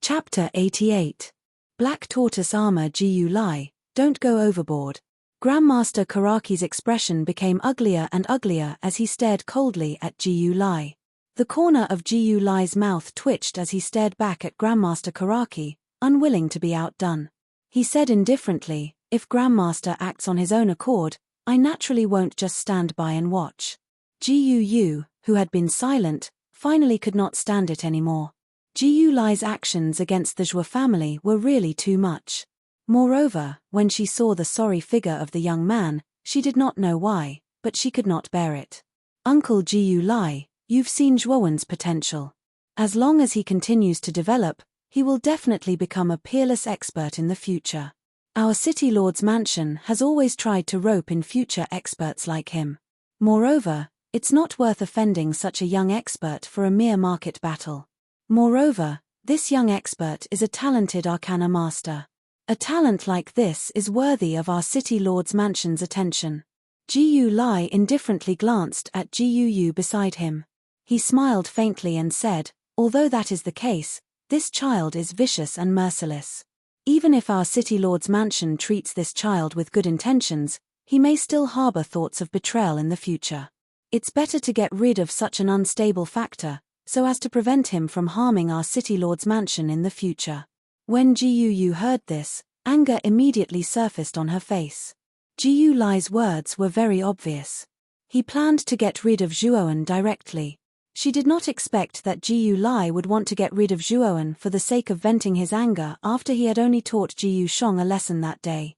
Chapter 88. Black Tortoise Armor. Gu Lai, don't go overboard. Grandmaster Karaki's expression became uglier and uglier as he stared coldly at Gu Lai. The corner of Gu Lai's mouth twitched as he stared back at Grandmaster Karaki, unwilling to be outdone. He said indifferently, "If Grandmaster acts on his own accord, I naturally won't just stand by and watch." Gu, who had been silent, finally could not stand it anymore. Gu Lai's actions against the Zhou family were really too much. Moreover, when she saw the sorry figure of the young man, she did not know why, but she could not bear it. "Uncle Gu Lai, you've seen Zhuowen's potential. As long as he continues to develop, he will definitely become a peerless expert in the future. Our city lord's mansion has always tried to rope in future experts like him. Moreover, it's not worth offending such a young expert for a mere market battle. Moreover, this young expert is a talented arcana master. A talent like this is worthy of our city lord's mansion's attention." Gu Lai indifferently glanced at Gu beside him. He smiled faintly and said, "Although that is the case, this child is vicious and merciless. Even if our city lord's mansion treats this child with good intentions, he may still harbor thoughts of betrayal in the future. It's better to get rid of such an unstable factor, so as to prevent him from harming our city lord's mansion in the future." When Gu heard this, anger immediately surfaced on her face. Gu Lai's words were very obvious. He planned to get rid of Zhuowen directly. She did not expect that Gu Lai would want to get rid of Zhuowen for the sake of venting his anger after he had only taught Gu Shong a lesson that day.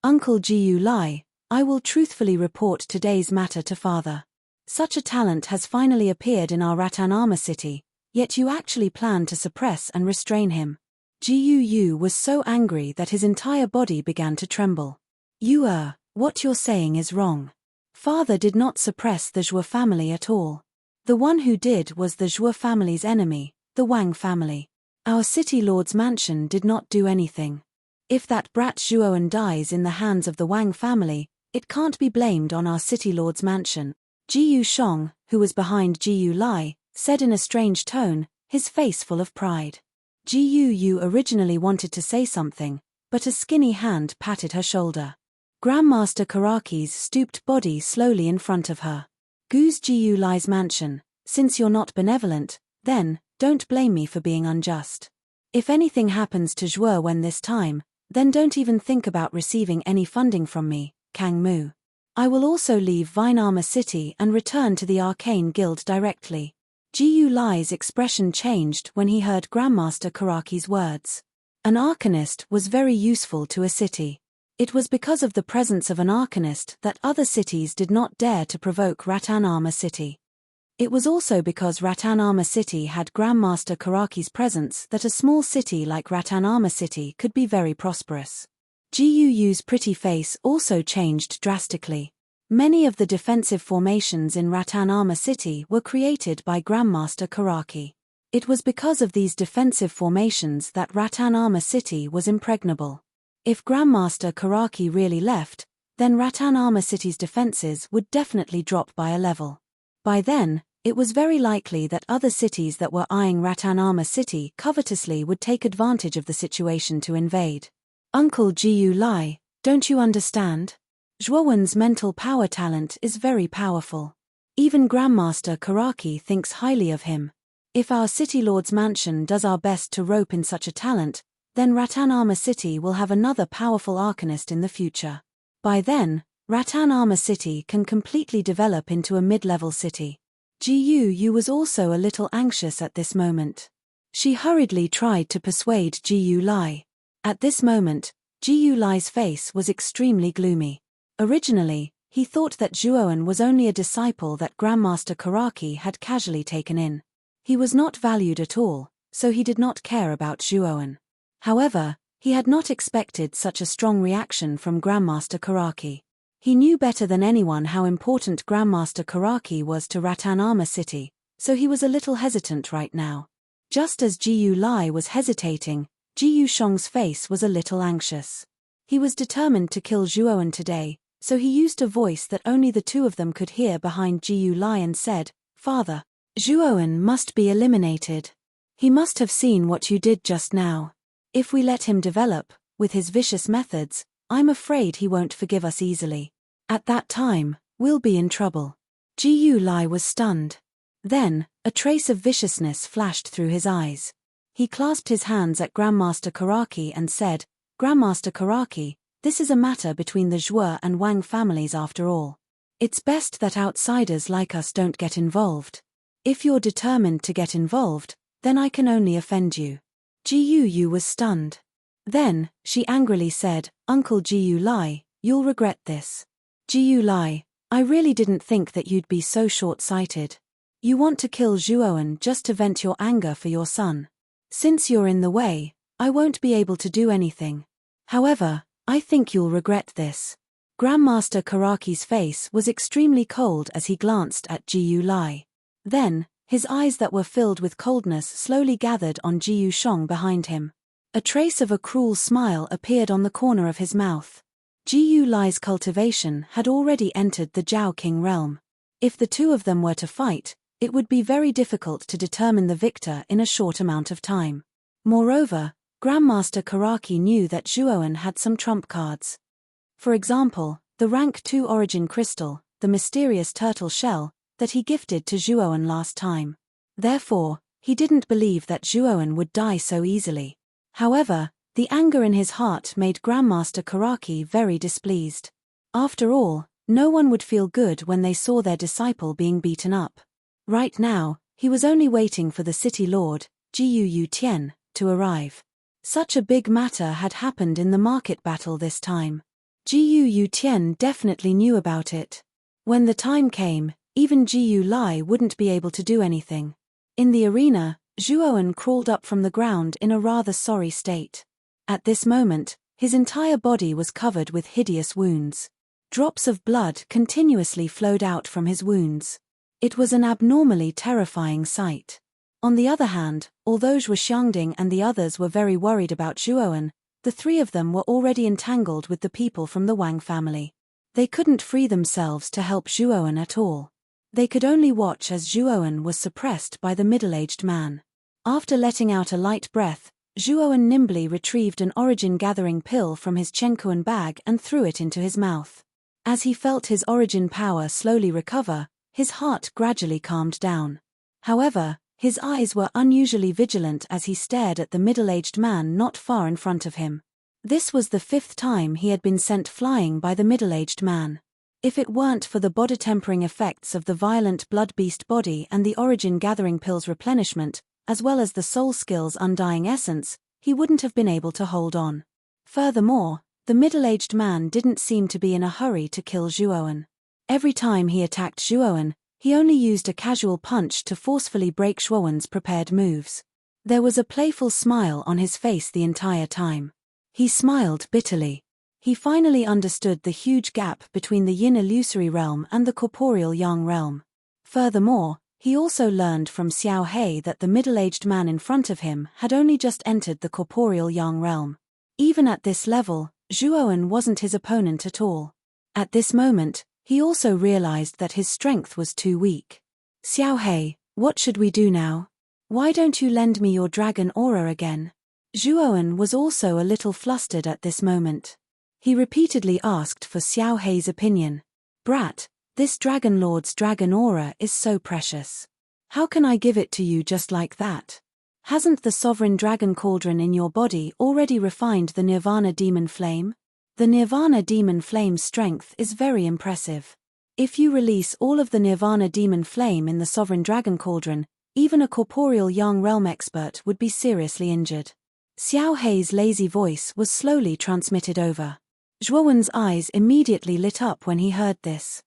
Uncle Gu Lai, I will truthfully report today's matter to father. Such a talent has finally appeared in our Rattan Armor City, yet you actually plan to suppress and restrain him. Gu was so angry that his entire body began to tremble. What you're saying is wrong. Father did not suppress the Zhou family at all. The one who did was the Zhou family's enemy, the Wang family. Our city lord's mansion did not do anything. If that brat Zhuowen dies in the hands of the Wang family, it can't be blamed on our city lord's mansion." Gu Shong, who was behind Gu Lai, said in a strange tone, his face full of pride. Gu originally wanted to say something, but a skinny hand patted her shoulder. Grandmaster Karaki's stooped body slowly in front of her. "Gu's Gu Lai's mansion, since you're not benevolent, then, don't blame me for being unjust. If anything happens to Zhuowen this time, then don't even think about receiving any funding from me, Kang Mu. I will also leave Vine Armor City and return to the Arcane Guild directly." Gu Lai's expression changed when he heard Grandmaster Karaki's words. An Arcanist was very useful to a city. It was because of the presence of an Arcanist that other cities did not dare to provoke Rattan Armor City. It was also because Rattan Armor City had Grandmaster Karaki's presence that a small city like Rattan Armor City could be very prosperous. Gu's pretty face also changed drastically. Many of the defensive formations in Rattan Armor City were created by Grandmaster Karaki. It was because of these defensive formations that Rattan Armor City was impregnable. If Grandmaster Karaki really left, then Rattan Armor City's defenses would definitely drop by a level. By then, it was very likely that other cities that were eyeing Rattan Armor City covetously would take advantage of the situation to invade. "Uncle Gu Lai, don't you understand? Zhuowen's mental power talent is very powerful. Even Grandmaster Karaki thinks highly of him. If our city lord's mansion does our best to rope in such a talent, then Rattan Armor City will have another powerful Arcanist in the future. By then, Rattan Armor City can completely develop into a mid-level city." Gu was also a little anxious at this moment. She hurriedly tried to persuade Gu Lai. At this moment, Gu Lai's face was extremely gloomy. Originally, he thought that Zhuowen was only a disciple that Grandmaster Karaki had casually taken in. He was not valued at all, so he did not care about Zhuowen. However, he had not expected such a strong reaction from Grandmaster Karaki. He knew better than anyone how important Grandmaster Karaki was to Rattan Armor City, so he was a little hesitant right now. Just as Gu Lai was hesitating, Gu Shong's face was a little anxious. He was determined to kill Zhuowen today, so he used a voice that only the two of them could hear behind Gu Lai and said, "Father, Zhuowen must be eliminated." He must have seen what you did just now. If we let him develop, with his vicious methods, I'm afraid he won't forgive us easily. At that time, we'll be in trouble. Gu Lai was stunned. Then, a trace of viciousness flashed through his eyes. He clasped his hands at Grandmaster Karaki and said, Grandmaster Karaki, this is a matter between the Zhuo and Wang families after all. It's best that outsiders like us don't get involved. If you're determined to get involved, then I can only offend you. Gu was stunned. Then, she angrily said, Uncle Gu Lai, you'll regret this. Gu Lai, I really didn't think that you'd be so short-sighted. You want to kill Zhuoan just to vent your anger for your son. Since you're in the way, I won't be able to do anything. However, I think you'll regret this. Grandmaster Karaki's face was extremely cold as he glanced at Gu Lai. Then, his eyes that were filled with coldness slowly gathered on Jiu Shong behind him. A trace of a cruel smile appeared on the corner of his mouth. Gu Lai's cultivation had already entered the Zhao King realm. If the two of them were to fight, it would be very difficult to determine the victor in a short amount of time. Moreover, Grandmaster Karaki knew that Zhuoan had some trump cards. For example, the rank 2 origin crystal, the mysterious turtle shell, that he gifted to Zhuoan last time. Therefore, he didn't believe that Zhuoan would die so easily. However, the anger in his heart made Grandmaster Karaki very displeased. After all, no one would feel good when they saw their disciple being beaten up. Right now, he was only waiting for the city lord, Jiu Tian, to arrive. Such a big matter had happened in the market battle this time. Jiu Tian definitely knew about it. When the time came, even Gu Lai wouldn't be able to do anything. In the arena, Zhuoan crawled up from the ground in a rather sorry state. At this moment, his entire body was covered with hideous wounds. Drops of blood continuously flowed out from his wounds. It was an abnormally terrifying sight. On the other hand, although Zhuo Xiangding and the others were very worried about Zhuoan, the three of them were already entangled with the people from the Wang family. They couldn't free themselves to help Zhuoan at all. They could only watch as Zhuoan was suppressed by the middle-aged man. After letting out a light breath, Zhuoan nimbly retrieved an origin-gathering pill from his Chenkuan bag and threw it into his mouth. As he felt his origin power slowly recover, his heart gradually calmed down. However, his eyes were unusually vigilant as he stared at the middle-aged man not far in front of him. This was the 5th time he had been sent flying by the middle-aged man. If it weren't for the body-tempering effects of the violent blood beast body and the origin-gathering pill's replenishment, as well as the soul skill's undying essence, he wouldn't have been able to hold on. Furthermore, the middle-aged man didn't seem to be in a hurry to kill Zhuoan. Every time he attacked Zhuoan, he only used a casual punch to forcefully break Zhuoan's prepared moves. There was a playful smile on his face the entire time. He smiled bitterly. He finally understood the huge gap between the yin illusory realm and the corporeal yang realm. Furthermore, he also learned from Xiao Hei that the middle-aged man in front of him had only just entered the corporeal yang realm. Even at this level, Zhuoan wasn't his opponent at all. At this moment, he also realized that his strength was too weak. Xiao Hei, what should we do now? Why don't you lend me your dragon aura again? Zhuoan was also a little flustered at this moment. He repeatedly asked for Xiao Hei's opinion. Brat, this Dragon Lord's dragon aura is so precious. How can I give it to you just like that? Hasn't the sovereign dragon cauldron in your body already refined the Nirvana demon flame? The Nirvana demon flame's strength is very impressive. If you release all of the Nirvana demon flame in the sovereign dragon cauldron, even a corporeal yang realm expert would be seriously injured. Xiao Hei's lazy voice was slowly transmitted over. Zhuoan's eyes immediately lit up when he heard this.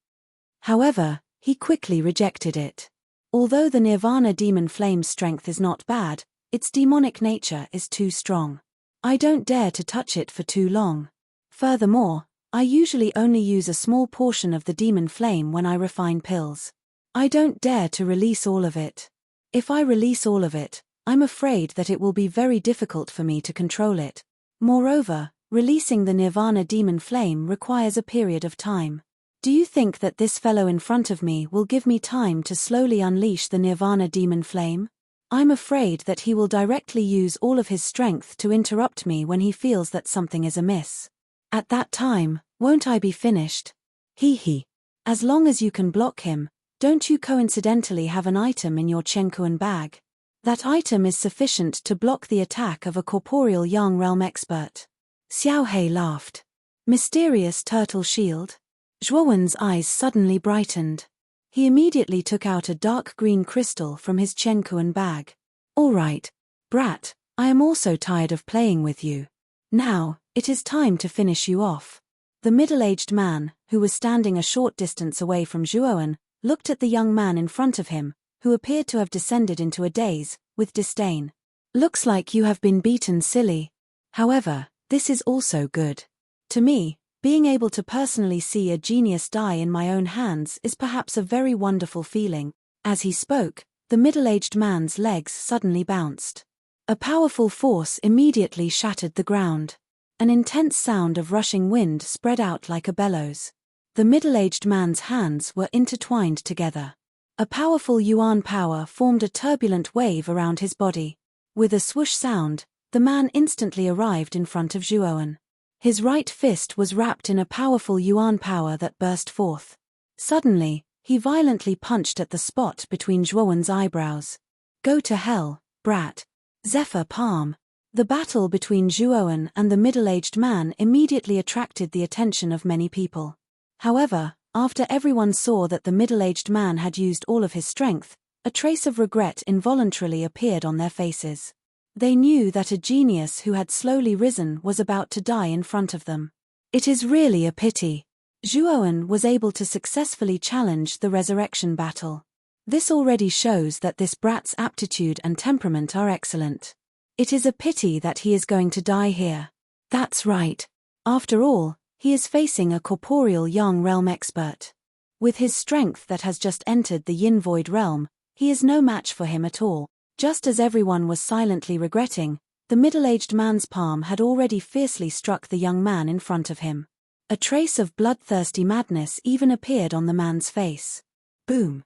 However, he quickly rejected it. Although the Nirvana demon flame's strength is not bad, its demonic nature is too strong. I don't dare to touch it for too long. Furthermore, I usually only use a small portion of the demon flame when I refine pills. I don't dare to release all of it. If I release all of it, I'm afraid that it will be very difficult for me to control it. Moreover, releasing the Nirvana demon flame requires a period of time. Do you think that this fellow in front of me will give me time to slowly unleash the Nirvana demon flame? I'm afraid that he will directly use all of his strength to interrupt me when he feels that something is amiss. At that time, won't I be finished? Hee. As long as you can block him, don't you coincidentally have an item in your tranquil bag? That item is sufficient to block the attack of a corporeal yang realm expert. Xiao Hei laughed. Mysterious turtle shield? Zhuowen's eyes suddenly brightened. He immediately took out a dark green crystal from his tranquil bag. All right, brat, I am also tired of playing with you. Now, it is time to finish you off. The middle-aged man, who was standing a short distance away from Zhuowen, looked at the young man in front of him, who appeared to have descended into a daze, with disdain. Looks like you have been beaten, silly. However, this is also good. To me, being able to personally see a genius die in my own hands is perhaps a very wonderful feeling. As he spoke, the middle-aged man's legs suddenly bounced. A powerful force immediately shattered the ground. An intense sound of rushing wind spread out like a bellows. The middle-aged man's hands were intertwined together. A powerful yuan power formed a turbulent wave around his body. With a swoosh sound, the man instantly arrived in front of Zhuowen. His right fist was wrapped in a powerful yuan power that burst forth. Suddenly, he violently punched at the spot between Zhuowen's eyebrows. Go to hell, brat. Zephyr palm. The battle between Zhuowen and the middle-aged man immediately attracted the attention of many people. However, after everyone saw that the middle-aged man had used all of his strength, a trace of regret involuntarily appeared on their faces. They knew that a genius who had slowly risen was about to die in front of them. It is really a pity. Zhuowen was able to successfully challenge the resurrection battle. This already shows that this brat's aptitude and temperament are excellent. It is a pity that he is going to die here. That's right. After all, he is facing a corporeal yang realm expert. With his strength that has just entered the yin void realm, he is no match for him at all. Just as everyone was silently regretting, the middle-aged man's palm had already fiercely struck the young man in front of him. A trace of bloodthirsty madness even appeared on the man's face. Boom.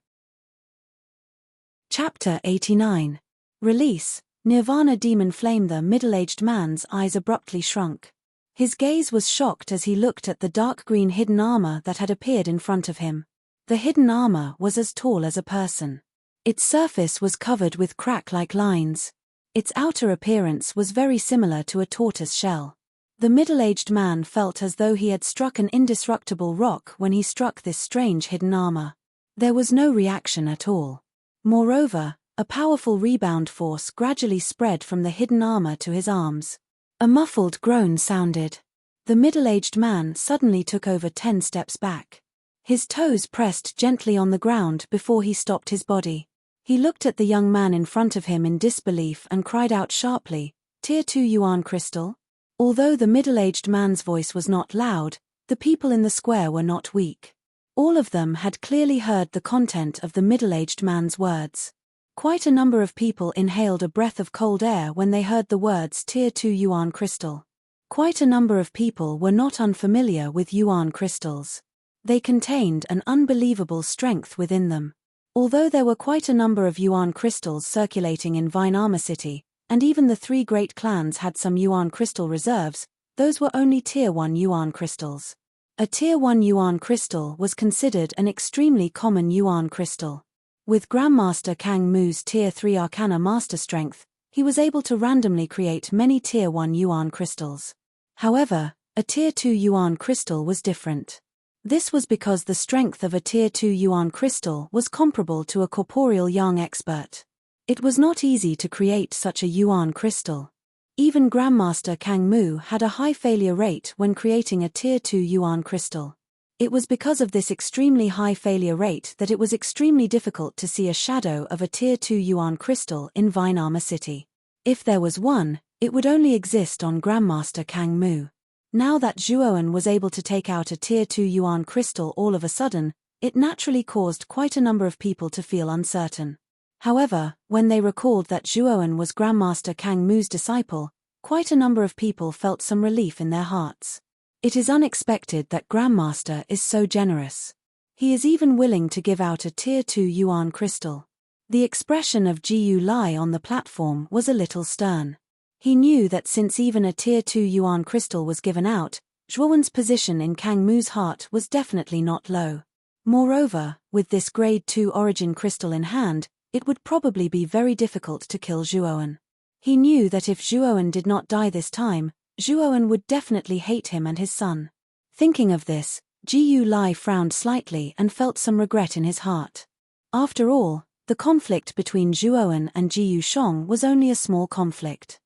Chapter 89. Release. Nirvana Demon Flame. The middle-aged man's eyes abruptly shrunk. His gaze was shocked as he looked at the dark green hidden armor that had appeared in front of him. The hidden armor was as tall as a person. Its surface was covered with crack-like lines. Its outer appearance was very similar to a tortoise shell. The middle-aged man felt as though he had struck an indestructible rock when he struck this strange hidden armor. There was no reaction at all. Moreover, a powerful rebound force gradually spread from the hidden armor to his arms. A muffled groan sounded. The middle-aged man suddenly took over 10 steps back. His toes pressed gently on the ground before he stopped his body. He looked at the young man in front of him in disbelief and cried out sharply, Tier 2 Yuan Crystal? Although the middle-aged man's voice was not loud, the people in the square were not weak. All of them had clearly heard the content of the middle-aged man's words. Quite a number of people inhaled a breath of cold air when they heard the words Tier 2 Yuan Crystal. Quite a number of people were not unfamiliar with Yuan crystals. They contained an unbelievable strength within them. Although there were quite a number of Yuan crystals circulating in Vine Armor City, and even the 3 great clans had some Yuan crystal reserves, those were only Tier 1 Yuan crystals. A Tier 1 Yuan crystal was considered an extremely common Yuan crystal. With Grandmaster Kang Mu's Tier 3 Arcana Master Strength, he was able to randomly create many Tier 1 Yuan crystals. However, a Tier 2 Yuan crystal was different. This was because the strength of a Tier 2 Yuan crystal was comparable to a corporeal yang expert. It was not easy to create such a Yuan crystal. Even Grandmaster Kang Mu had a high failure rate when creating a Tier 2 Yuan crystal. It was because of this extremely high failure rate that it was extremely difficult to see a shadow of a Tier 2 Yuan crystal in Vine Armor City. If there was one, it would only exist on Grandmaster Kang Mu. Now that Zhuowen was able to take out a Tier 2 Yuan crystal all of a sudden, it naturally caused quite a number of people to feel uncertain. However, when they recalled that Zhuowen was Grandmaster Kang Mu's disciple, quite a number of people felt some relief in their hearts. It is unexpected that Grandmaster is so generous. He is even willing to give out a Tier 2 Yuan crystal. The expression of Jiu Lai on the platform was a little stern. He knew that since even a Tier 2 Yuan crystal was given out, Zhuowen's position in Kang Mu's heart was definitely not low. Moreover, with this Grade 2 origin crystal in hand, it would probably be very difficult to kill Zhuowen. He knew that if Zhuowen did not die this time, Zhuowen would definitely hate him and his son. Thinking of this, Jiu Lai frowned slightly and felt some regret in his heart. After all, the conflict between Zhuowen and Jiu Shong was only a small conflict.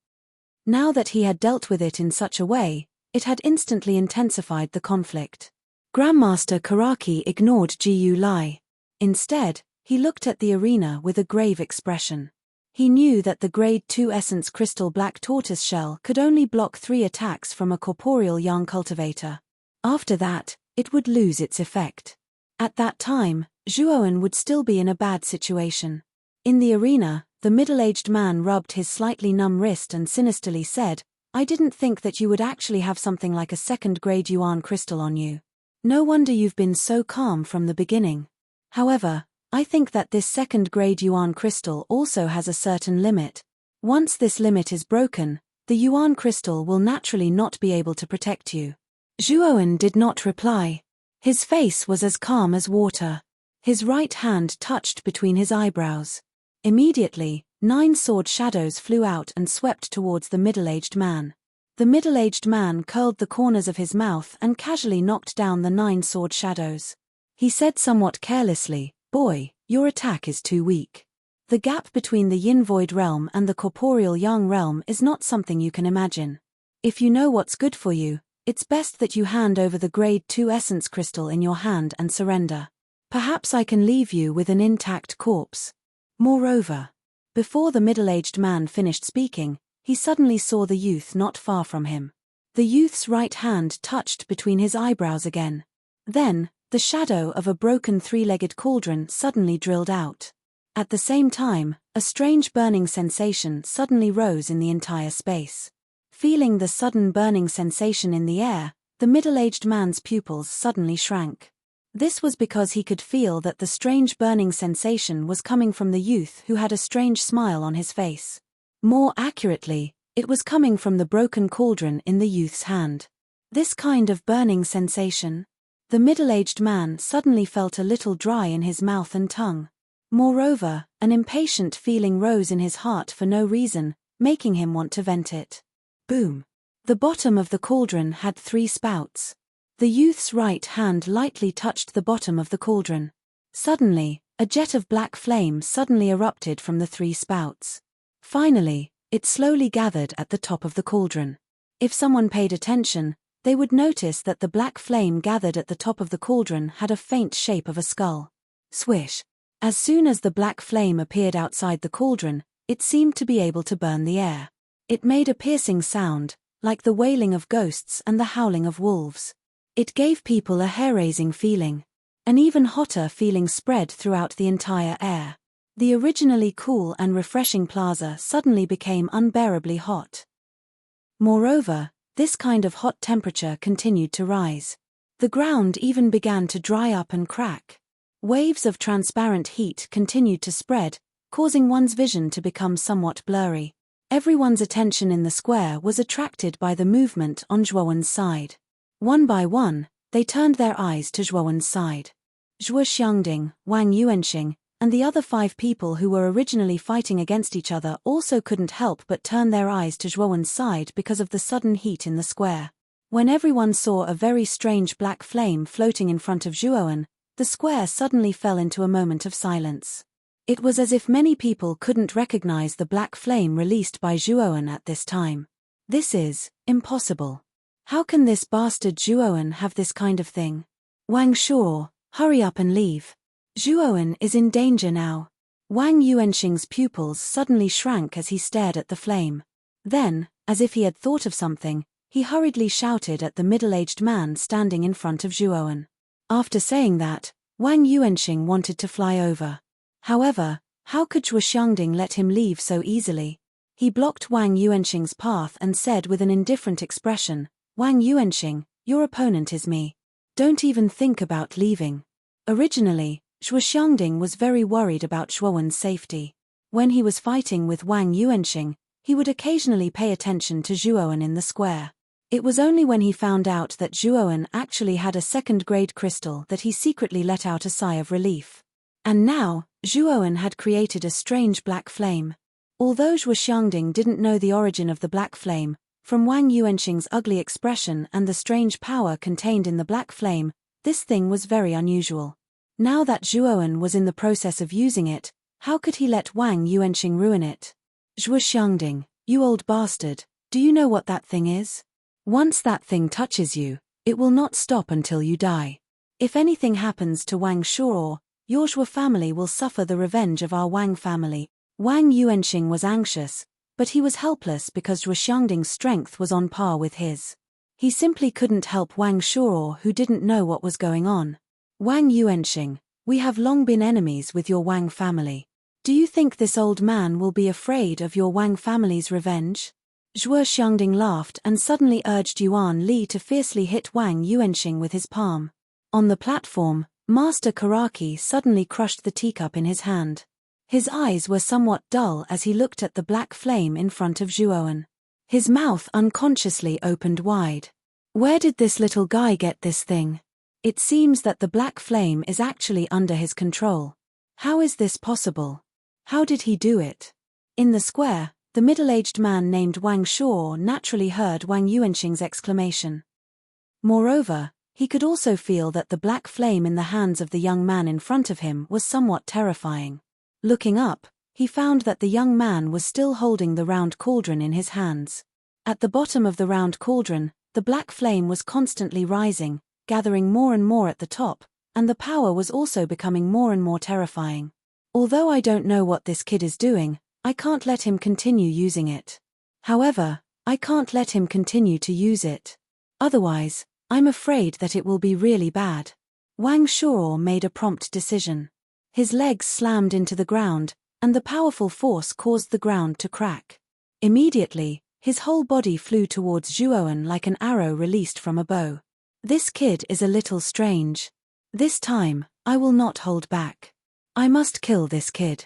Now that he had dealt with it in such a way, it had instantly intensified the conflict. Grandmaster Karaki ignored Jiu Lai. Instead, he looked at the arena with a grave expression. He knew that the Grade 2 Essence Crystal Black Tortoise Shell could only block 3 attacks from a corporeal Yang cultivator. After that, it would lose its effect. At that time, Zhuowen would still be in a bad situation. In the arena, the middle-aged man rubbed his slightly numb wrist and sinisterly said, "I didn't think that you would actually have something like a second-grade Yuan crystal on you. No wonder you've been so calm from the beginning. However, I think that this second-grade Yuan crystal also has a certain limit. Once this limit is broken, the Yuan crystal will naturally not be able to protect you." Zhuowen did not reply. His face was as calm as water. His right hand touched between his eyebrows. Immediately, 9 sword shadows flew out and swept towards the middle-aged man. The middle-aged man curled the corners of his mouth and casually knocked down the 9 sword shadows. He said somewhat carelessly, "Boy, your attack is too weak. The gap between the Yin Void realm and the corporeal Yang realm is not something you can imagine. If you know what's good for you, it's best that you hand over the Grade 2 Essence Crystal in your hand and surrender. Perhaps I can leave you with an intact corpse." Moreover, before the middle-aged man finished speaking, he suddenly saw the youth not far from him. The youth's right hand touched between his eyebrows again. Then, the shadow of a broken 3-legged cauldron suddenly drilled out. At the same time, a strange burning sensation suddenly rose in the entire space. Feeling the sudden burning sensation in the air, the middle-aged man's pupils suddenly shrank. This was because he could feel that the strange burning sensation was coming from the youth who had a strange smile on his face. More accurately, it was coming from the broken cauldron in the youth's hand. This kind of burning sensation? The middle-aged man suddenly felt a little dry in his mouth and tongue. Moreover, an impatient feeling rose in his heart for no reason, making him want to vent it. Boom! The bottom of the cauldron had 3 spouts. The youth's right hand lightly touched the bottom of the cauldron. Suddenly, a jet of black flame suddenly erupted from the 3 spouts. Finally, it slowly gathered at the top of the cauldron. If someone paid attention, they would notice that the black flame gathered at the top of the cauldron had a faint shape of a skull. Swish! As soon as the black flame appeared outside the cauldron, it seemed to be able to burn the air. It made a piercing sound, like the wailing of ghosts and the howling of wolves. It gave people a hair-raising feeling. An even hotter feeling spread throughout the entire air. The originally cool and refreshing plaza suddenly became unbearably hot. Moreover, this kind of hot temperature continued to rise. The ground even began to dry up and crack. Waves of transparent heat continued to spread, causing one's vision to become somewhat blurry. Everyone's attention in the square was attracted by the movement on Zhuowen's side. One by one, they turned their eyes to Zhuowen's side. Zhuo Xiangding, Wang Yuanxing, and the other 5 people who were originally fighting against each other also couldn't help but turn their eyes to Zhuowen's side because of the sudden heat in the square. When everyone saw a very strange black flame floating in front of Zhuowen, the square suddenly fell into a moment of silence. It was as if many people couldn't recognize the black flame released by Zhuowen at this time. This is impossible. How can this bastard Zhuowen have this kind of thing? Wang Shuo, hurry up and leave. Zhuowen is in danger now. Wang Yuanxing's pupils suddenly shrank as he stared at the flame. Then, as if he had thought of something, he hurriedly shouted at the middle-aged man standing in front of Zhuowen. After saying that, Wang Yuanxing wanted to fly over. However, how could Zhuo Xiangding let him leave so easily? He blocked Wang Yuanxing's path and said with an indifferent expression, "Wang Yuanxing, your opponent is me. Don't even think about leaving." Originally, Xiangding was very worried about Zhuowen's safety. When he was fighting with Wang Yuanxing, he would occasionally pay attention to Zhuowen in the square. It was only when he found out that Zhuowen actually had a second-grade crystal that he secretly let out a sigh of relief. And now, Zhuowen had created a strange black flame. Although Xiangding didn't know the origin of the black flame, from Wang Yuanxing's ugly expression and the strange power contained in the black flame, this thing was very unusual. Now that Zhuowen was in the process of using it, how could he let Wang Yuanxing ruin it? Xiangding, you old bastard, do you know what that thing is? Once that thing touches you, it will not stop until you die. If anything happens to Wang Shuo, your Zhuo family will suffer the revenge of our Wang family. Wang Yuanxing was anxious, but he was helpless because Xiangding's strength was on par with his. He simply couldn't help Wang Shuo, who didn't know what was going on. Wang Yuanxing, we have long been enemies with your Wang family. Do you think this old man will be afraid of your Wang family's revenge? Xiangding laughed and suddenly urged Yuan Li to fiercely hit Wang Yuanxing with his palm. On the platform, Master Karaki suddenly crushed the teacup in his hand. His eyes were somewhat dull as he looked at the black flame in front of Zhuowen. His mouth unconsciously opened wide. Where did this little guy get this thing? It seems that the black flame is actually under his control. How is this possible? How did he do it? In the square, the middle-aged man named Wang Shuo naturally heard Wang Yuanxing's exclamation. Moreover, he could also feel that the black flame in the hands of the young man in front of him was somewhat terrifying. Looking up, he found that the young man was still holding the round cauldron in his hands. At the bottom of the round cauldron, the black flame was constantly rising, gathering more and more at the top, and the power was also becoming more and more terrifying. Although I don't know what this kid is doing, I can't let him continue using it. However, I can't let him continue to use it. Otherwise, I'm afraid that it will be really bad. Wang Shuo made a prompt decision. His legs slammed into the ground, and the powerful force caused the ground to crack. Immediately, his whole body flew towards Zhuowen like an arrow released from a bow. This kid is a little strange. This time, I will not hold back. I must kill this kid.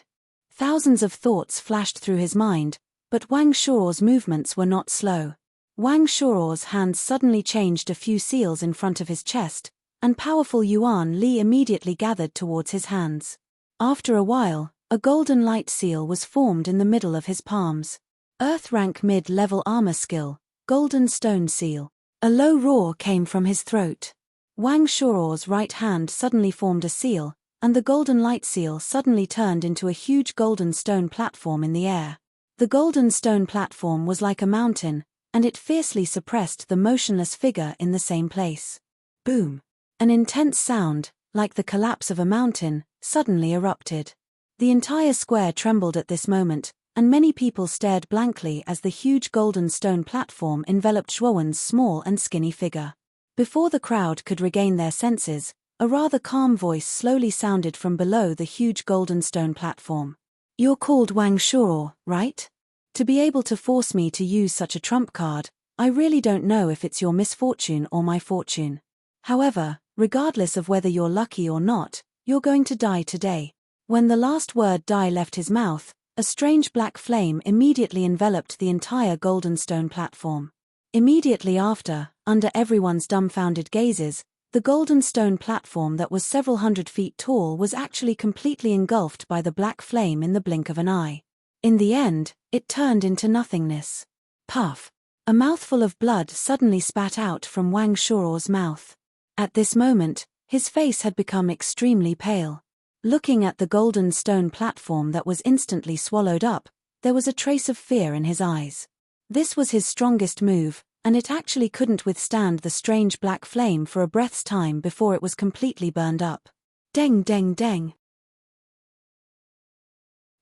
Thousands of thoughts flashed through his mind, but Wang Shuo's movements were not slow. Wang Shuo's hands suddenly changed a few seals in front of his chest, and powerful Yuan Li immediately gathered towards his hands. After a while, a golden light seal was formed in the middle of his palms. Earth rank mid-level armor skill, golden stone seal. A low roar came from his throat. Wang Shuo's right hand suddenly formed a seal, and the golden light seal suddenly turned into a huge golden stone platform in the air. The golden stone platform was like a mountain, and it fiercely suppressed the motionless figure in the same place. Boom! An intense sound, like the collapse of a mountain, suddenly erupted. The entire square trembled at this moment, and many people stared blankly as the huge golden stone platform enveloped Zhuowen's small and skinny figure. Before the crowd could regain their senses, a rather calm voice slowly sounded from below the huge golden stone platform. You're called Wang Shuo, right? To be able to force me to use such a trump card, I really don't know if it's your misfortune or my fortune. However, regardless of whether you're lucky or not, you're going to die today. When the last word die left his mouth, a strange black flame immediately enveloped the entire golden stone platform. Immediately after, under everyone's dumbfounded gazes, the golden stone platform that was several hundred feet tall was actually completely engulfed by the black flame in the blink of an eye. In the end, it turned into nothingness. Puff! A mouthful of blood suddenly spat out from Wang Shuo's mouth. At this moment, his face had become extremely pale. Looking at the golden stone platform that was instantly swallowed up, there was a trace of fear in his eyes. This was his strongest move, and it actually couldn't withstand the strange black flame for a breath's time before it was completely burned up. Deng deng deng.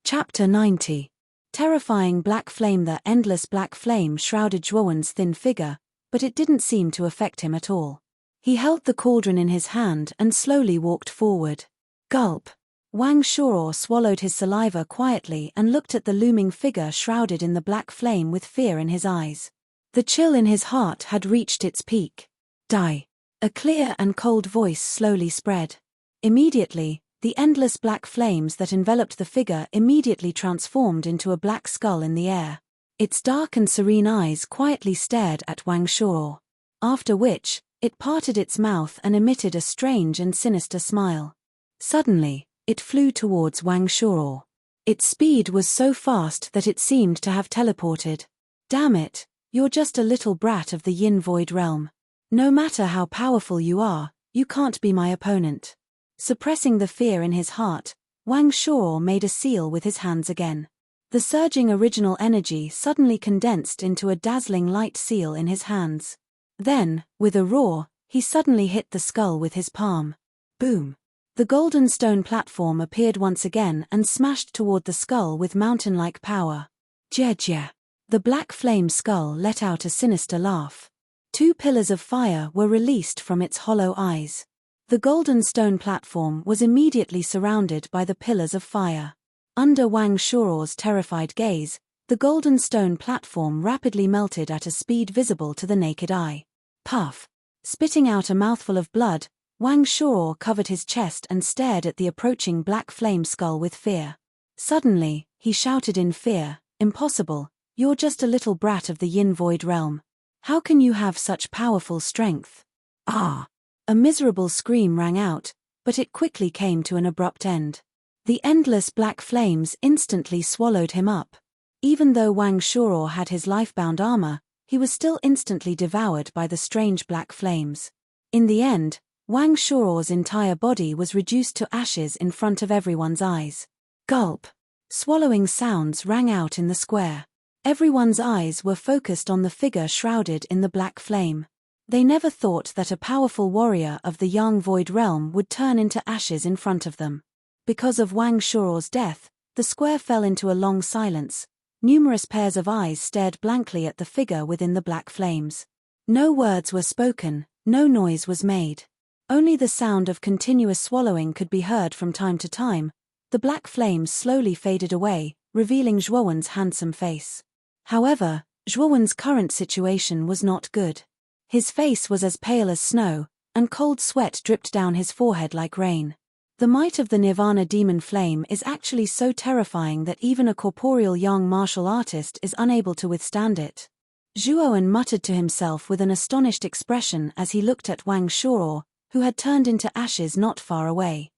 Chapter 90. Terrifying black flame. The endless black flame shrouded Zhuowen's thin figure, but it didn't seem to affect him at all. He held the cauldron in his hand and slowly walked forward. Gulp! Wang Shuo swallowed his saliva quietly and looked at the looming figure shrouded in the black flame with fear in his eyes. The chill in his heart had reached its peak. Die! A clear and cold voice slowly spread. Immediately, The endless black flames that enveloped the figure immediately transformed into a black skull in the air. Its dark and serene eyes quietly stared at Wang Shuo. After which, it parted its mouth and emitted a strange and sinister smile. Suddenly, it flew towards Wang Shuo. Its speed was so fast that it seemed to have teleported. Damn it, you're just a little brat of the Yin Void realm. No matter how powerful you are, you can't be my opponent. Suppressing the fear in his heart, Wang Shuo made a seal with his hands again. The surging original energy suddenly condensed into a dazzling light seal in his hands. Then, with a roar, he suddenly hit the skull with his palm. Boom! The golden stone platform appeared once again and smashed toward the skull with mountain-like power. Jie. The black flame skull let out a sinister laugh. 2 pillars of fire were released from its hollow eyes. The golden stone platform was immediately surrounded by the pillars of fire. Under Wang Shuo's terrified gaze, the golden stone platform rapidly melted at a speed visible to the naked eye. Puff! Spitting out a mouthful of blood, Wang Shuo covered his chest and stared at the approaching black flame skull with fear. Suddenly, he shouted in fear, "Impossible, you're just a little brat of the Yin Void realm. How can you have such powerful strength?" Ah! A miserable scream rang out, but it quickly came to an abrupt end. The endless black flames instantly swallowed him up. Even though Wang Shuo had his life-bound armor, he was still instantly devoured by the strange black flames. In the end, Wang Shuo's entire body was reduced to ashes in front of everyone's eyes. Gulp! Swallowing sounds rang out in the square. Everyone's eyes were focused on the figure shrouded in the black flame. They never thought that a powerful warrior of the Yang Void realm would turn into ashes in front of them. Because of Wang Shuo's death, the square fell into a long silence. Numerous pairs of eyes stared blankly at the figure within the black flames. No words were spoken, no noise was made. Only the sound of continuous swallowing could be heard from time to time. The black flames slowly faded away, revealing Zhuowen's handsome face. However, Zhuowen's current situation was not good. His face was as pale as snow, and cold sweat dripped down his forehead like rain. The might of the Nirvana demon flame is actually so terrifying that even a corporeal young martial artist is unable to withstand it. Zhuowen muttered to himself with an astonished expression as he looked at Wang Shuo, who had turned into ashes not far away.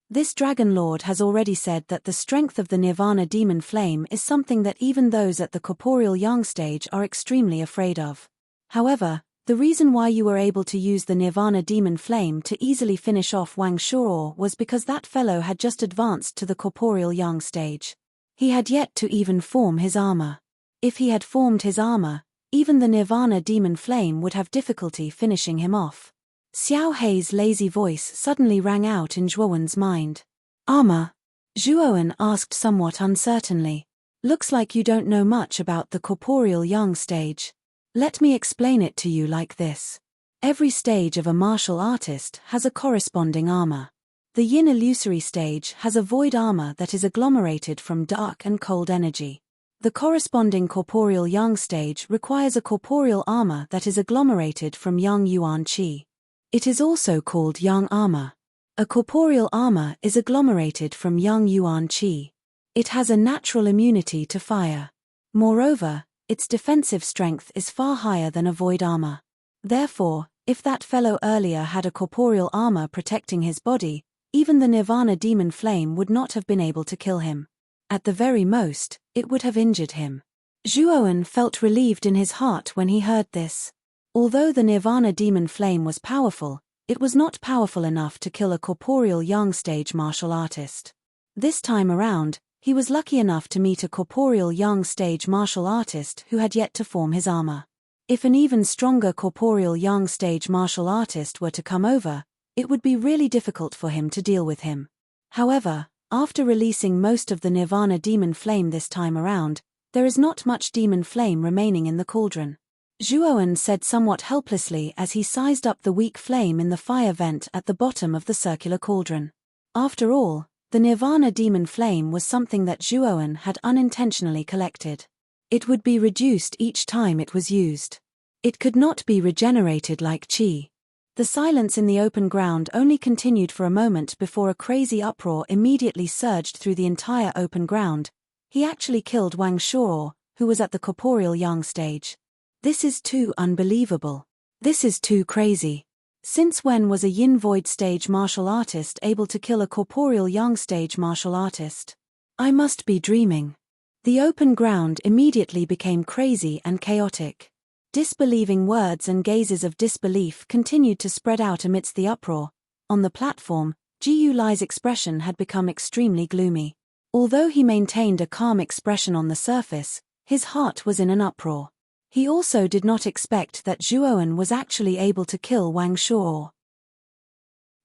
This Dragon Lord has already said that the strength of the Nirvana demon flame is something that even those at the corporeal yang stage are extremely afraid of. However, the reason why you were able to use the Nirvana demon flame to easily finish off Wang Shuo was because that fellow had just advanced to the corporeal yang stage. He had yet to even form his armor. If he had formed his armor, even the Nirvana demon flame would have difficulty finishing him off. Xiao Hei's lazy voice suddenly rang out in Zhuowen's mind. "Armor?" Zhuowen asked somewhat uncertainly. "Looks like you don't know much about the corporeal yang stage. Let me explain it to you like this. Every stage of a martial artist has a corresponding armor. The yin illusory stage has a void armor that is agglomerated from dark and cold energy. The corresponding corporeal yang stage requires a corporeal armor that is agglomerated from yang yuan qi. It is also called yang armor. A corporeal armor is agglomerated from yang yuan qi. It has a natural immunity to fire. Moreover, its defensive strength is far higher than a void armor. Therefore, if that fellow earlier had a corporeal armor protecting his body, even the Nirvana demon flame would not have been able to kill him. At the very most, it would have injured him. Zhuowen felt relieved in his heart when he heard this. Although the Nirvana demon flame was powerful, it was not powerful enough to kill a corporeal yang stage martial artist. This time around, he was lucky enough to meet a corporeal yang stage martial artist who had yet to form his armor. If an even stronger corporeal yang stage martial artist were to come over, it would be really difficult for him to deal with him. However, after releasing most of the Nirvana demon flame this time around, there is not much demon flame remaining in the cauldron. Zhuowen said somewhat helplessly as he sized up the weak flame in the fire vent at the bottom of the circular cauldron. After all, the Nirvana demon flame was something that Zhuowen had unintentionally collected. It would be reduced each time it was used. It could not be regenerated like qi. The silence in the open ground only continued for a moment before a crazy uproar immediately surged through the entire open ground. He actually killed Wang Shuo, who was at the corporeal yang stage. This is too unbelievable. This is too crazy. Since when was a yin void stage martial artist able to kill a corporeal yang stage martial artist? I must be dreaming. The open ground immediately became crazy and chaotic. Disbelieving words and gazes of disbelief continued to spread out amidst the uproar. On the platform, Jiyu Lai's expression had become extremely gloomy. Although he maintained a calm expression on the surface, his heart was in an uproar. He also did not expect that Zhuoan was actually able to kill Wang Shuo.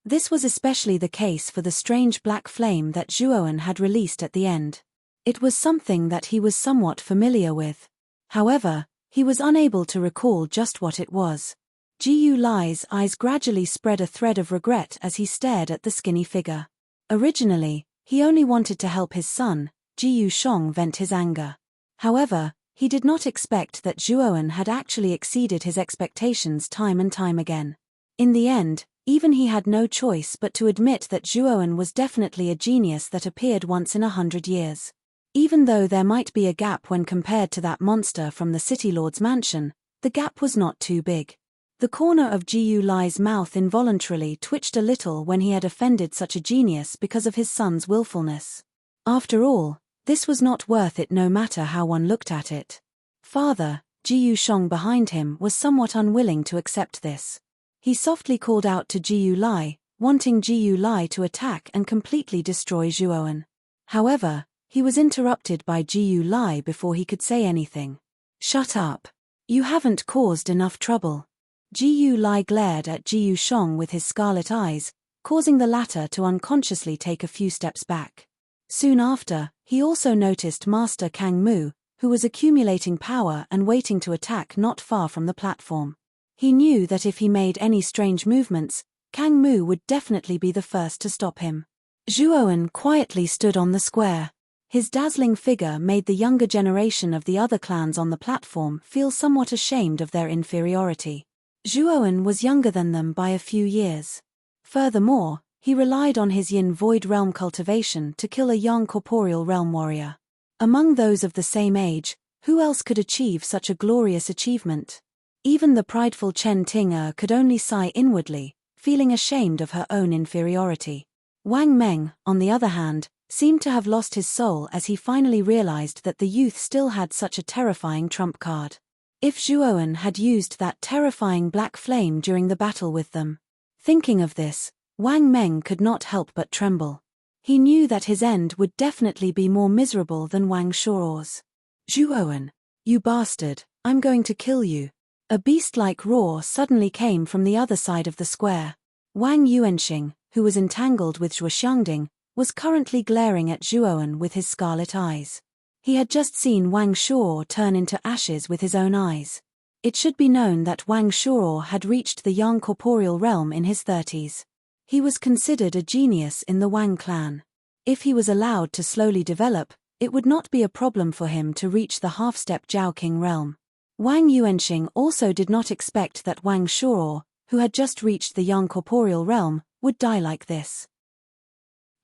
This was especially the case for the strange black flame that Zhuoan had released at the end. It was something that he was somewhat familiar with. However, he was unable to recall just what it was. Jiyu Lai's eyes gradually spread a thread of regret as he stared at the skinny figure. Originally, he only wanted to help his son, Jiyu Shong, vent his anger. However, he did not expect that Zhuoan had actually exceeded his expectations time and time again. In the end, even he had no choice but to admit that Zhuoan was definitely a genius that appeared once in 100 years. Even though there might be a gap when compared to that monster from the City Lord's mansion, the gap was not too big. The corner of Jiyu Lai's mouth involuntarily twitched a little when he had offended such a genius because of his son's willfulness. After all, this was not worth it no matter how one looked at it. Father, Jiyu Shong behind him was somewhat unwilling to accept this. He softly called out to Jiyu Lai, wanting Jiyu Lai to attack and completely destroy Zhuoan. However, he was interrupted by Jiyu Lai before he could say anything. Shut up. You haven't caused enough trouble. Jiyu Lai glared at Jiyu Shong with his scarlet eyes, causing the latter to unconsciously take a few steps back. Soon after, he also noticed Master Kang Mu, who was accumulating power and waiting to attack not far from the platform. He knew that if he made any strange movements, Kang Mu would definitely be the first to stop him. Zhuoan quietly stood on the square. His dazzling figure made the younger generation of the other clans on the platform feel somewhat ashamed of their inferiority. Zhuoan was younger than them by a few years. Furthermore, he relied on his yin void realm cultivation to kill a young corporeal realm warrior. Among those of the same age, who else could achieve such a glorious achievement? Even the prideful Chen Ting could only sigh inwardly, feeling ashamed of her own inferiority. Wang Meng, on the other hand, seemed to have lost his soul as he finally realized that the youth still had such a terrifying trump card. If Zhuoan had used that terrifying black flame during the battle with them. Thinking of this, Wang Meng could not help but tremble. He knew that his end would definitely be more miserable than Wang Shuo's. Zhuoan, you bastard, I'm going to kill you. A beast-like roar suddenly came from the other side of the square. Wang Yuanxing, who was entangled with Zhuo Xiangding, was currently glaring at Zhuoan with his scarlet eyes. He had just seen Wang Shuo turn into ashes with his own eyes. It should be known that Wang Shuo had reached the young corporeal realm in his 30s. He was considered a genius in the Wang clan. If he was allowed to slowly develop, it would not be a problem for him to reach the half-step Jiao King realm. Wang Yuanxing also did not expect that Wang Shuo, who had just reached the young corporeal realm, would die like this.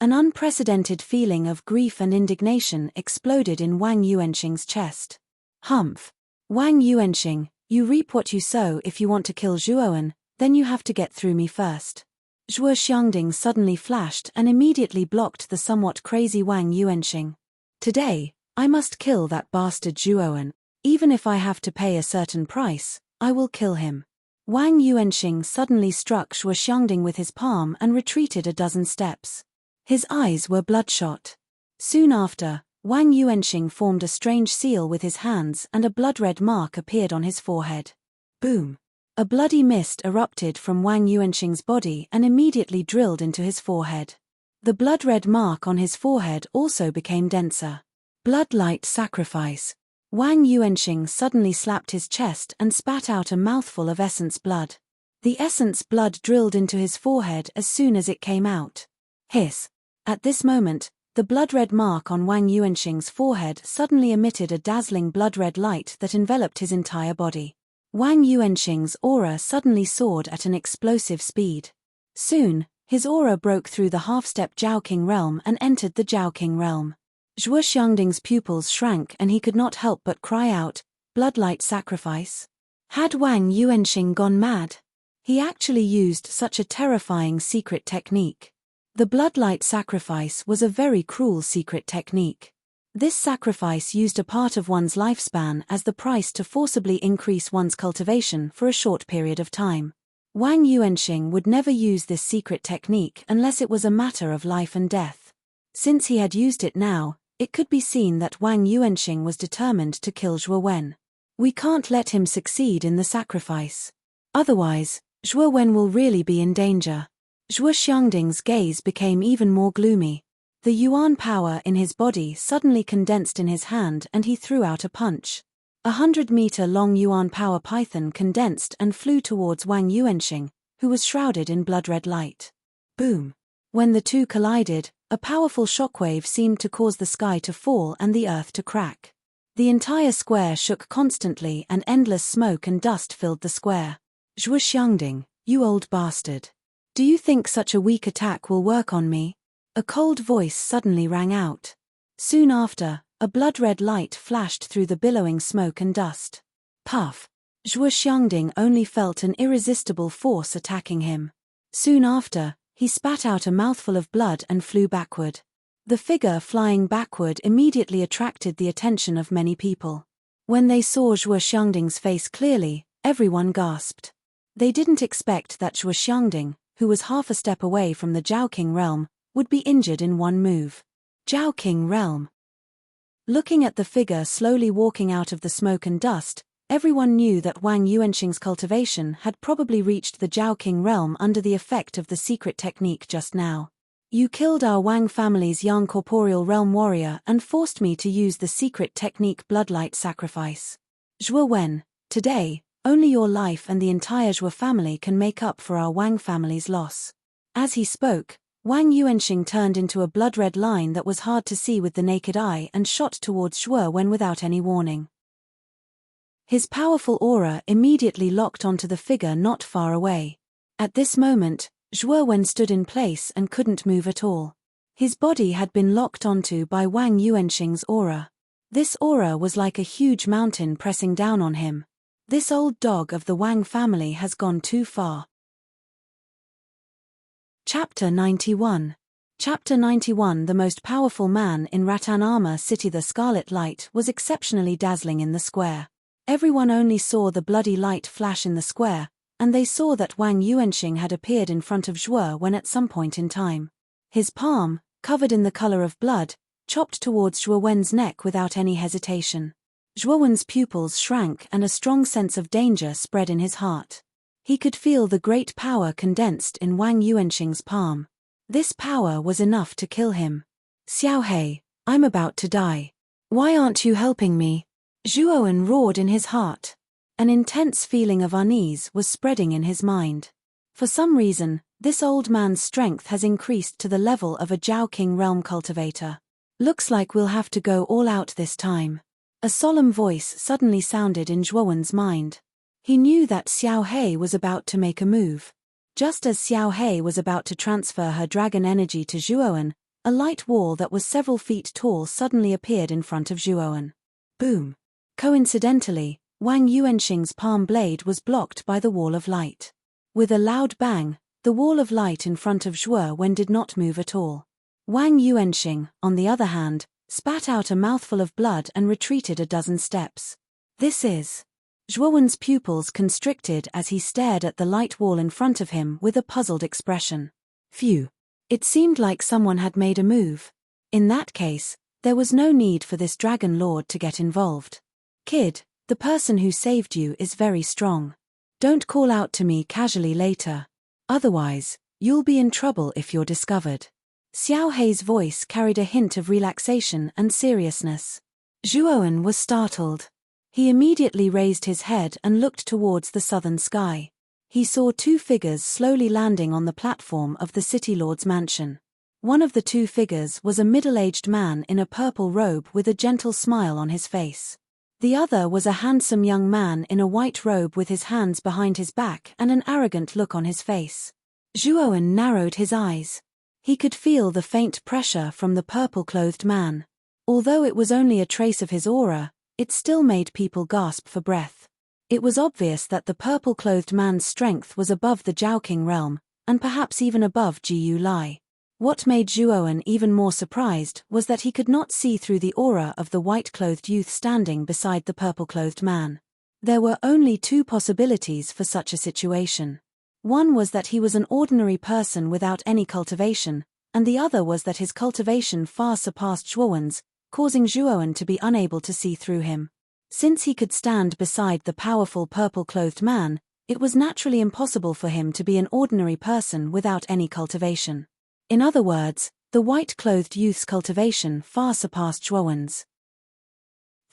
An unprecedented feeling of grief and indignation exploded in Wang Yuanxing's chest. Humph. Wang Yuanxing, you reap what you sow. If you want to kill Zhuoan, then you have to get through me first. Zhuo Xiangding suddenly flashed and immediately blocked the somewhat crazy Wang Yuanxing. Today, I must kill that bastard Zhuoan. Even if I have to pay a certain price, I will kill him. Wang Yuanxing suddenly struck Zhuo Xiangding with his palm and retreated a dozen steps. His eyes were bloodshot. Soon after, Wang Yuanxing formed a strange seal with his hands and a blood-red mark appeared on his forehead. Boom! A bloody mist erupted from Wang Yuanxing's body and immediately drilled into his forehead. The blood-red mark on his forehead also became denser. Bloodlight sacrifice. Wang Yuanxing suddenly slapped his chest and spat out a mouthful of essence blood. The essence blood drilled into his forehead as soon as it came out. Hiss. At this moment, the blood-red mark on Wang Yuanxing's forehead suddenly emitted a dazzling blood-red light that enveloped his entire body. Wang Yuanxing's aura suddenly soared at an explosive speed. Soon, his aura broke through the half-step Zhaoqing realm and entered the Zhaoqing realm. Zhuo Xiangding's pupils shrank and he could not help but cry out, "Bloodlight sacrifice?" Had Wang Yuanxing gone mad? He actually used such a terrifying secret technique. The bloodlight sacrifice was a very cruel secret technique. This sacrifice used a part of one's lifespan as the price to forcibly increase one's cultivation for a short period of time. Wang Yuanxing would never use this secret technique unless it was a matter of life and death. Since he had used it now, it could be seen that Wang Yuanxing was determined to kill Zhuo Wen. We can't let him succeed in the sacrifice. Otherwise, Zhuo Wen will really be in danger. Zhuo Xiangding's gaze became even more gloomy. The yuan power in his body suddenly condensed in his hand and he threw out a punch. 100-meter-long yuan power python condensed and flew towards Wang Yuanxing, who was shrouded in blood-red light. Boom! When the two collided, a powerful shockwave seemed to cause the sky to fall and the earth to crack. The entire square shook constantly and endless smoke and dust filled the square. Zhuo Xiangding, you old bastard. Do you think such a weak attack will work on me? A cold voice suddenly rang out. Soon after, a blood-red light flashed through the billowing smoke and dust. Puff! Zhuo Xiangding only felt an irresistible force attacking him. Soon after, he spat out a mouthful of blood and flew backward. The figure flying backward immediately attracted the attention of many people. When they saw Zhuo Xiangding's face clearly, everyone gasped. They didn't expect that Zhuo Xiangding, who was half a step away from the Zhaoqing realm, would be injured in one move. Zhaoqing realm. Looking at the figure slowly walking out of the smoke and dust, everyone knew that Wang Yuanxing's cultivation had probably reached the Zhaoqing realm under the effect of the secret technique just now. You killed our Wang family's young corporeal realm warrior and forced me to use the secret technique bloodlight sacrifice. Zhuo Wen, today, only your life and the entire Zhuo family can make up for our Wang family's loss. As he spoke, Wang Yuanxing turned into a blood-red line that was hard to see with the naked eye and shot towards Zhuo Wen without any warning. His powerful aura immediately locked onto the figure not far away. At this moment, Zhuo Wen stood in place and couldn't move at all. His body had been locked onto by Wang Yuanxing's aura. This aura was like a huge mountain pressing down on him. This old dog of the Wang family has gone too far. Chapter 91. Chapter 91. The most powerful man in Rattan Armor City. The scarlet light was exceptionally dazzling in the square. Everyone only saw the bloody light flash in the square, and they saw that Wang Yuanxing had appeared in front of Zhuo Wen at some point in time. His palm, covered in the color of blood, chopped towards Zhuo Wen's neck without any hesitation. Zhuo Wen's pupils shrank and a strong sense of danger spread in his heart. He could feel the great power condensed in Wang Yuanxing's palm. This power was enough to kill him. Xiao He, I'm about to die. Why aren't you helping me? Zhuo Wen roared in his heart. An intense feeling of unease was spreading in his mind. For some reason, this old man's strength has increased to the level of a Zhaoqing realm cultivator. Looks like we'll have to go all out this time. A solemn voice suddenly sounded in Zhuo Wen's mind. He knew that Xiao He was about to make a move. Just as Xiao He was about to transfer her dragon energy to Zhuo Wen, a light wall that was several feet tall suddenly appeared in front of Zhuo Wen. Boom! Coincidentally, Wang Yuanxing's palm blade was blocked by the wall of light. With a loud bang, the wall of light in front of Zhuo Wen did not move at all. Wang Yuanxing, on the other hand, spat out a mouthful of blood and retreated a dozen steps. This is... Zhuo Wen's pupils constricted as he stared at the light wall in front of him with a puzzled expression. Phew. It seemed like someone had made a move. In that case, there was no need for this dragon lord to get involved. Kid, the person who saved you is very strong. Don't call out to me casually later. Otherwise, you'll be in trouble if you're discovered. Xiao He's voice carried a hint of relaxation and seriousness. Zhuo Wen was startled. He immediately raised his head and looked towards the southern sky. He saw two figures slowly landing on the platform of the city lord's mansion. One of the two figures was a middle-aged man in a purple robe with a gentle smile on his face. The other was a handsome young man in a white robe with his hands behind his back and an arrogant look on his face. Zhuowen narrowed his eyes. He could feel the faint pressure from the purple-clothed man. Although it was only a trace of his aura, it still made people gasp for breath. It was obvious that the purple-clothed man's strength was above the Zhaoqing realm, and perhaps even above Jiyu Lai. What made Zhuowen even more surprised was that he could not see through the aura of the white-clothed youth standing beside the purple-clothed man. There were only two possibilities for such a situation. One was that he was an ordinary person without any cultivation, and the other was that his cultivation far surpassed Zhuowen's, causing Zhuowen to be unable to see through him. Since he could stand beside the powerful purple-clothed man, it was naturally impossible for him to be an ordinary person without any cultivation. In other words, the white-clothed youth's cultivation far surpassed Zhuowen's.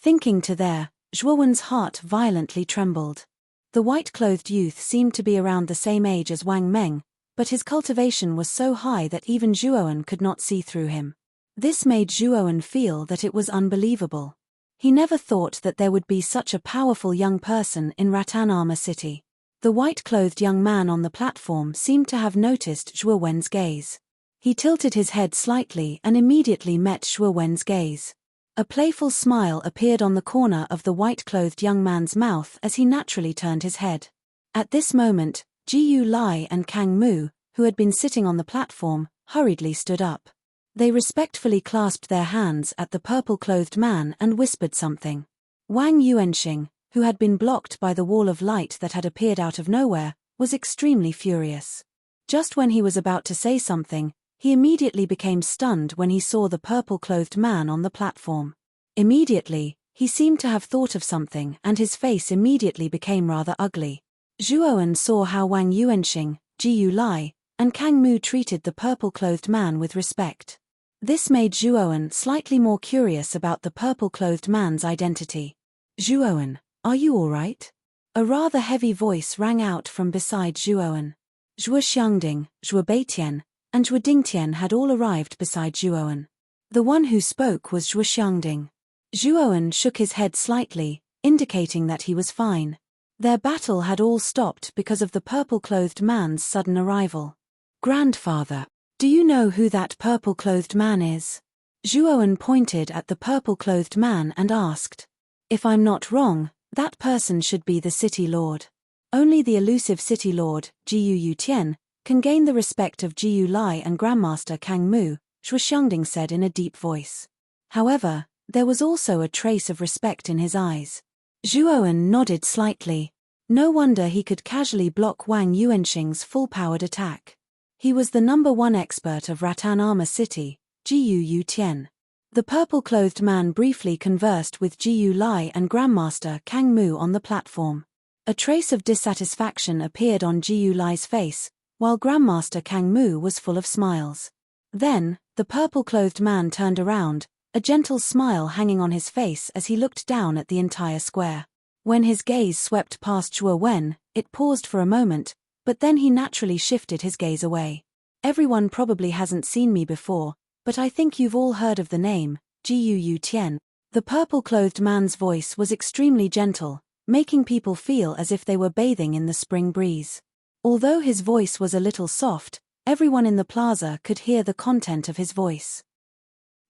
Thinking to there, Zhuowen's heart violently trembled. The white-clothed youth seemed to be around the same age as Wang Meng, but his cultivation was so high that even Zhuowen could not see through him. This made Zhuowen feel that it was unbelievable. He never thought that there would be such a powerful young person in Rattan Armor City. The white-clothed young man on the platform seemed to have noticed Zhuowen's gaze. He tilted his head slightly and immediately met Zhuowen's gaze. A playful smile appeared on the corner of the white-clothed young man's mouth as he naturally turned his head. At this moment, Jiyu Lai and Kang Mu, who had been sitting on the platform, hurriedly stood up. They respectfully clasped their hands at the purple-clothed man and whispered something. Wang Yuanxing, who had been blocked by the wall of light that had appeared out of nowhere, was extremely furious. Just when he was about to say something, he immediately became stunned when he saw the purple-clothed man on the platform. Immediately, he seemed to have thought of something and his face immediately became rather ugly. Zhuowen saw how Wang Yuanxing, Jiyu Lai, and Kang Mu treated the purple-clothed man with respect. This made Zhuowen slightly more curious about the purple-clothed man's identity. "Zhuowen, are you all right?" A rather heavy voice rang out from beside Zhuowen. Zhuo Xiangding, Zhuo Beitian, and Zhuo Dingtian had all arrived beside Zhuowen. The one who spoke was Zhuo Xiangding. Zhuowen shook his head slightly, indicating that he was fine. Their battle had all stopped because of the purple-clothed man's sudden arrival. "Grandfather, do you know who that purple-clothed man is?" Zhuowen pointed at the purple-clothed man and asked. "If I'm not wrong, that person should be the city lord. Only the elusive city lord, Jiyu Yutian, can gain the respect of Jiyu Lai and Grandmaster Kang Mu," Zhuo Xiangding said in a deep voice. However, there was also a trace of respect in his eyes. Zhuowen nodded slightly. No wonder he could casually block Wang Yuanxing's full-powered attack. He was the #1 expert of Rattan Armor City, Jiyu Yutian. The purple-clothed man briefly conversed with Jiyu Lai and Grandmaster Kang Mu on the platform. A trace of dissatisfaction appeared on Jiyu Lai's face, while Grandmaster Kang Mu was full of smiles. Then, the purple-clothed man turned around, a gentle smile hanging on his face as he looked down at the entire square. When his gaze swept past Zhuowen, it paused for a moment, but then he naturally shifted his gaze away. "Everyone probably hasn't seen me before, but I think you've all heard of the name, Jiyu Yutian." The purple-clothed man's voice was extremely gentle, making people feel as if they were bathing in the spring breeze. Although his voice was a little soft, everyone in the plaza could hear the content of his voice.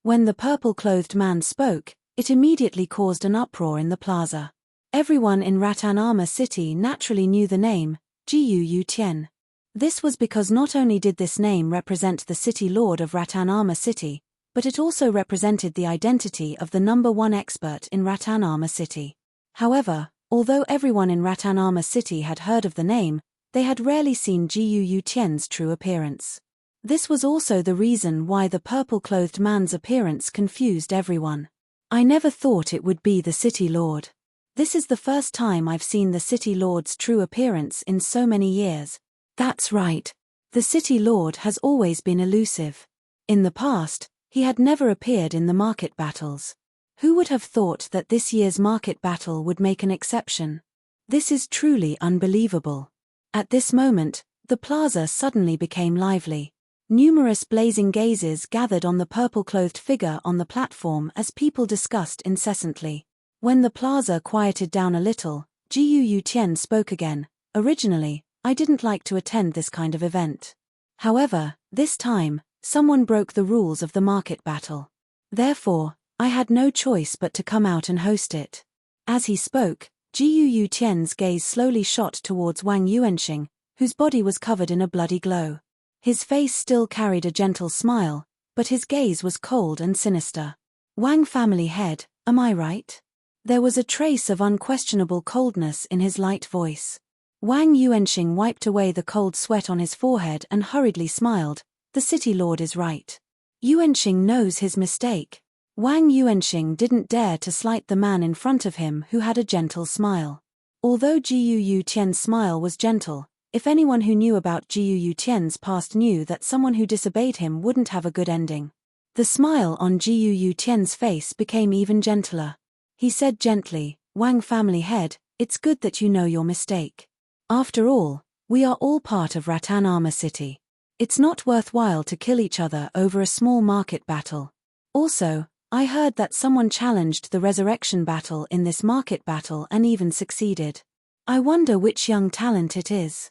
When the purple-clothed man spoke, it immediately caused an uproar in the plaza. Everyone in Rattan Armor City naturally knew the name, Jiyu Yutian. This was because not only did this name represent the city lord of Rattan Armor City, but it also represented the identity of the #1 expert in Rattan Armor City. However, although everyone in Rattan Armor City had heard of the name, they had rarely seen Jiyu Yutian's true appearance. This was also the reason why the purple-clothed man's appearance confused everyone. "I never thought it would be the city lord. This is the first time I've seen the city lord's true appearance in so many years." That's right. The city lord has always been elusive. In the past, he had never appeared in the market battles. Who would have thought that this year's market battle would make an exception? This is truly unbelievable. At this moment, the plaza suddenly became lively. Numerous blazing gazes gathered on the purple-clothed figure on the platform as people discussed incessantly. When the plaza quieted down a little, Gu Tian spoke again. Originally, I didn't like to attend this kind of event. However, this time, someone broke the rules of the market battle. Therefore, I had no choice but to come out and host it. As he spoke, Gu Tian's gaze slowly shot towards Wang Yuanxing, whose body was covered in a bloody glow. His face still carried a gentle smile, but his gaze was cold and sinister. Wang family head, am I right? There was a trace of unquestionable coldness in his light voice. Wang Yuanxing wiped away the cold sweat on his forehead and hurriedly smiled. The city lord is right. Yuanxing knows his mistake. Wang Yuanxing didn't dare to slight the man in front of him who had a gentle smile. Although Gu Tian's smile was gentle, if anyone who knew about Gu Tian's past knew that someone who disobeyed him wouldn't have a good ending. The smile on Gu Tian's face became even gentler. He said gently, Wang family head, it's good that you know your mistake. After all, we are all part of Rattan Armor City. It's not worthwhile to kill each other over a small market battle. Also, I heard that someone challenged the resurrection battle in this market battle and even succeeded. I wonder which young talent it is.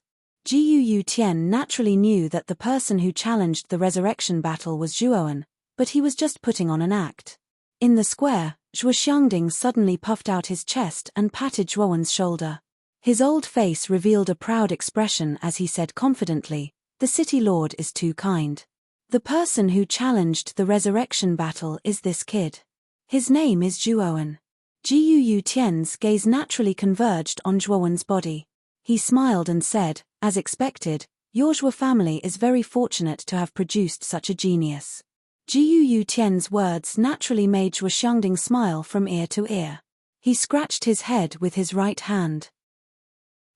Gu Tian naturally knew that the person who challenged the resurrection battle was Zhuoan, but he was just putting on an act. In the square, Zhuo Xiangding suddenly puffed out his chest and patted Zhuoan's shoulder. His old face revealed a proud expression as he said confidently, the city lord is too kind. The person who challenged the resurrection battle is this kid. His name is Zhuoan. Gu Tian's gaze naturally converged on Zhuoan's body. He smiled and said, as expected, your Zhuo family is very fortunate to have produced such a genius. Gu Tian's words naturally made Zhuo Xiangding smile from ear to ear. He scratched his head with his right hand.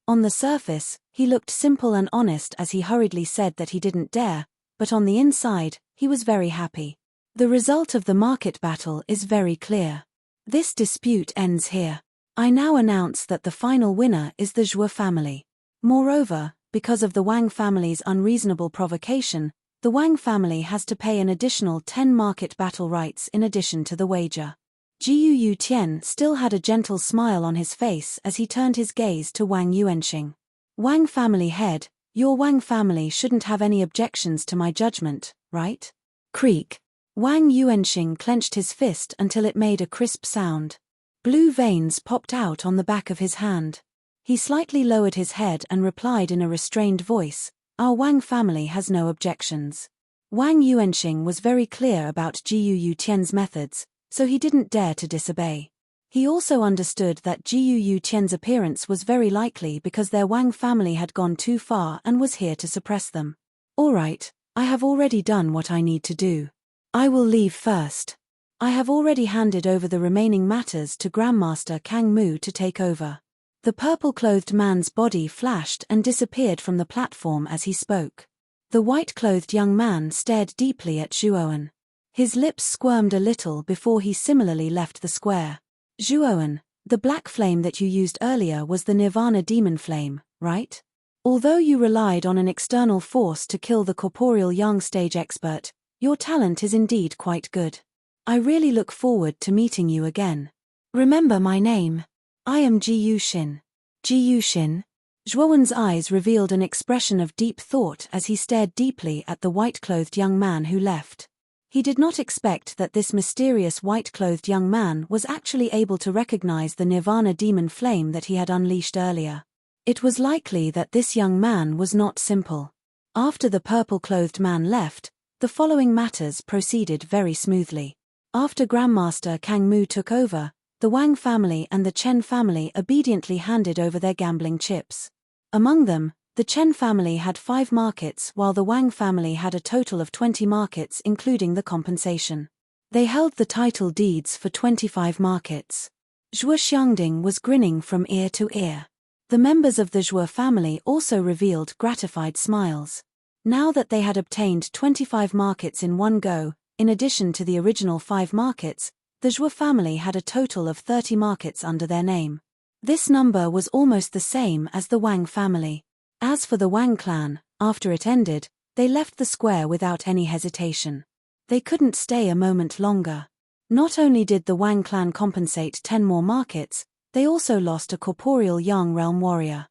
On the surface, he looked simple and honest as he hurriedly said that he didn't dare, but on the inside, he was very happy. The result of the market battle is very clear. This dispute ends here. I now announce that the final winner is the Zhuo family. Moreover, because of the Wang family's unreasonable provocation, the Wang family has to pay an additional 10 market battle rights in addition to the wager. Gu Tian still had a gentle smile on his face as he turned his gaze to Wang Yuanxing. Wang family head, your Wang family shouldn't have any objections to my judgment, right? Creak. Wang Yuanxing clenched his fist until it made a crisp sound. Blue veins popped out on the back of his hand. He slightly lowered his head and replied in a restrained voice, our Wang family has no objections. Wang Yuanxing was very clear about Gu Tian's methods, so he didn't dare to disobey. He also understood that Gu Tian's appearance was very likely because their Wang family had gone too far and was here to suppress them. All right, I have already done what I need to do. I will leave first. I have already handed over the remaining matters to Grandmaster Kang Mu to take over. The purple-clothed man's body flashed and disappeared from the platform as he spoke. The white-clothed young man stared deeply at Zhuoan. His lips squirmed a little before he similarly left the square. Zhuoan, the black flame that you used earlier was the Nirvana demon flame, right? Although you relied on an external force to kill the corporeal young stage expert, your talent is indeed quite good. I really look forward to meeting you again. Remember my name. I am Ji Yuxin. Ji Yuxin? Zhuoan's eyes revealed an expression of deep thought as he stared deeply at the white-clothed young man who left. He did not expect that this mysterious white-clothed young man was actually able to recognize the Nirvana demon flame that he had unleashed earlier. It was likely that this young man was not simple. After the purple-clothed man left, the following matters proceeded very smoothly. After Grandmaster Kang Mu took over, the Wang family and the Chen family obediently handed over their gambling chips. Among them, the Chen family had 5 markets while the Wang family had a total of 20 markets including the compensation. They held the title deeds for 25 markets. Zhuo Xiangding was grinning from ear to ear. The members of the Zhuo family also revealed gratified smiles. Now that they had obtained 25 markets in one go, in addition to the original 5 markets, the Zhuo family had a total of 30 markets under their name. This number was almost the same as the Wang family. As for the Wang clan, after it ended, they left the square without any hesitation. They couldn't stay a moment longer. Not only did the Wang clan compensate 10 more markets, they also lost a corporeal Yang realm warrior.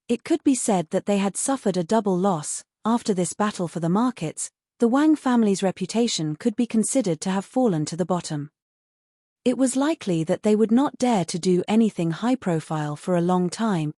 It could be said that they had suffered a double loss. After this battle for the markets, the Wang family's reputation could be considered to have fallen to the bottom. It was likely that they would not dare to do anything high-profile for a long time.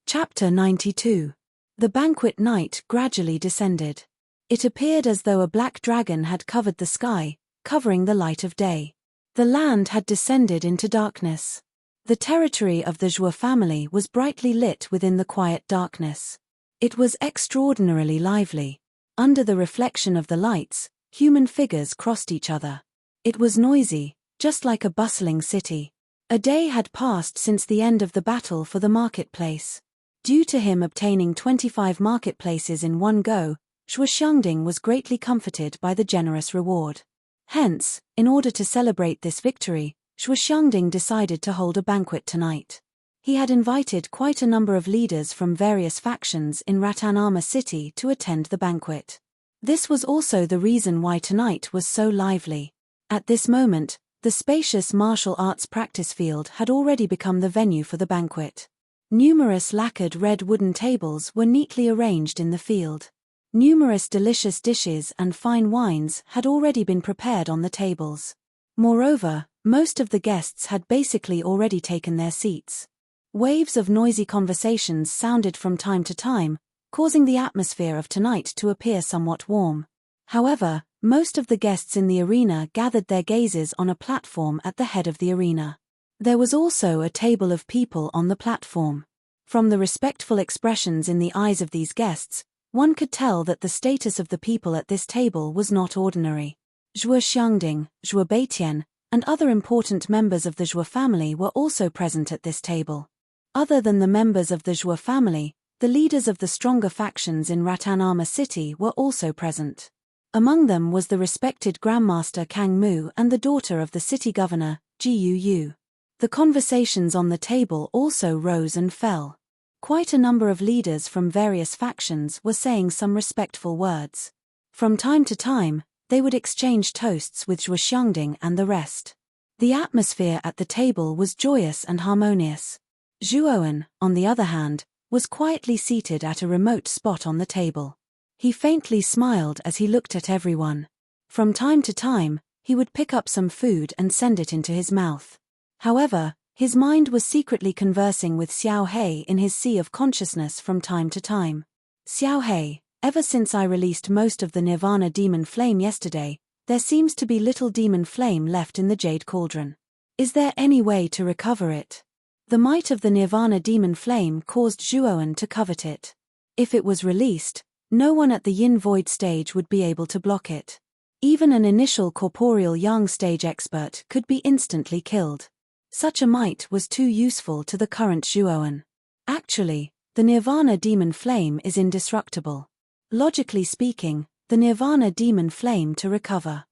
Chapter 92. The banquet night gradually descended. It appeared as though a black dragon had covered the sky, covering the light of day. The land had descended into darkness. The territory of the Zhuo family was brightly lit within the quiet darkness. It was extraordinarily lively. Under the reflection of the lights, human figures crossed each other. It was noisy, just like a bustling city. A day had passed since the end of the battle for the marketplace. Due to him obtaining 25 marketplaces in one go, Zhuo Xiangding was greatly comforted by the generous reward. Hence, in order to celebrate this victory, Zhuo Xiangding decided to hold a banquet tonight. He had invited quite a number of leaders from various factions in Ratanama City to attend the banquet. This was also the reason why tonight was so lively. At this moment, the spacious martial arts practice field had already become the venue for the banquet. Numerous lacquered red wooden tables were neatly arranged in the field. Numerous delicious dishes and fine wines had already been prepared on the tables. Moreover, most of the guests had basically already taken their seats. Waves of noisy conversations sounded from time to time, causing the atmosphere of tonight to appear somewhat warm. However, most of the guests in the arena gathered their gazes on a platform at the head of the arena. There was also a table of people on the platform. From the respectful expressions in the eyes of these guests, one could tell that the status of the people at this table was not ordinary. Zhuo Xiangding, Zhuo Beitian, and other important members of the Zhuo family were also present at this table. Other than the members of the Zhuo family, the leaders of the stronger factions in Ratanama City were also present. Among them was the respected Grandmaster Kang Mu and the daughter of the city governor, Ji Yu. The conversations on the table also rose and fell. Quite a number of leaders from various factions were saying some respectful words. From time to time, they would exchange toasts with Zhuo Xiangding and the rest. The atmosphere at the table was joyous and harmonious. Zhuowen, on the other hand, was quietly seated at a remote spot on the table. He faintly smiled as he looked at everyone. From time to time, he would pick up some food and send it into his mouth. However, his mind was secretly conversing with Xiao Hei in his sea of consciousness from time to time. Xiao Hei, ever since I released most of the Nirvana demon flame yesterday, there seems to be little demon flame left in the Jade Cauldron. Is there any way to recover it? The might of the Nirvana demon flame caused Zhuowen to covet it. If it was released, no one at the Yin Void stage would be able to block it. Even an initial corporeal Yang stage expert could be instantly killed. Such a might was too useful to the current Zhuowen. Actually, the Nirvana demon flame is indestructible. Logically speaking, the Nirvana demon flame to recover.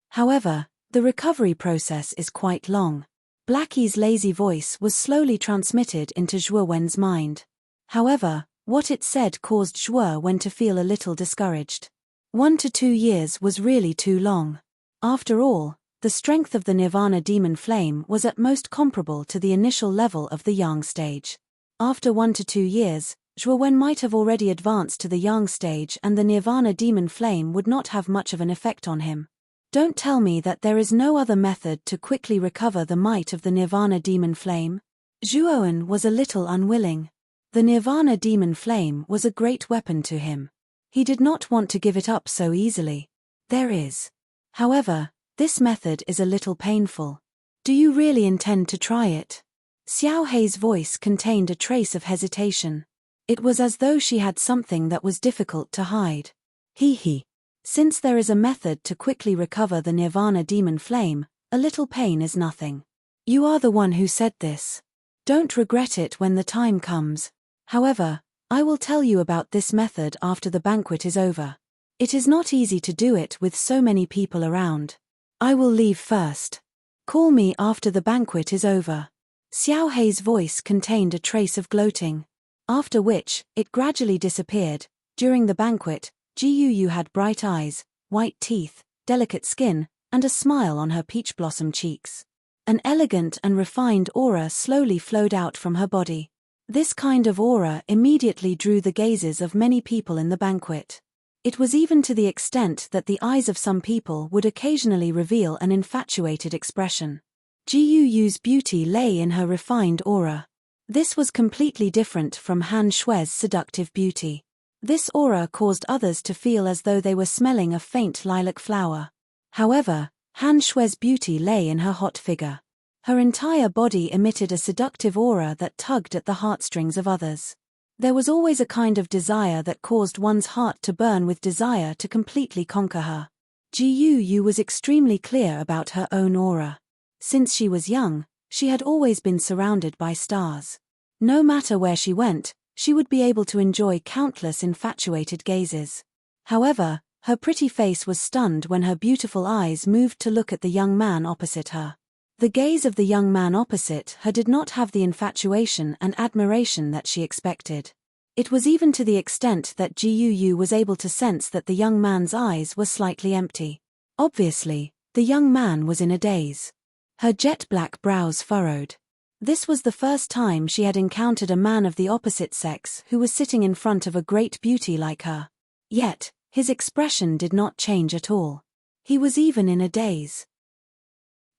However, the recovery process is quite long. Blackie's lazy voice was slowly transmitted into Zhuowen's mind. However, what it said caused Zhuowen to feel a little discouraged. 1 to 2 years was really too long. After all, the strength of the Nirvana demon flame was at most comparable to the initial level of the Yang stage. After 1 to 2 years, Zhuowen might have already advanced to the Yang stage and the Nirvana demon flame would not have much of an effect on him. Don't tell me that there is no other method to quickly recover the might of the Nirvana demon flame. Zhuowen was a little unwilling. The Nirvana demon flame was a great weapon to him. He did not want to give it up so easily. There is. However, this method is a little painful. Do you really intend to try it? Xiao Hei's voice contained a trace of hesitation. It was as though she had something that was difficult to hide. He. Since there is a method to quickly recover the Nirvana demon flame, a little pain is nothing. You are the one who said this. Don't regret it when the time comes. However, I will tell you about this method after the banquet is over. It is not easy to do it with so many people around. I will leave first. Call me after the banquet is over. Xiao Hei's voice contained a trace of gloating. After which, it gradually disappeared. During the banquet, Jiyu had bright eyes, white teeth, delicate skin, and a smile on her peach blossom cheeks. An elegant and refined aura slowly flowed out from her body. This kind of aura immediately drew the gazes of many people in the banquet. It was even to the extent that the eyes of some people would occasionally reveal an infatuated expression. Jiyu's beauty lay in her refined aura. This was completely different from Han Shui's seductive beauty. This aura caused others to feel as though they were smelling a faint lilac flower. However, Han Shui's beauty lay in her hot figure. Her entire body emitted a seductive aura that tugged at the heartstrings of others. There was always a kind of desire that caused one's heart to burn with desire to completely conquer her. Jiyu was extremely clear about her own aura. Since she was young, she had always been surrounded by stars. No matter where she went, she would be able to enjoy countless infatuated gazes. However, her pretty face was stunned when her beautiful eyes moved to look at the young man opposite her. The gaze of the young man opposite her did not have the infatuation and admiration that she expected. It was even to the extent that Jiyu was able to sense that the young man's eyes were slightly empty. Obviously, the young man was in a daze. Her jet-black brows furrowed. This was the first time she had encountered a man of the opposite sex who was sitting in front of a great beauty like her. Yet, his expression did not change at all. He was even in a daze.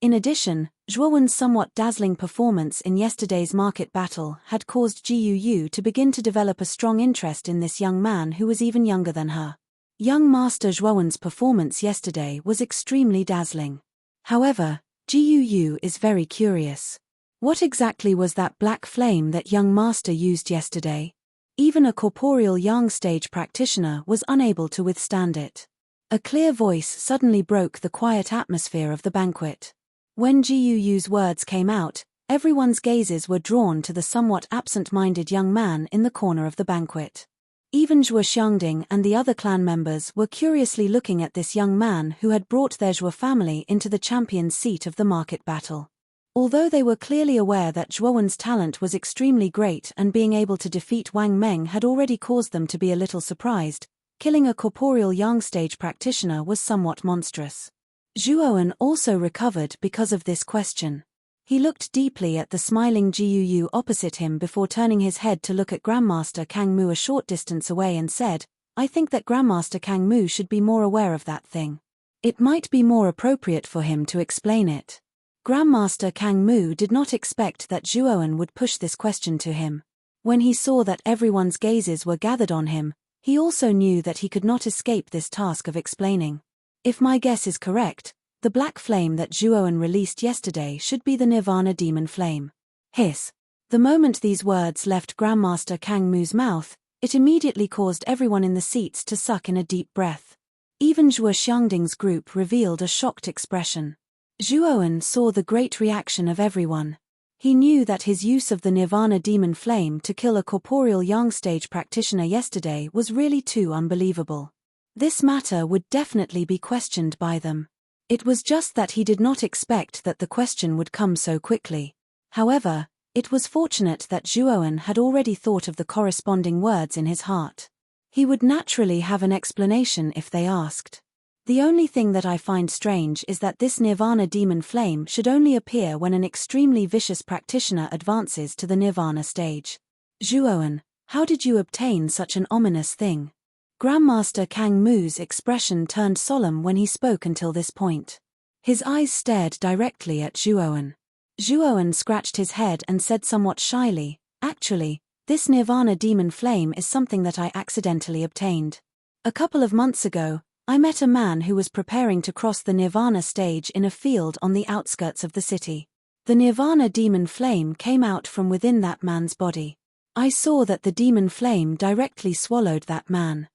In addition, Zhuowen's somewhat dazzling performance in yesterday's market battle had caused Jiyu to begin to develop a strong interest in this young man who was even younger than her. Young Master Zhuowen's performance yesterday was extremely dazzling. However, Jiyu is very curious. What exactly was that black flame that young master used yesterday? Even a corporeal yang stage practitioner was unable to withstand it. A clear voice suddenly broke the quiet atmosphere of the banquet. When Jiyu's words came out, everyone's gazes were drawn to the somewhat absent-minded young man in the corner of the banquet. Even Zhuo Xiangding and the other clan members were curiously looking at this young man who had brought their Zhuo family into the champion's seat of the market battle. Although they were clearly aware that Zhuowen's talent was extremely great and being able to defeat Wang Meng had already caused them to be a little surprised, killing a corporeal yang stage practitioner was somewhat monstrous. Zhuowen also recovered because of this question. He looked deeply at the smiling Jiyu opposite him before turning his head to look at Grandmaster Kang Mu a short distance away and said, "I think that Grandmaster Kang Mu should be more aware of that thing. It might be more appropriate for him to explain it." Grandmaster Kang Mu did not expect that Zhuowen would push this question to him. When he saw that everyone's gazes were gathered on him, he also knew that he could not escape this task of explaining. If my guess is correct, the black flame that Zhuowen released yesterday should be the Nirvana demon flame. Hiss. The moment these words left Grandmaster Kang Mu's mouth, it immediately caused everyone in the seats to suck in a deep breath. Even Zhuo Xiangding's group revealed a shocked expression. Zhuowen saw the great reaction of everyone. He knew that his use of the Nirvana demon flame to kill a corporeal yang stage practitioner yesterday was really too unbelievable. This matter would definitely be questioned by them. It was just that he did not expect that the question would come so quickly. However, it was fortunate that Zhuowen had already thought of the corresponding words in his heart. He would naturally have an explanation if they asked. The only thing that I find strange is that this Nirvana demon flame should only appear when an extremely vicious practitioner advances to the Nirvana stage. Zhuowen, how did you obtain such an ominous thing? Grandmaster Kang Mu's expression turned solemn when he spoke until this point. His eyes stared directly at Zhuowen. Zhuowen scratched his head and said somewhat shyly, "Actually, this Nirvana demon flame is something that I accidentally obtained. A couple of months ago, I met a man who was preparing to cross the Nirvana stage in a field on the outskirts of the city. The Nirvana demon flame came out from within that man's body. I saw that the demon flame directly swallowed that man.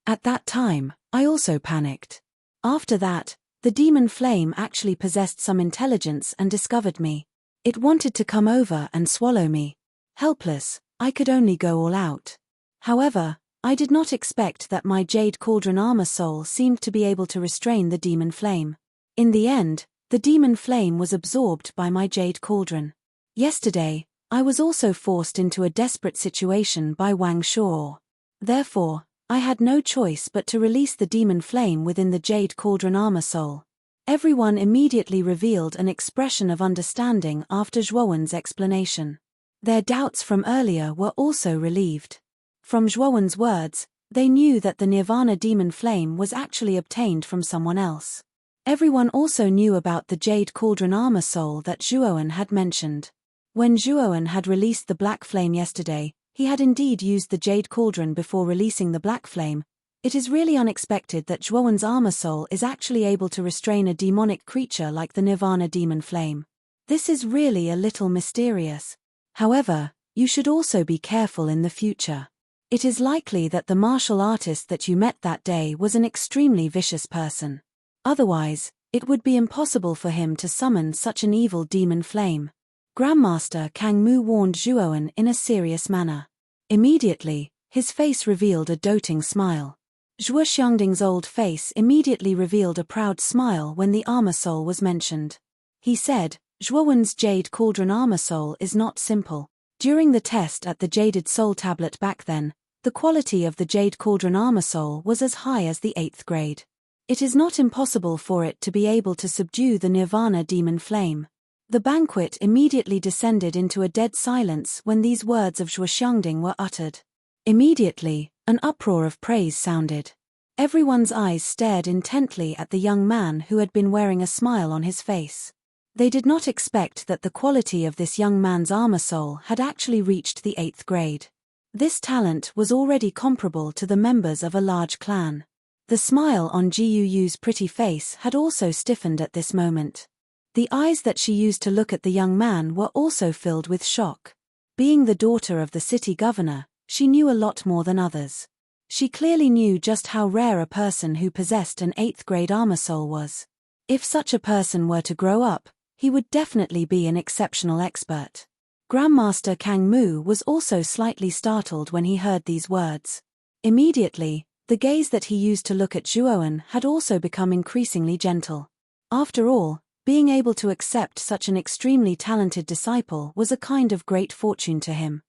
At that time, I also panicked. After that, the demon flame actually possessed some intelligence and discovered me. It wanted to come over and swallow me. Helpless, I could only go all out. However, I did not expect that my Jade Cauldron armor soul seemed to be able to restrain the demon flame. In the end, the demon flame was absorbed by my Jade Cauldron. Yesterday, I was also forced into a desperate situation by Wang Shuo. Therefore, I had no choice but to release the demon flame within the Jade Cauldron armor soul. Everyone immediately revealed an expression of understanding after Zhuowen's explanation. Their doubts from earlier were also relieved. From Zhuowen's words, they knew that the Nirvana demon flame was actually obtained from someone else. Everyone also knew about the Jade Cauldron armor soul that Zhuowen had mentioned. When Zhuowen had released the black flame yesterday, he had indeed used the Jade Cauldron before releasing the black flame. It is really unexpected that Zhuowen's armor soul is actually able to restrain a demonic creature like the Nirvana demon flame. This is really a little mysterious. However, you should also be careful in the future. It is likely that the martial artist that you met that day was an extremely vicious person. Otherwise, it would be impossible for him to summon such an evil demon flame. Grandmaster Kang Mu warned Zhuowen in a serious manner. Immediately, his face revealed a doting smile. Zhuo Xiangding's old face immediately revealed a proud smile when the armor soul was mentioned. He said, Zhuowen's Jade Cauldron armor soul is not simple. During the test at the Jaded Soul Tablet back then, the quality of the Jade Cauldron armor soul was as high as the 8th grade. It is not impossible for it to be able to subdue the Nirvana demon flame. The banquet immediately descended into a dead silence when these words of Zhuo Xiangding were uttered. Immediately, an uproar of praise sounded. Everyone's eyes stared intently at the young man who had been wearing a smile on his face. They did not expect that the quality of this young man's armor soul had actually reached the 8th grade. This talent was already comparable to the members of a large clan. The smile on Ji Yu's pretty face had also stiffened at this moment. The eyes that she used to look at the young man were also filled with shock. Being the daughter of the city governor, she knew a lot more than others. She clearly knew just how rare a person who possessed an 8th grade armor soul was. If such a person were to grow up, he would definitely be an exceptional expert. Grandmaster Kang Mu was also slightly startled when he heard these words. Immediately, the gaze that he used to look at Zhuowen had also become increasingly gentle. After all, being able to accept such an extremely talented disciple was a kind of great fortune to him.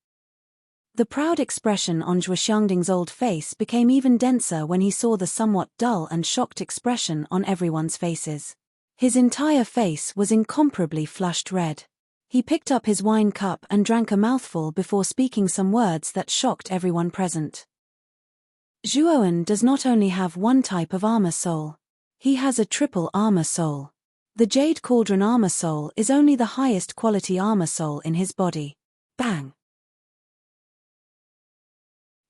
The proud expression on Zhuo Xiangding's old face became even denser when he saw the somewhat dull and shocked expression on everyone's faces. His entire face was incomparably flushed red. He picked up his wine cup and drank a mouthful before speaking some words that shocked everyone present. Zhuowen does not only have one type of armor soul. He has a triple armor soul. The Jade Cauldron armor soul is only the highest quality armor soul in his body. Bang!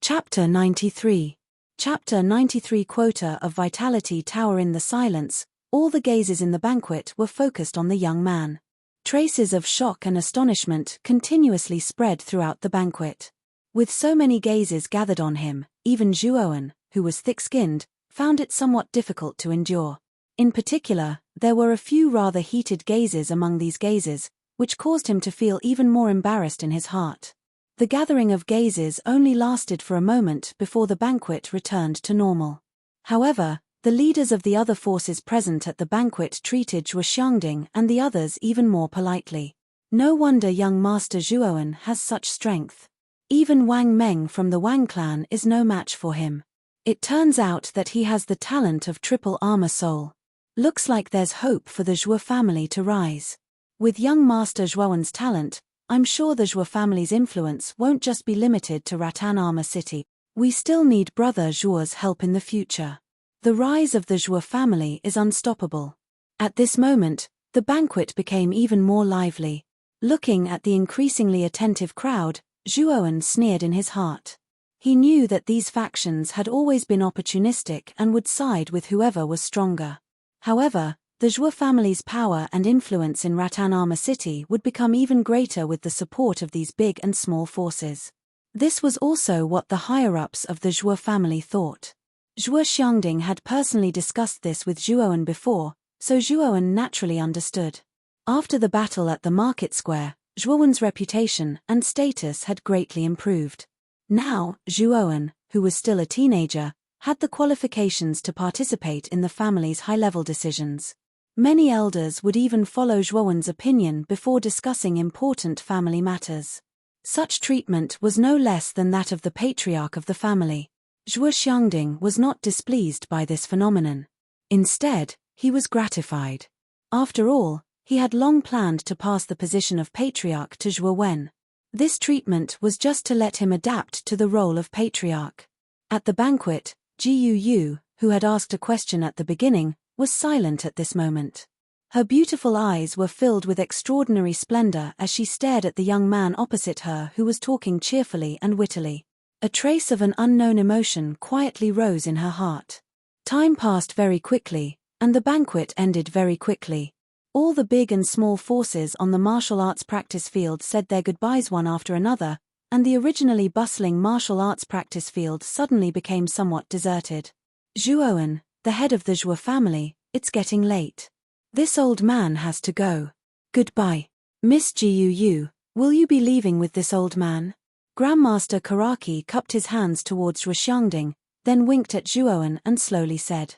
Chapter 93. Chapter 93. Quota of Vitality Tower. In the silence, all the gazes in the banquet were focused on the young man. Traces of shock and astonishment continuously spread throughout the banquet. With so many gazes gathered on him, even Zhuowen, who was thick-skinned, found it somewhat difficult to endure. In particular, there were a few rather heated gazes among these gazes, which caused him to feel even more embarrassed in his heart. The gathering of gazes only lasted for a moment before the banquet returned to normal. However, the leaders of the other forces present at the banquet treated Zhuo Xiangding and the others even more politely. No wonder young Master Zhuowen has such strength. Even Wang Meng from the Wang clan is no match for him. It turns out that he has the talent of triple armor soul. Looks like there's hope for the Zhuo family to rise. With young Master Zhuowen's talent, I'm sure the Zhuo family's influence won't just be limited to Rattan Armor City. We still need Brother Zhuo's help in the future. The rise of the Zhuo family is unstoppable. At this moment, the banquet became even more lively. Looking at the increasingly attentive crowd, Zhuowen sneered in his heart. He knew that these factions had always been opportunistic and would side with whoever was stronger. However, the Zhuo family's power and influence in Rattan Armor City would become even greater with the support of these big and small forces. This was also what the higher-ups of the Zhuo family thought. Zhuo Xiangding had personally discussed this with Zhuowen before, so Zhuowen naturally understood. After the battle at the market square, Zhuowen's reputation and status had greatly improved. Now, Zhuowen, who was still a teenager, had the qualifications to participate in the family's high-level decisions. Many elders would even follow Zhuowen's opinion before discussing important family matters. Such treatment was no less than that of the patriarch of the family. Zhuo Xiangding was not displeased by this phenomenon. Instead, he was gratified. After all, he had long planned to pass the position of patriarch to Zhuo Wen. This treatment was just to let him adapt to the role of patriarch. At the banquet, Ji Yu, who had asked a question at the beginning, was silent at this moment. Her beautiful eyes were filled with extraordinary splendor as she stared at the young man opposite her who was talking cheerfully and wittily. A trace of an unknown emotion quietly rose in her heart. Time passed very quickly, and the banquet ended very quickly. All the big and small forces on the martial arts practice field said their goodbyes one after another, and the originally bustling martial arts practice field suddenly became somewhat deserted. Zhuowen, the head of the Zhuo family, it's getting late. This old man has to go. Goodbye. Miss Ji Yu, will you be leaving with this old man? Grandmaster Karaki cupped his hands towards Zhuo Xiangding, then winked at Zhuowen and slowly said.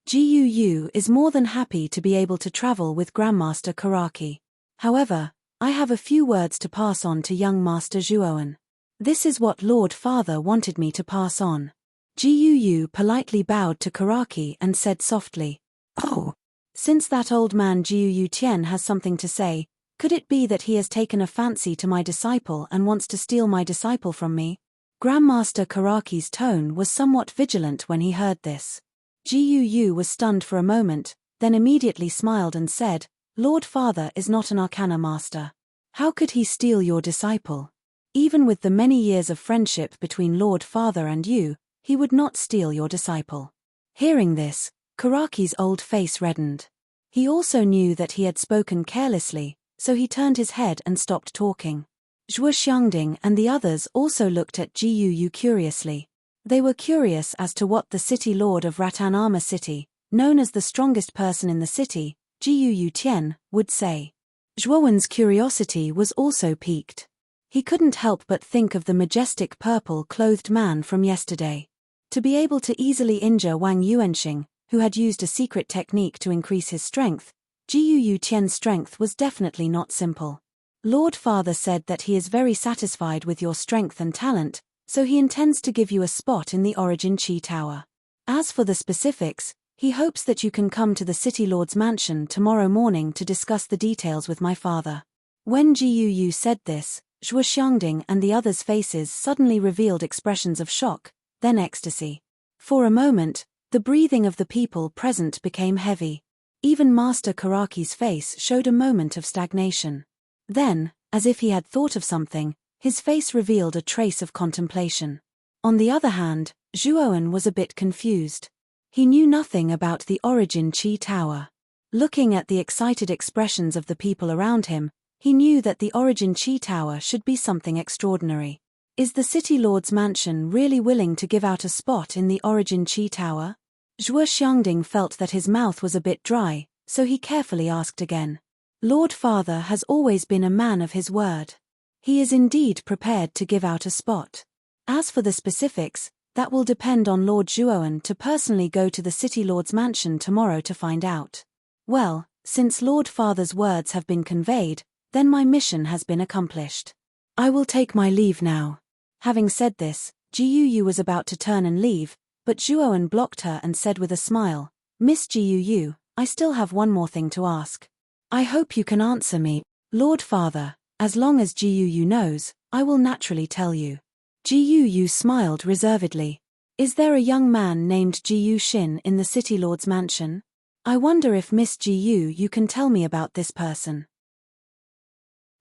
Ji Yu is more than happy to be able to travel with Grandmaster Karaki. However, I have a few words to pass on to young Master Zhuowen. This is what Lord Father wanted me to pass on. Ji Yu politely bowed to Karaki and said softly, "Oh, since that old man Ji Yu Tian has something to say, could it be that he has taken a fancy to my disciple and wants to steal my disciple from me?" Grandmaster Karaki's tone was somewhat vigilant when he heard this. Ji Yu was stunned for a moment, then immediately smiled and said, "Lord Father is not an arcana master. How could he steal your disciple? Even with the many years of friendship between Lord Father and you, he would not steal your disciple." Hearing this, Karaki's old face reddened. He also knew that he had spoken carelessly, so he turned his head and stopped talking. Zhuo Xiangding and the others also looked at Ji Yu curiously. They were curious as to what the city lord of Rattan Armor City, known as the strongest person in the city, Ji Yu Tian, would say. Zhuowen's curiosity was also piqued. He couldn't help but think of the majestic purple-clothed man from yesterday. To be able to easily injure Wang Yuanxing, who had used a secret technique to increase his strength, Ji Yu Tian's strength was definitely not simple. Lord Father said that he is very satisfied with your strength and talent, so he intends to give you a spot in the Origin Chi Tower. As for the specifics, he hopes that you can come to the City Lord's mansion tomorrow morning to discuss the details with my father. When Ji Yu said this, Zhuo Xiangding and the others' faces suddenly revealed expressions of shock, then ecstasy. For a moment, the breathing of the people present became heavy. Even Master Karaki's face showed a moment of stagnation. Then, as if he had thought of something, his face revealed a trace of contemplation. On the other hand, Zhuowen was a bit confused. He knew nothing about the Origin Chi Tower. Looking at the excited expressions of the people around him, he knew that the Origin Chi Tower should be something extraordinary. Is the City Lord's mansion really willing to give out a spot in the Origin Chi Tower? Zhuo Xiangding felt that his mouth was a bit dry, so he carefully asked again. Lord Father has always been a man of his word. He is indeed prepared to give out a spot. As for the specifics, that will depend on Lord Zhuowen to personally go to the City Lord's mansion tomorrow to find out. Well, since Lord Father's words have been conveyed, then my mission has been accomplished. I will take my leave now. Having said this, Ji Yu was about to turn and leave, but Zhuowen blocked her and said with a smile, "Miss Ji Yu, I still have one more thing to ask. I hope you can answer me, Lord Father. As long as Ji Yu knows, I will naturally tell you." Ji Yu smiled reservedly. Is there a young man named Ji Yu Xin in the City Lord's mansion? I wonder if Miss Ji Yu can tell me about this person.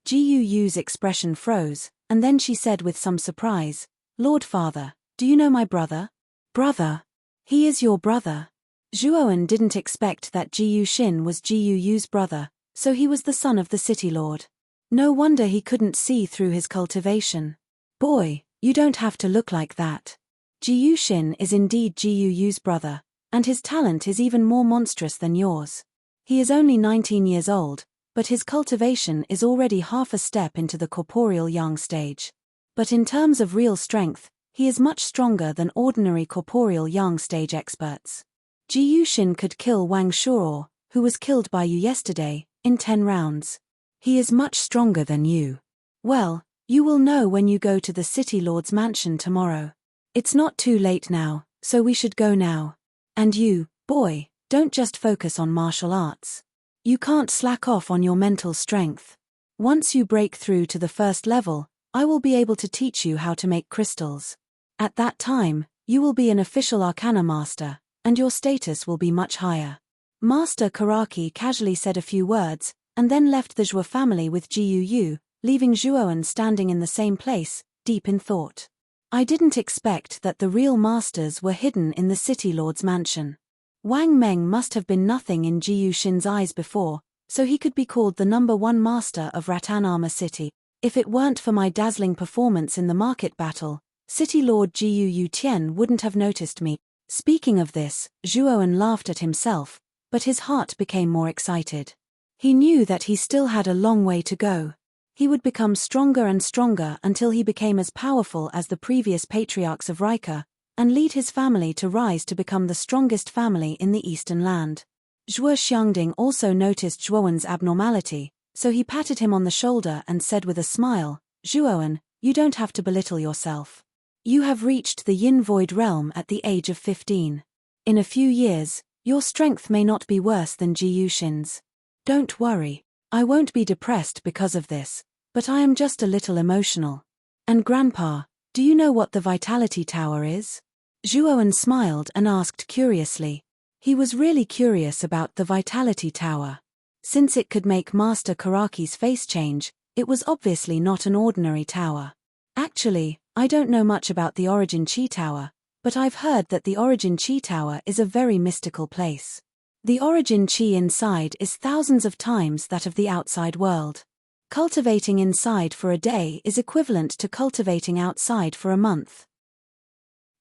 Ji Yu's expression froze, and then she said with some surprise, "Lord Father, do you know my brother?" "Brother? He is your brother?" Zhuowen didn't expect that Ji Yu Xin was Ji Yu's brother, so he was the son of the City Lord. No wonder he couldn't see through his cultivation. "Boy, you don't have to look like that. Ji Yu Xin is indeed Ji Yu's brother, and his talent is even more monstrous than yours. He is only 19 years old, but his cultivation is already half a step into the corporeal yang stage. But in terms of real strength, he is much stronger than ordinary corporeal yang stage experts. Ji Yu Xin could kill Wang Shuo, who was killed by you yesterday, in 10 rounds. He is much stronger than you. Well, you will know when you go to the City Lord's mansion tomorrow." It's not too late now, so we should go now. And you, boy, don't just focus on martial arts. You can't slack off on your mental strength. Once you break through to the first level, I will be able to teach you how to make crystals. At that time, you will be an official arcana master, and your status will be much higher. Master Karaki casually said a few words, and then left the Zhuo family with Guyu, leaving Zhuoan standing in the same place, deep in thought. I didn't expect that the real masters were hidden in the city lord's mansion. Wang Meng must have been nothing in Jiyu Xin's eyes before, so he could be called the #1 master of Rattan Armor City. If it weren't for my dazzling performance in the market battle, City Lord Jiyu Tian wouldn't have noticed me. Speaking of this, Zhuoan laughed at himself, but his heart became more excited. He knew that he still had a long way to go. He would become stronger and stronger until he became as powerful as the previous patriarchs of Rika, and lead his family to rise to become the strongest family in the Eastern Land. Zhuo Xiangding also noticed Zhuoan's abnormality, so he patted him on the shoulder and said with a smile, "Zhuoan, you don't have to belittle yourself. You have reached the Yin Void realm at the age of 15. In a few years, your strength may not be worse than Jiyu Xin's. Don't worry, I won't be depressed because of this, but I am just a little emotional. And Grandpa, do you know what the Vitality Tower is?" Zhuoan smiled and asked curiously. He was really curious about the Vitality Tower. Since it could make Master Karaki's face change, it was obviously not an ordinary tower. Actually, I don't know much about the Origin Chi Tower, but I've heard that the Origin Chi Tower is a very mystical place. The Origin Chi inside is thousands of times that of the outside world. Cultivating inside for a day is equivalent to cultivating outside for a month.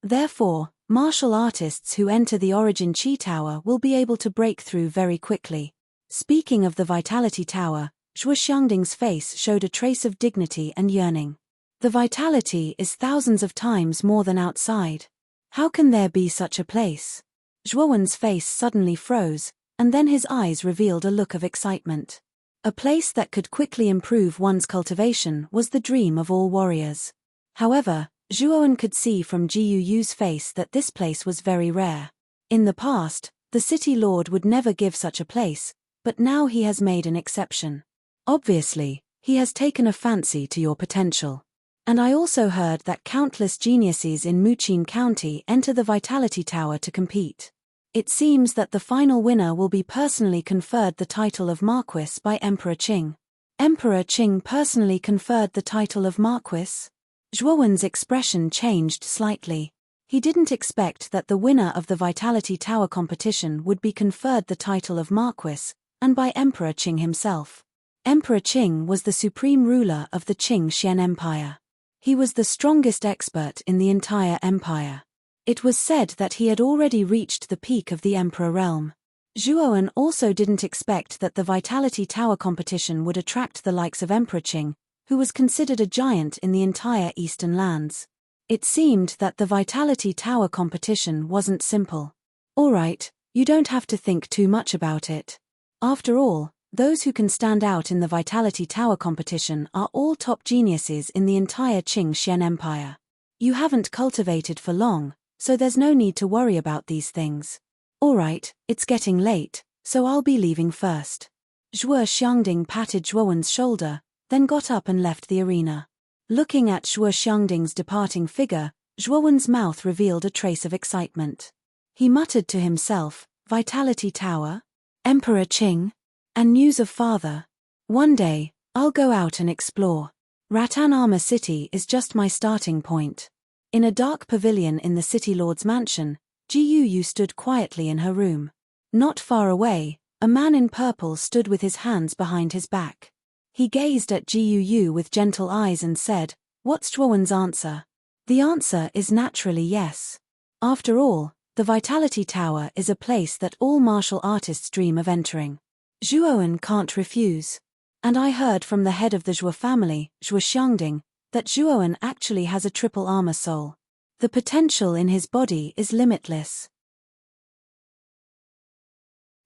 Therefore, martial artists who enter the Origin Chi Tower will be able to break through very quickly. Speaking of the Vitality Tower, Zhuo Xiangding's face showed a trace of dignity and yearning. The vitality is thousands of times more than outside. How can there be such a place? Zhuoan's face suddenly froze, and then his eyes revealed a look of excitement. A place that could quickly improve one's cultivation was the dream of all warriors. However, Zhuoan could see from Jiyu's face that this place was very rare. In the past, the city lord would never give such a place, but now he has made an exception. Obviously, he has taken a fancy to your potential. And I also heard that countless geniuses in Muqin County enter the Vitality Tower to compete. It seems that the final winner will be personally conferred the title of Marquis by Emperor Qing. Emperor Qing personally conferred the title of Marquis? Zhuoan's expression changed slightly. He didn't expect that the winner of the Vitality Tower competition would be conferred the title of Marquis, and by Emperor Qing himself. Emperor Qing was the supreme ruler of the Qing Xian Empire. He was the strongest expert in the entire empire. It was said that he had already reached the peak of the Emperor realm. Zhuoan also didn't expect that the Vitality Tower competition would attract the likes of Emperor Qing, who was considered a giant in the entire Eastern lands. It seemed that the Vitality Tower competition wasn't simple. Alright, you don't have to think too much about it. After all, those who can stand out in the Vitality Tower competition are all top geniuses in the entire Qing Xian Empire. You haven't cultivated for long, so there's no need to worry about these things. Alright, it's getting late, so I'll be leaving first. Zhuo Xiangding patted Zhuoan's shoulder, then got up and left the arena. Looking at Zhuo Xiangding's departing figure, Zhuoan's mouth revealed a trace of excitement. He muttered to himself, Vitality Tower? Emperor Qing? And news of father. One day, I'll go out and explore. Rattan Armor City is just my starting point. In a dark pavilion in the city lord's mansion, Jiyu stood quietly in her room. Not far away, a man in purple stood with his hands behind his back. He gazed at Jiyu with gentle eyes and said, "What's Zhuoan's answer?" The answer is naturally yes. After all, the Vitality Tower is a place that all martial artists dream of entering. Zhuoan can't refuse. And I heard from the head of the Zhuo family, Zhuo Xiangding, that Zhuoan actually has a triple armor soul. The potential in his body is limitless.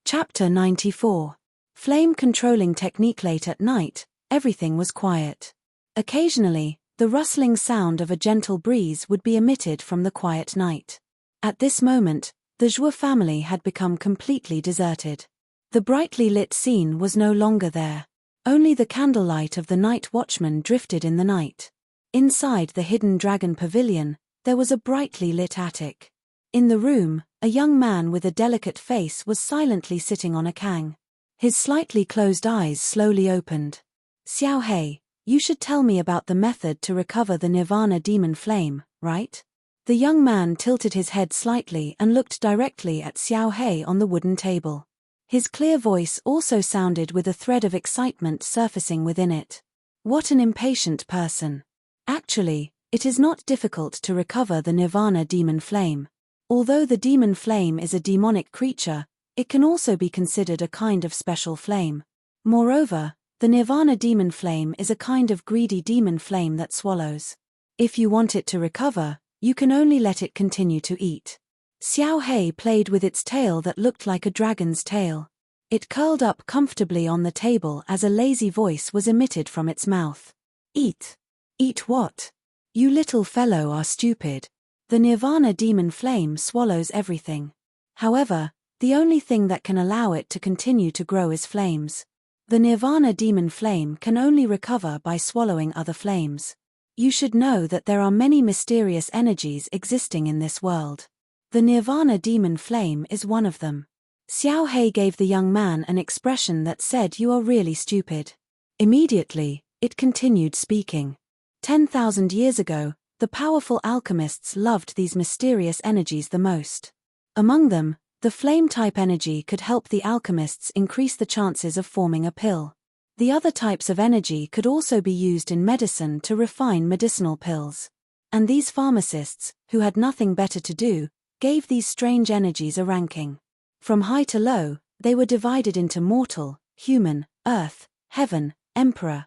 Chapter 94. Flame controlling technique. Late at night, everything was quiet. Occasionally, The rustling sound of a gentle breeze would be emitted from the quiet night. At this moment, the Zhuo family had become completely deserted. The brightly lit scene was no longer there. Only the candlelight of the night watchman drifted in the night. Inside the hidden dragon pavilion, there was a brightly lit attic. In the room, a young man with a delicate face was silently sitting on a kang. His slightly closed eyes slowly opened. Xiao Hei, you should tell me about the method to recover the Nirvana demon flame, right? The young man tilted his head slightly and looked directly at Xiao Hei on the wooden table. His clear voice also sounded with a thread of excitement surfacing within it. What an impatient person. Actually, it is not difficult to recover the Nirvana demon flame. Although the demon flame is a demonic creature, it can also be considered a kind of special flame. Moreover, the Nirvana demon flame is a kind of greedy demon flame that swallows. If you want it to recover, you can only let it continue to eat. Xiao Hei played with its tail that looked like a dragon's tail. It curled up comfortably on the table as a lazy voice was emitted from its mouth. Eat. Eat what? You little fellow are stupid. The Nirvana demon flame swallows everything. However, the only thing that can allow it to continue to grow is flames. The Nirvana demon flame can only recover by swallowing other flames. You should know that there are many mysterious energies existing in this world. The Nirvana demon flame is one of them. Xiao Hei gave the young man an expression that said, "You are really stupid." Immediately, it continued speaking. 10,000 years ago, the powerful alchemists loved these mysterious energies the most. Among them, the flame-type energy could help the alchemists increase the chances of forming a pill. The other types of energy could also be used in medicine to refine medicinal pills. And these pharmacists, who had nothing better to do, gave these strange energies a ranking. From high to low, they were divided into mortal, human, earth, heaven, emperor,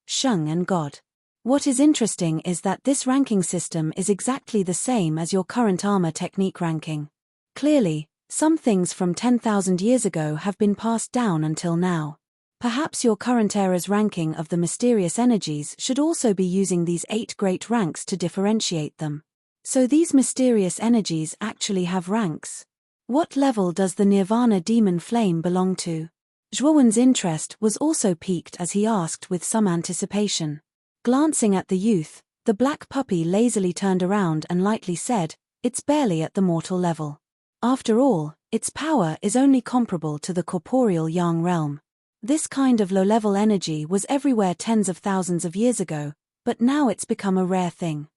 sheng and god. What is interesting is that this ranking system is exactly the same as your current armor technique ranking. Clearly, some things from 10,000 years ago have been passed down until now. Perhaps your current era's ranking of the mysterious energies should also be using these 8 great ranks to differentiate them. So these mysterious energies actually have ranks. What level does the Nirvana demon flame belong to? Zhuowen's interest was also piqued as he asked with some anticipation. Glancing at the youth, the black puppy lazily turned around and lightly said, "It's barely at the mortal level. After all, its power is only comparable to the corporeal yang realm. This kind of low-level energy was everywhere tens of thousands of years ago, but now it's become a rare thing.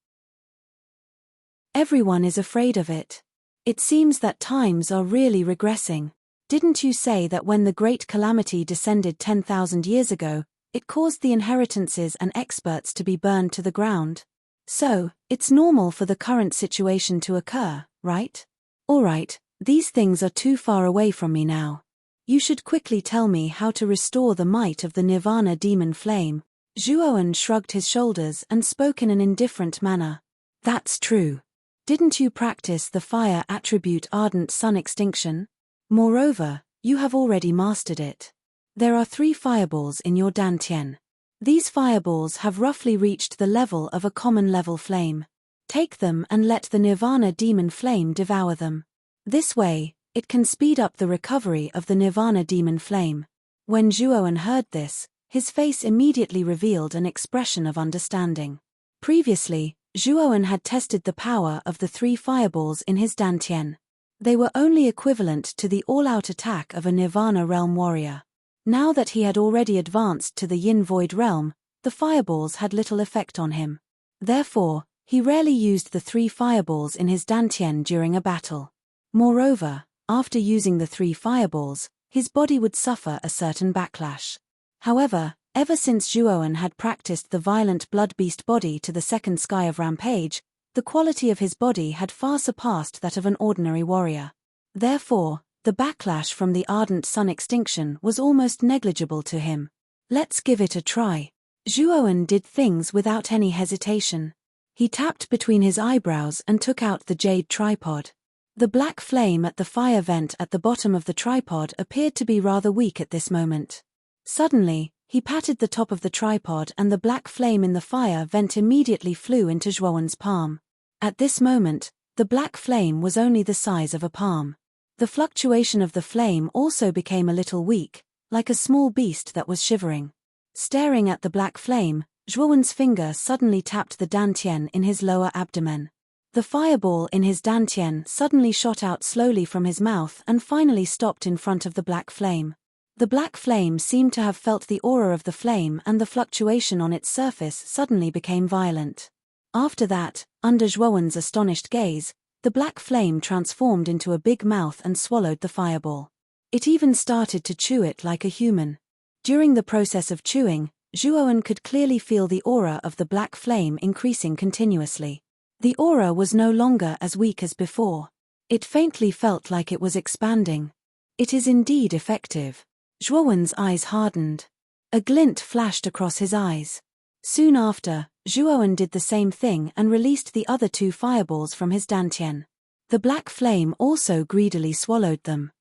Everyone is afraid of it. It seems that times are really regressing. Didn't you say that when the great calamity descended 10,000 years ago, it caused the inheritances and experts to be burned to the ground? So, it's normal for the current situation to occur, right? Alright, these things are too far away from me now. You should quickly tell me how to restore the might of the Nirvana demon flame." Zhuowen shrugged his shoulders and spoke in an indifferent manner. "That's true. Didn't you practice the fire attribute ardent sun extinction? Moreover, you have already mastered it. There are 3 fireballs in your dantian. These fireballs have roughly reached the level of a common level flame. Take them and let the Nirvana demon flame devour them. This way, it can speed up the recovery of the Nirvana demon flame." When Zhuowen heard this, his face immediately revealed an expression of understanding. Previously, Zhuowen had tested the power of the 3 fireballs in his dantian. They were only equivalent to the all-out attack of a Nirvana realm warrior. Now that he had already advanced to the Yin Void realm, the fireballs had little effect on him. Therefore, he rarely used the 3 fireballs in his dantian during a battle. Moreover, after using the 3 fireballs, his body would suffer a certain backlash. However, ever since Zhuowen had practiced the violent blood beast body to the second sky of rampage, the quality of his body had far surpassed that of an ordinary warrior. Therefore, the backlash from the ardent sun extinction was almost negligible to him. Let's give it a try. Zhuowen did things without any hesitation. He tapped between his eyebrows and took out the jade tripod. The black flame at the fire vent at the bottom of the tripod appeared to be rather weak at this moment. Suddenly, He patted the top of the tripod and the black flame in the fire vent immediately flew into Zhuowen's palm. At this moment, the black flame was only the size of a palm. The fluctuation of the flame also became a little weak, like a small beast that was shivering. Staring at the black flame, Zhuowen's finger suddenly tapped the dantian in his lower abdomen. The fireball in his dantian suddenly shot out slowly from his mouth and finally stopped in front of the black flame. The black flame seemed to have felt the aura of the flame and the fluctuation on its surface suddenly became violent. After that, under Zhuowen's astonished gaze, the black flame transformed into a big mouth and swallowed the fireball. It even started to chew it like a human. During the process of chewing, Zhuowen could clearly feel the aura of the black flame increasing continuously. The aura was no longer as weak as before. It faintly felt like it was expanding. It is indeed effective. Zhuowen's eyes hardened. A glint flashed across his eyes. Soon after, Zhuowen did the same thing and released the other 2 fireballs from his dantian. The black flame also greedily swallowed them.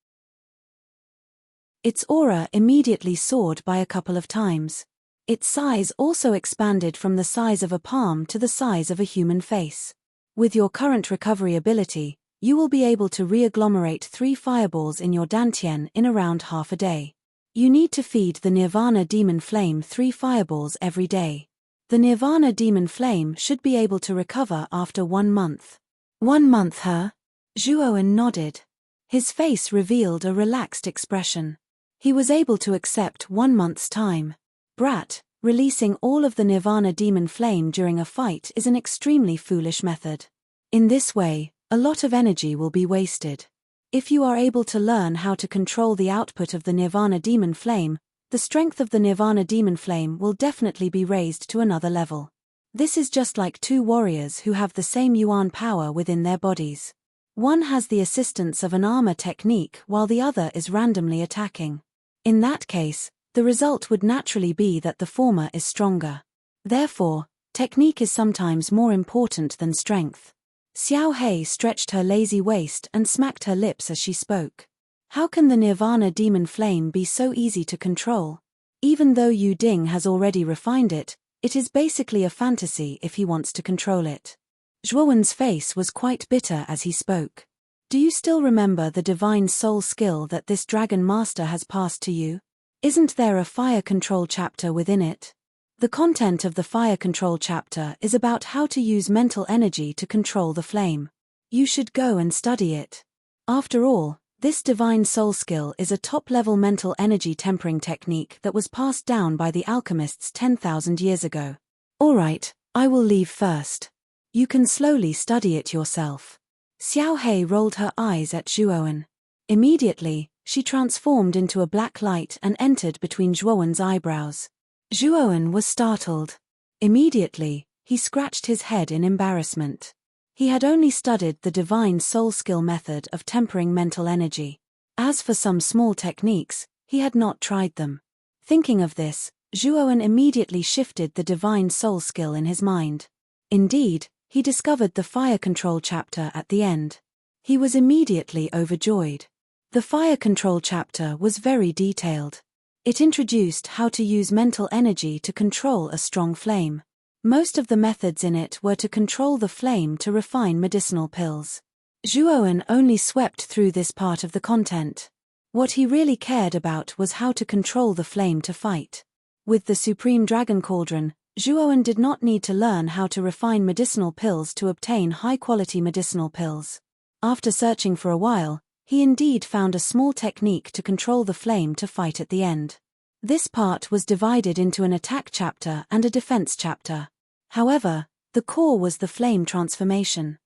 Its aura immediately soared by a couple of times. Its size also expanded from the size of a palm to the size of a human face. With your current recovery ability, you will be able to re-agglomerate 3 fireballs in your dantian in around half a day. You need to feed the Nirvana Demon Flame 3 fireballs every day. The Nirvana Demon Flame should be able to recover after 1 month. 1 month, huh? Zhuowen nodded. His face revealed a relaxed expression. He was able to accept 1 month's time. Brat, releasing all of the Nirvana Demon Flame during a fight is an extremely foolish method. In this way, a lot of energy will be wasted. If you are able to learn how to control the output of the Nirvana Demon Flame, the strength of the Nirvana Demon Flame will definitely be raised to another level. This is just like 2 warriors who have the same yuan power within their bodies. One has the assistance of an armor technique while the other is randomly attacking. In that case, the result would naturally be that the former is stronger. Therefore, technique is sometimes more important than strength. Xiao Hei stretched her lazy waist and smacked her lips as she spoke. How can the Nirvana Demon Flame be so easy to control? Even though Yu Ding has already refined it, it is basically a fantasy if he wants to control it. Zhuowen's face was quite bitter as he spoke. Do you still remember the divine soul skill that this dragon master has passed to you? Isn't there a fire control chapter within it? The content of the fire control chapter is about how to use mental energy to control the flame. You should go and study it. After all, this divine soul skill is a top-level mental energy tempering technique that was passed down by the alchemists 10,000 years ago. Alright, I will leave first. You can slowly study it yourself. Xiao Hei rolled her eyes at Zhuowen. Immediately, she transformed into a black light and entered between Zhuowen's eyebrows. Zhuowen was startled. Immediately, he scratched his head in embarrassment. He had only studied the divine soul skill method of tempering mental energy. As for some small techniques, he had not tried them. Thinking of this, Zhuowen immediately shifted the divine soul skill in his mind. Indeed, he discovered the fire control chapter at the end. He was immediately overjoyed. The fire control chapter was very detailed. It introduced how to use mental energy to control a strong flame. Most of the methods in it were to control the flame to refine medicinal pills. Zhuowen only swept through this part of the content. What he really cared about was how to control the flame to fight. With the Supreme Dragon Cauldron, Zhuowen did not need to learn how to refine medicinal pills to obtain high-quality medicinal pills. After searching for a while, he indeed found a small technique to control the flame to fight at the end. This part was divided into an attack chapter and a defense chapter. However, the core was the flame transformation.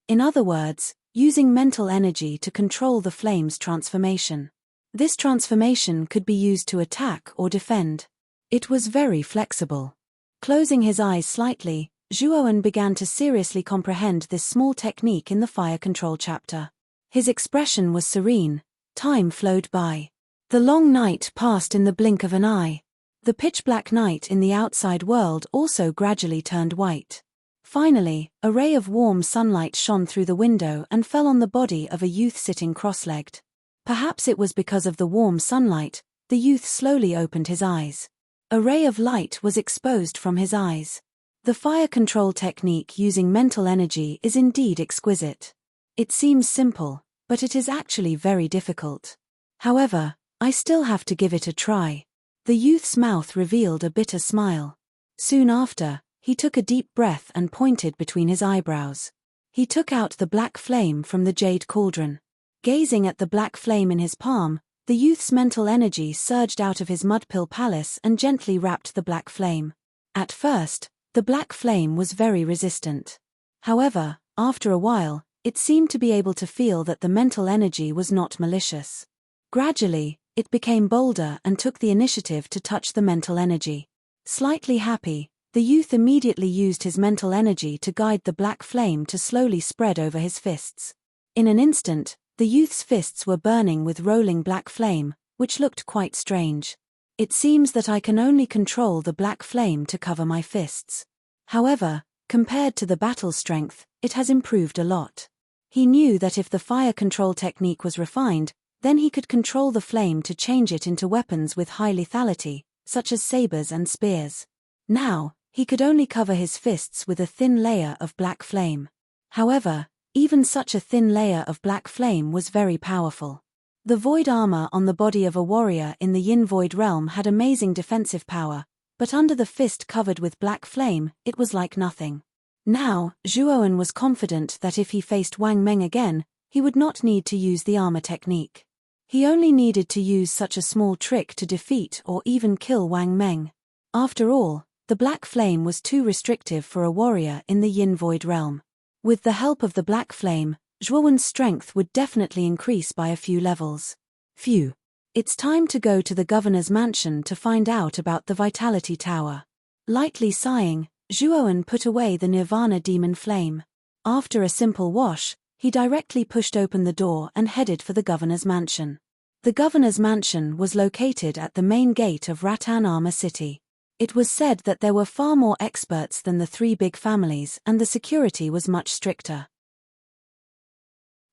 In other words, using mental energy to control the flame's transformation. This transformation could be used to attack or defend. It was very flexible. Closing his eyes slightly, Zhuowen began to seriously comprehend this small technique in the fire control chapter. His expression was serene. Time flowed by. The long night passed in the blink of an eye. The pitch-black night in the outside world also gradually turned white. Finally, a ray of warm sunlight shone through the window and fell on the body of a youth sitting cross-legged. Perhaps it was because of the warm sunlight, the youth slowly opened his eyes. A ray of light was exposed from his eyes. The fire control technique using mental energy is indeed exquisite. It seems simple, but it is actually very difficult. However, I still have to give it a try. The youth's mouth revealed a bitter smile. Soon after, he took a deep breath and pointed between his eyebrows. He took out the black flame from the jade cauldron. Gazing at the black flame in his palm, the youth's mental energy surged out of his mudpill palace and gently wrapped the black flame. At first, the black flame was very resistant. However, after a while, it seemed to be able to feel that the mental energy was not malicious. Gradually, it became bolder and took the initiative to touch the mental energy. Slightly happy, the youth immediately used his mental energy to guide the black flame to slowly spread over his fists. In an instant, the youth's fists were burning with rolling black flame, which looked quite strange. It seems that I can only control the black flame to cover my fists. However, compared to the battle strength, it has improved a lot. He knew that if the fire control technique was refined, then he could control the flame to change it into weapons with high lethality, such as sabers and spears. Now, he could only cover his fists with a thin layer of black flame. However, even such a thin layer of black flame was very powerful. The void armor on the body of a warrior in the Yin Void realm had amazing defensive power, but under the fist covered with black flame, it was like nothing. Now, Zhuowen was confident that if he faced Wang Meng again, he would not need to use the armor technique. He only needed to use such a small trick to defeat or even kill Wang Meng. After all, the black flame was too restrictive for a warrior in the Yin Void realm. With the help of the black flame, Zhuowen's strength would definitely increase by a few levels. Phew. It's time to go to the governor's mansion to find out about the Vitality Tower. Lightly sighing, Zhuowen put away the Nirvana demon flame. After a simple wash, he directly pushed open the door and headed for the governor's mansion. The governor's mansion was located at the main gate of Rattan Armor City. It was said that there were far more experts than the three big families and the security was much stricter.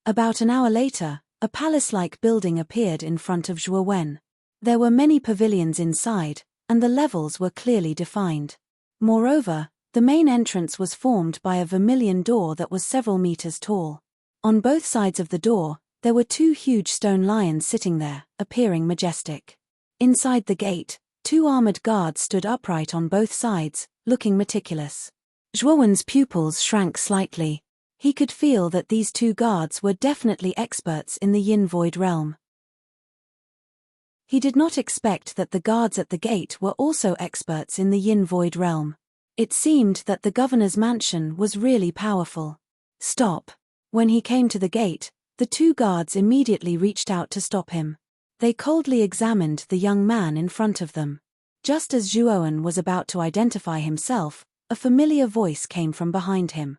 About an hour later, a palace-like building appeared in front of Zhuowen. There were many pavilions inside, and the levels were clearly defined. Moreover, the main entrance was formed by a vermilion door that was several meters tall. On both sides of the door, there were two huge stone lions sitting there, appearing majestic. Inside the gate, two armored guards stood upright on both sides, looking meticulous. Zhuowen's pupils shrank slightly. He could feel that these two guards were definitely experts in the Yin Void realm. He did not expect that the guards at the gate were also experts in the Yin Void realm. It seemed that the governor's mansion was really powerful. Stop. When he came to the gate, the two guards immediately reached out to stop him. They coldly examined the young man in front of them. Just as Zhuowen was about to identify himself, a familiar voice came from behind him.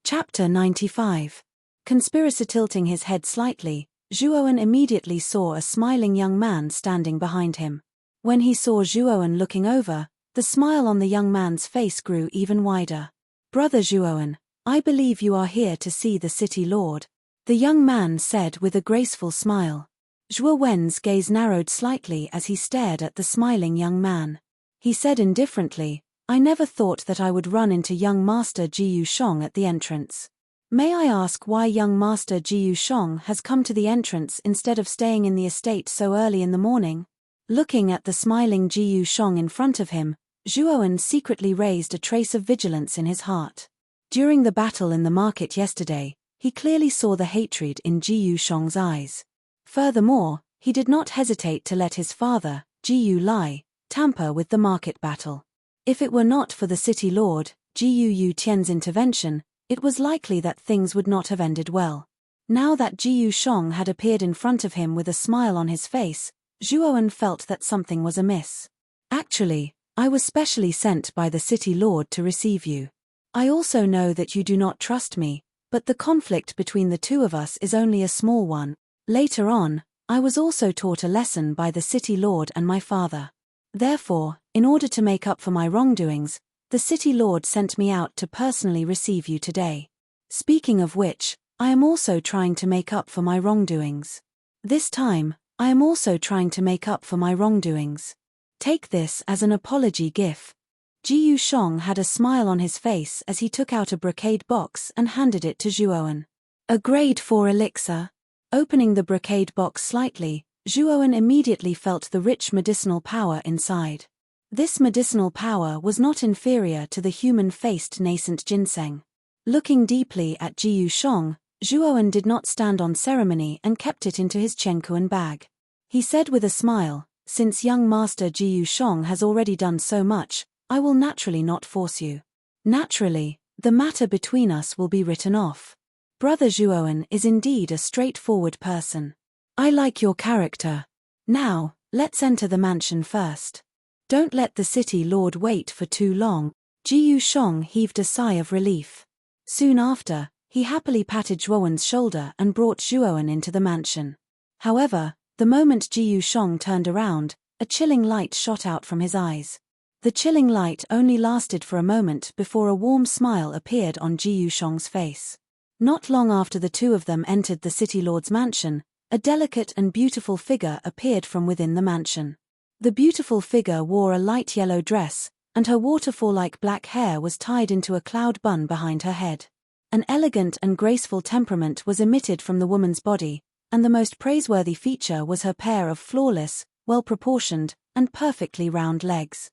Chapter 95. Conspirator. Tilting his head slightly, Zhuowen immediately saw a smiling young man standing behind him. When he saw Zhuowen looking over, the smile on the young man's face grew even wider. "Brother Zhuowen, I believe you are here to see the city lord," the young man said with a graceful smile. Zhuowen's gaze narrowed slightly as he stared at the smiling young man. He said indifferently, "I never thought that I would run into young Master Jiyu Shong at the entrance. May I ask why young Master Jiyu Shong has come to the entrance instead of staying in the estate so early in the morning?" Looking at the smiling Jiyu Shong in front of him, Zhuowen secretly raised a trace of vigilance in his heart. During the battle in the market yesterday, he clearly saw the hatred in Jiyu Shong's eyes. Furthermore, he did not hesitate to let his father, Jiyu Lai, tamper with the market battle. If it were not for the city lord, Jiyu Yu Tian's intervention, it was likely that things would not have ended well. Now that Jiyu Shong had appeared in front of him with a smile on his face, Zhuowen felt that something was amiss. "Actually, I was specially sent by the city lord to receive you. I also know that you do not trust me, but the conflict between the two of us is only a small one. Later on, I was also taught a lesson by the city lord and my father. Therefore, in order to make up for my wrongdoings, the city lord sent me out to personally receive you today. Speaking of which, I am also trying to make up for my wrongdoings." This time, I am also trying to make up for my wrongdoings. Take this as an apology gift. Jiyu Shong had a smile on his face as he took out a brocade box and handed it to Zhuowen. A grade 4 elixir. Opening the brocade box slightly, Zhuowen immediately felt the rich medicinal power inside. This medicinal power was not inferior to the human-faced nascent ginseng. Looking deeply at Jiyu Shong, Zhuowen did not stand on ceremony and kept it into his Chenkuan bag. He said with a smile, "Since young master Jiyu Shong has already done so much, I will naturally not force you. Naturally, the matter between us will be written off. Brother Zhuowen is indeed a straightforward person. I like your character. Now, let's enter the mansion first. Don't let the city lord wait for too long." Jiyu Shong heaved a sigh of relief. Soon after, he happily patted Zhuowen's shoulder and brought Zhuowen into the mansion. However, the moment Jiyu Shong turned around, a chilling light shot out from his eyes. The chilling light only lasted for a moment before a warm smile appeared on Jiyu Shong's face. Not long after the two of them entered the city lord's mansion, a delicate and beautiful figure appeared from within the mansion. The beautiful figure wore a light yellow dress, and her waterfall-like black hair was tied into a cloud bun behind her head. An elegant and graceful temperament was emitted from the woman's body, and the most praiseworthy feature was her pair of flawless, well-proportioned, and perfectly round legs.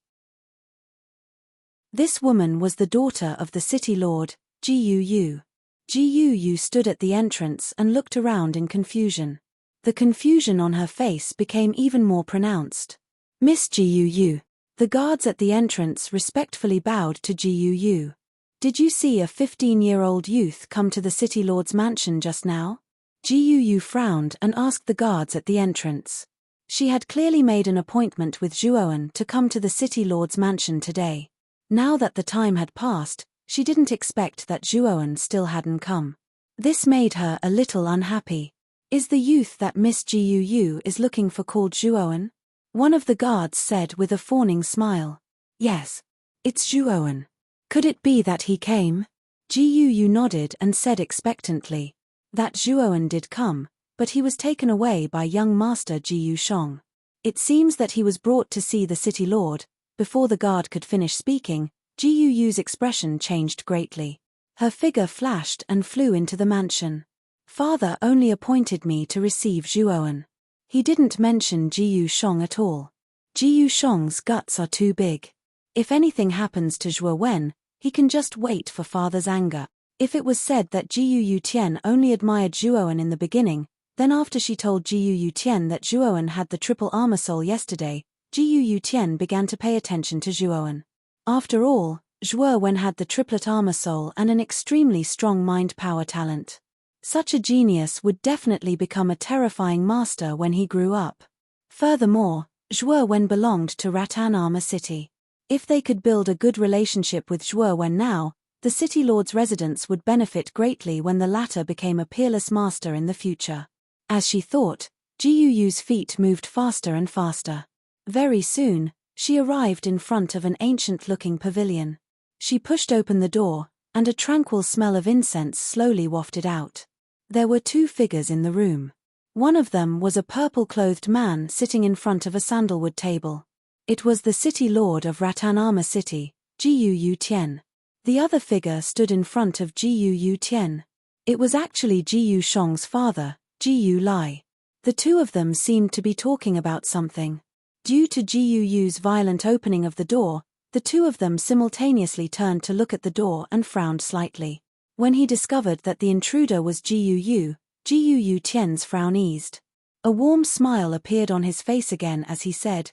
This woman was the daughter of the city lord, Jiyu Yu. Jiyu Yu stood at the entrance and looked around in confusion. The confusion on her face became even more pronounced. "Miss Jiyu Yu." The guards at the entrance respectfully bowed to Jiyu Yu. "Did you see a 15-year-old youth come to the city lord's mansion just now?" Jiyu Yu frowned and asked the guards at the entrance. She had clearly made an appointment with Zhuowen to come to the city lord's mansion today. Now that the time had passed, she didn't expect that Zhuowen still hadn't come. This made her a little unhappy. "Is the youth that Miss Jiyu Yu is looking for called Zhuowen?" One of the guards said with a fawning smile. "Yes. It's Zhuowen. Could it be that he came?" Jiyu Yu nodded and said expectantly. That Zhuowen did come, but he was taken away by young master Jiyu Shong. It seems that he was brought to see the city lord. Before the guard could finish speaking, Jiyu Yu's expression changed greatly. Her figure flashed and flew into the mansion. "Father only appointed me to receive Zhuowen. He didn't mention Jiyu Shong at all. Jiyu Shong's guts are too big. If anything happens to Zhuowen, he can just wait for father's anger." If it was said that Jiyu Yu Tian only admired Zhuowen in the beginning, then after she told Jiyu Yu Tian that Zhuowen had the triple armor soul yesterday, Jiyu Yu Tian began to pay attention to Zhuowen. After all, Zhuowen had the triplet armor soul and an extremely strong mind power talent. Such a genius would definitely become a terrifying master when he grew up. Furthermore, Zhuowen belonged to Rattan Armor City. If they could build a good relationship with Zhuowen now, the city lord's residents would benefit greatly when the latter became a peerless master in the future. As she thought, Jiyu Yu's feet moved faster and faster. Very soon, she arrived in front of an ancient-looking pavilion. She pushed open the door, and a tranquil smell of incense slowly wafted out. There were two figures in the room. One of them was a purple-clothed man sitting in front of a sandalwood table. It was the city lord of Rattan Armor City, Jiyu Yu Tian. The other figure stood in front of Jiyu Yu Tian. It was actually Jiyu Shong's father, Jiyu Lai. The two of them seemed to be talking about something. Due to Jiyu Yu's violent opening of the door, the two of them simultaneously turned to look at the door and frowned slightly. When he discovered that the intruder was Jiyu Yu Tian's frown eased. A warm smile appeared on his face again as he said,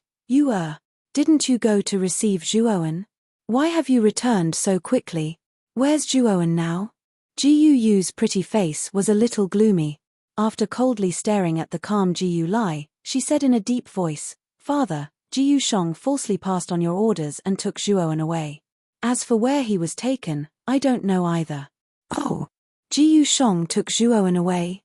Didn't you go to receive Zhuowen? Why have you returned so quickly? Where's Zhuowen now?" Jiyu Yu's pretty face was a little gloomy. After coldly staring at the calm Jiyu Lai, she said in a deep voice, "Father, Jiyu Shong falsely passed on your orders and took Zhuowen away. As for where he was taken, I don't know either." "Oh, Jiyu Shong took Zhuowen away?"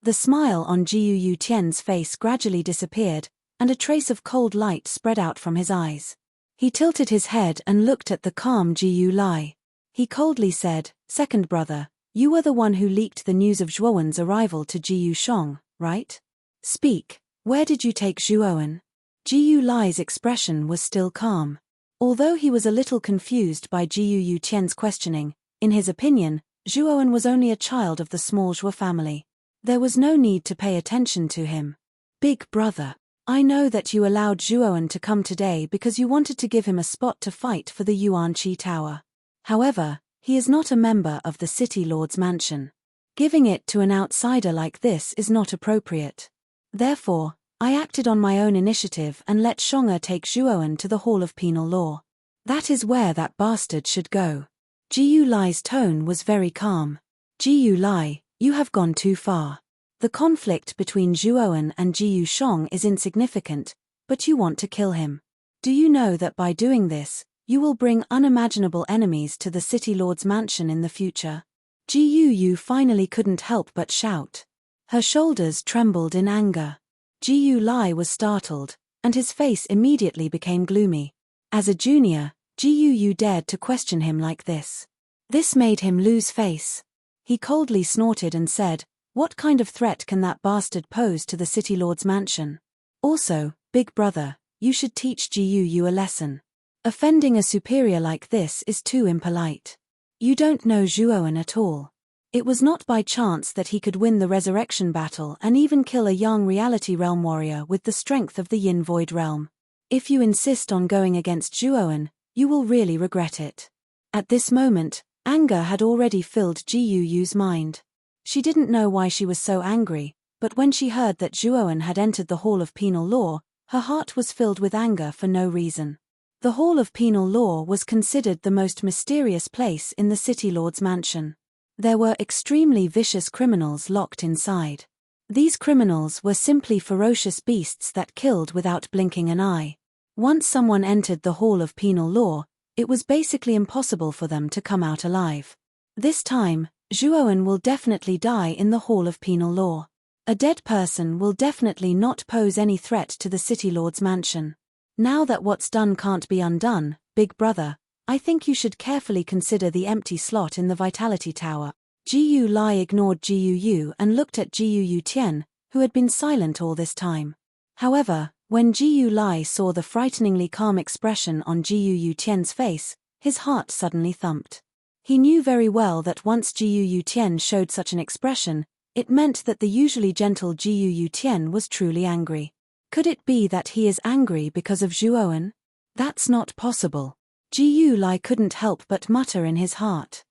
The smile on Jiyu Yu Tian's face gradually disappeared, and a trace of cold light spread out from his eyes. He tilted his head and looked at the calm Jiyu Lai. He coldly said, "Second brother, You were the one who leaked the news of Zhuowen's arrival to Jiyu Shong, right? Speak, where did you take Zhuowen? Jiyu Lai's expression was still calm. Although he was a little confused by Jiyu Yutian's questioning, in his opinion, Zhuowen was only a child of the small Zhuo family. There was no need to pay attention to him. Big brother, I know that you allowed Zhuowen to come today because you wanted to give him a spot to fight for the Yuanqi Tower. However, he is not a member of the City Lord's mansion. Giving it to an outsider like this is not appropriate. Therefore, I acted on my own initiative and let Shong'er take Zhuowen to the Hall of Penal Law. That is where that bastard should go. Jiyu Lai's tone was very calm. Jiyu Lai, you have gone too far. The conflict between Zhuowen and Jiyu Shong is insignificant, but you want to kill him. Do you know that by doing this, you will bring unimaginable enemies to the City Lord's mansion in the future? Jiyu Yu finally couldn't help but shout. Her shoulders trembled in anger. Jiyu Lai was startled, and his face immediately became gloomy. As a junior, Jiyu Yu dared to question him like this. This made him lose face. He coldly snorted and said, "What kind of threat can that bastard pose to the City Lord's mansion? Also, big brother, you should teach Jiyu Yu a lesson. Offending a superior like this is too impolite. You don't know Zhuowen at all. It was not by chance that he could win the resurrection battle and even kill a young reality realm warrior with the strength of the Yin Void realm. If you insist on going against Zhuowen, you will really regret it." At this moment, anger had already filled Jiyu Yu's mind. She didn't know why she was so angry, but when she heard that Zhuowen had entered the Hall of Penal Law, her heart was filled with anger for no reason. The Hall of Penal Law was considered the most mysterious place in the City Lord's mansion. There were extremely vicious criminals locked inside. These criminals were simply ferocious beasts that killed without blinking an eye. Once someone entered the Hall of Penal Law, it was basically impossible for them to come out alive. This time, Zhuowen will definitely die in the Hall of Penal Law. A dead person will definitely not pose any threat to the City Lord's mansion. Now that what's done can't be undone, big brother, I think you should carefully consider the empty slot in the Vitality Tower. Jiyu Lai ignored Jiyu Yu and looked at Jiyu Yutian, who had been silent all this time. However, when Jiyu Lai saw the frighteningly calm expression on Jiyu Yutian's face, his heart suddenly thumped. He knew very well that once Jiyu Yutian showed such an expression, it meant that the usually gentle Jiyu Yutian was truly angry. Could it be that he is angry because of Zhuowen? That's not possible. Jiyu Lai couldn't help but mutter in his heart.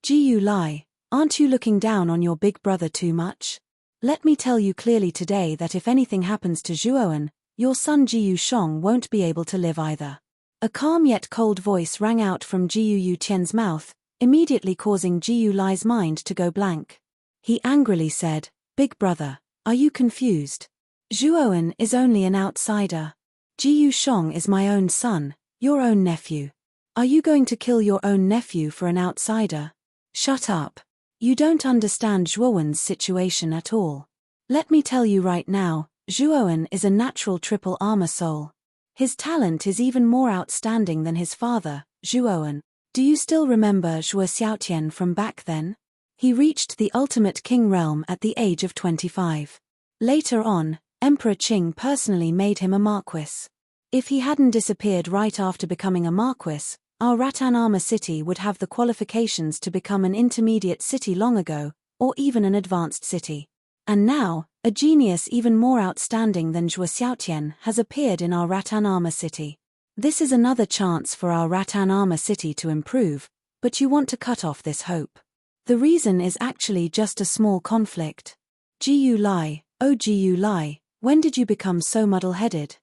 Jiyu Lai, aren't you looking down on your big brother too much? Let me tell you clearly today that if anything happens to Zhuowen, your son Jiyu Shong won't be able to live either. A calm yet cold voice rang out from Jiyu Yutian's mouth, immediately causing Jiyu Lai's mind to go blank. He angrily said, "Big brother, are you confused? Zhuowen is only an outsider. Jiyu Shong is my own son, your own nephew. Are you going to kill your own nephew for an outsider? Shut up. You don't understand Zhuowen's situation at all. Let me tell you right now, Zhuowen is a natural triple armor soul. His talent is even more outstanding than his father, Zhuowen. Do you still remember Zhuo Xiaotian from back then? He reached the ultimate king realm at the age of 25. Later on, Emperor Qing personally made him a marquis. If he hadn't disappeared right after becoming a marquis, our Rattan Armor City would have the qualifications to become an intermediate city long ago, or even an advanced city. And now, a genius even more outstanding than Zhuo Xiaotian has appeared in our Rattan Armor City. This is another chance for our Rattan Armor City to improve, but you want to cut off this hope. The reason is actually just a small conflict. Jiyu Lai, oh Jiyu Lai, when did you become so muddle-headed?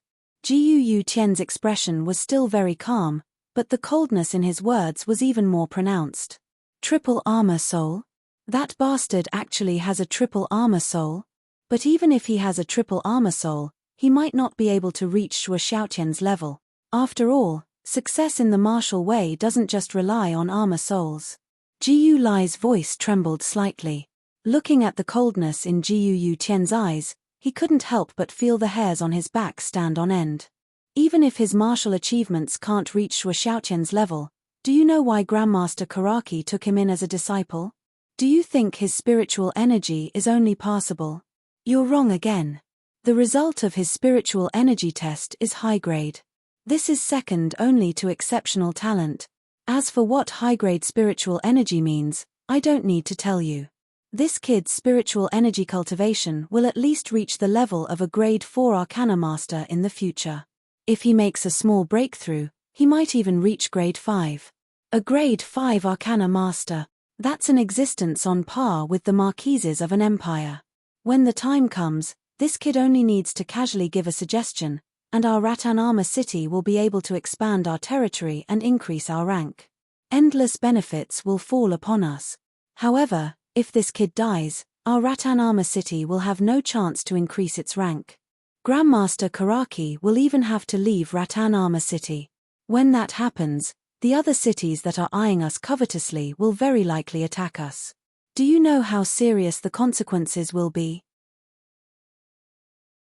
Jiyu Yutian's expression was still very calm, but the coldness in his words was even more pronounced. Triple armor soul? That bastard actually has a triple armor soul? But even if he has a triple armor soul, he might not be able to reach Zhuo Xiaotian's level. After all, success in the martial way doesn't just rely on armor souls. Jiyu Lai's voice trembled slightly. Looking at the coldness in Jiyu Yutian's eyes, he couldn't help but feel the hairs on his back stand on end. Even if his martial achievements can't reach Zhuo Xiaotian's level, Do you know why Grandmaster Karaki took him in as a disciple? Do you think his spiritual energy is only passable? You're wrong again. The result of his spiritual energy test is high grade. This is second only to exceptional talent. As for what high-grade spiritual energy means, I don't need to tell you. This kid's spiritual energy cultivation will at least reach the level of a grade 4 Arcana Master in the future. If he makes a small breakthrough, he might even reach grade 5. A grade 5 Arcana Master, that's an existence on par with the marquises of an empire. When the time comes, this kid only needs to casually give a suggestion, and our Ratanama city will be able to expand our territory and increase our rank. Endless benefits will fall upon us. However, if this kid dies, our Ratanama city will have no chance to increase its rank. Grandmaster Karaki will even have to leave Ratanama city. When that happens, the other cities that are eyeing us covetously will very likely attack us. Do you know how serious the consequences will be?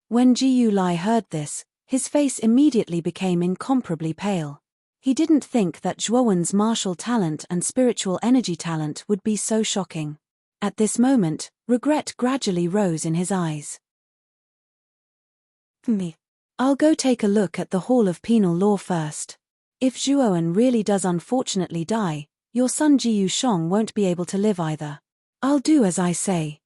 When Jiu Lai heard this, his face immediately became incomparably pale. He didn't think that Zhuowen's martial talent and spiritual energy talent would be so shocking. At this moment, regret gradually rose in his eyes. I'll go take a look at the Hall of Penal Law first. If Zhuowen really does unfortunately die, your son Jiu Shong won't be able to live either. I'll do as I say.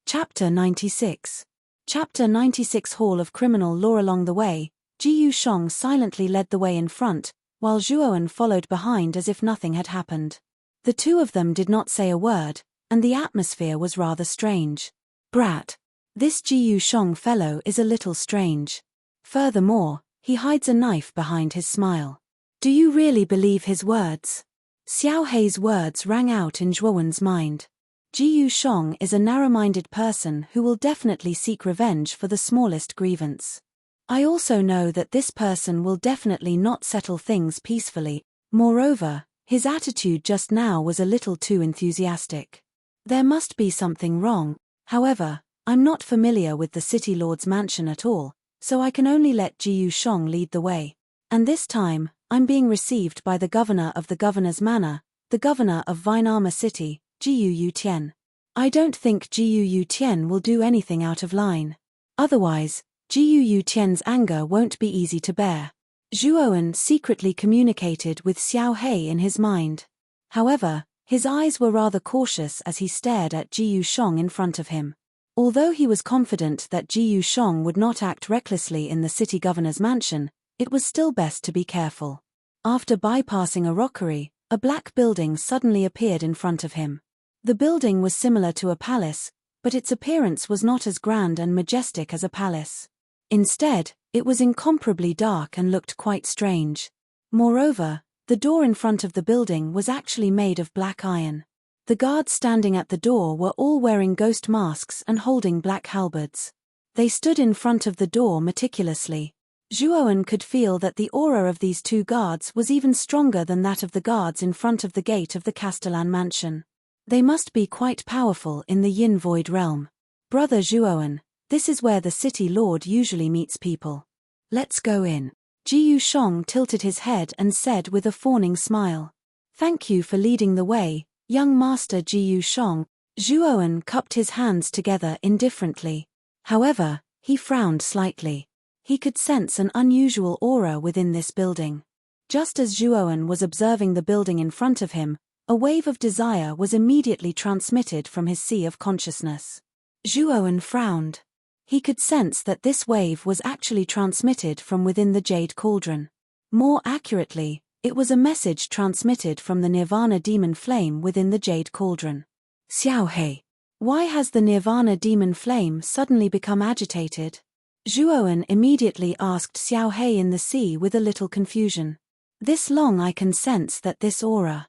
Chapter 96. Chapter 96 Hall of Criminal Law. Along the way, Jiu Shong silently led the way in front, while Zhuowen followed behind as if nothing had happened. The two of them did not say a word, and the atmosphere was rather strange. Brat. This Jiu Shong fellow is a little strange. Furthermore, he hides a knife behind his smile. Do you really believe his words? Xiao Hei's words rang out in Zhuowen's mind. Jiu Shong is a narrow-minded person who will definitely seek revenge for the smallest grievance. I also know that this person will definitely not settle things peacefully. Moreover, his attitude just now was a little too enthusiastic. There must be something wrong. However, I'm not familiar with the City Lord's mansion at all, so I can only let Jiu Shong lead the way. And this time, I'm being received by the governor of the governor's manor, the governor of Vainama City, Jiu Tian. I don't think Jiu Tian will do anything out of line. Otherwise, Jiu Tian's anger won't be easy to bear. Zhuowen secretly communicated with Xiao Hei in his mind. However, his eyes were rather cautious as he stared at Jiu Shong in front of him. Although he was confident that Jiu Shong would not act recklessly in the city governor's mansion, it was still best to be careful. After bypassing a rockery, a black building suddenly appeared in front of him. The building was similar to a palace, but its appearance was not as grand and majestic as a palace. Instead, it was incomparably dark and looked quite strange. Moreover, the door in front of the building was actually made of black iron. The guards standing at the door were all wearing ghost masks and holding black halberds. They stood in front of the door meticulously. Zhuowen could feel that the aura of these two guards was even stronger than that of the guards in front of the gate of the Castellan mansion. They must be quite powerful in the Yin Void realm. Brother Zhuowen, this is where the city lord usually meets people. Let's go in. Jiu Shong tilted his head and said with a fawning smile. Thank you for leading the way, young master Jiu Shong. Zhuowen cupped his hands together indifferently. However, he frowned slightly. He could sense an unusual aura within this building. Just as Zhuowen was observing the building in front of him, a wave of desire was immediately transmitted from his sea of consciousness. Zhuowen frowned. He could sense that this wave was actually transmitted from within the Jade Cauldron. More accurately, it was a message transmitted from the Nirvana demon flame within the Jade Cauldron. Xiao Hei, why has the Nirvana demon flame suddenly become agitated? Zhuowen immediately asked Xiao Hei in the sea with a little confusion. This long I can sense that this aura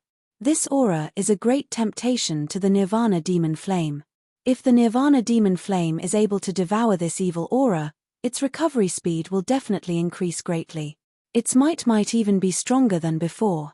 is a great temptation to the Nirvana demon flame. If the Nirvana demon flame is able to devour this evil aura, its recovery speed will definitely increase greatly. Its might even be stronger than before.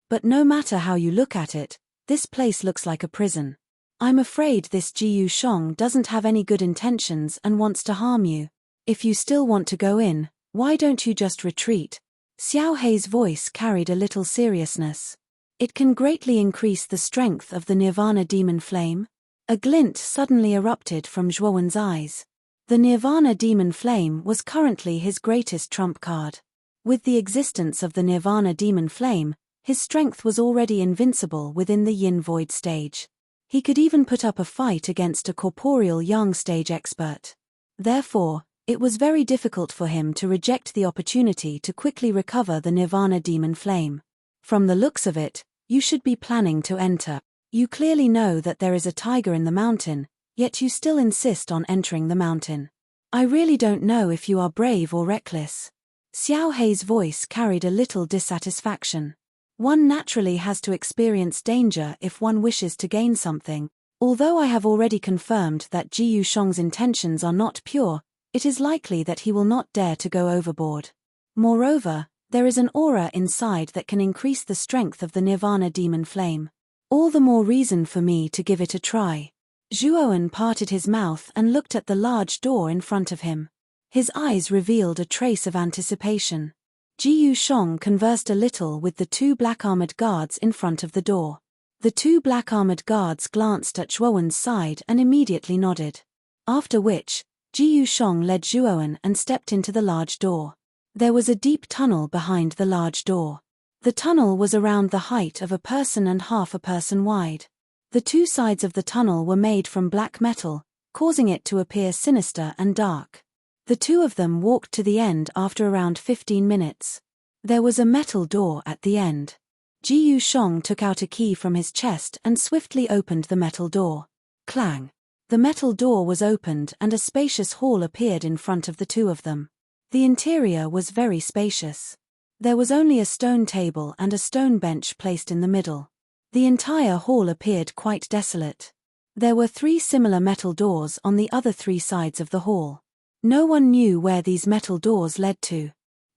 But no matter how you look at it, this place looks like a prison. I'm afraid this Jiu Shong doesn't have any good intentions and wants to harm you. If you still want to go in, why don't you just retreat? Xiao Hei's voice carried a little seriousness. It can greatly increase the strength of the Nirvana demon flame. A glint suddenly erupted from Zhuowen's eyes. The Nirvana demon flame was currently his greatest trump card. With the existence of the Nirvana demon flame, his strength was already invincible within the Yin Void stage. He could even put up a fight against a corporeal Yang stage expert. Therefore, it was very difficult for him to reject the opportunity to quickly recover the Nirvana demon flame. From the looks of it, you should be planning to enter. You clearly know that there is a tiger in the mountain, yet you still insist on entering the mountain. I really don't know if you are brave or reckless. Xiao Hei's voice carried a little dissatisfaction. One naturally has to experience danger if one wishes to gain something. Although I have already confirmed that Ji Yusheng's intentions are not pure, it is likely that he will not dare to go overboard. Moreover, there is an aura inside that can increase the strength of the Nirvana demon flame. All the more reason for me to give it a try. Zhuowen parted his mouth and looked at the large door in front of him. His eyes revealed a trace of anticipation. Ji Yusheng conversed a little with the two black-armored guards in front of the door. The two black-armored guards glanced at Zhuowen's side and immediately nodded. After which, Ji Yusheng led Zhuowen and stepped into the large door. There was a deep tunnel behind the large door. The tunnel was around the height of a person and half a person wide. The two sides of the tunnel were made from black metal, causing it to appear sinister and dark. The two of them walked to the end after around 15 minutes. There was a metal door at the end. Ji Yusheng took out a key from his chest and swiftly opened the metal door. Clang! The metal door was opened and a spacious hall appeared in front of the two of them. The interior was very spacious. There was only a stone table and a stone bench placed in the middle. The entire hall appeared quite desolate. There were 3 similar metal doors on the other 3 sides of the hall. No one knew where these metal doors led to.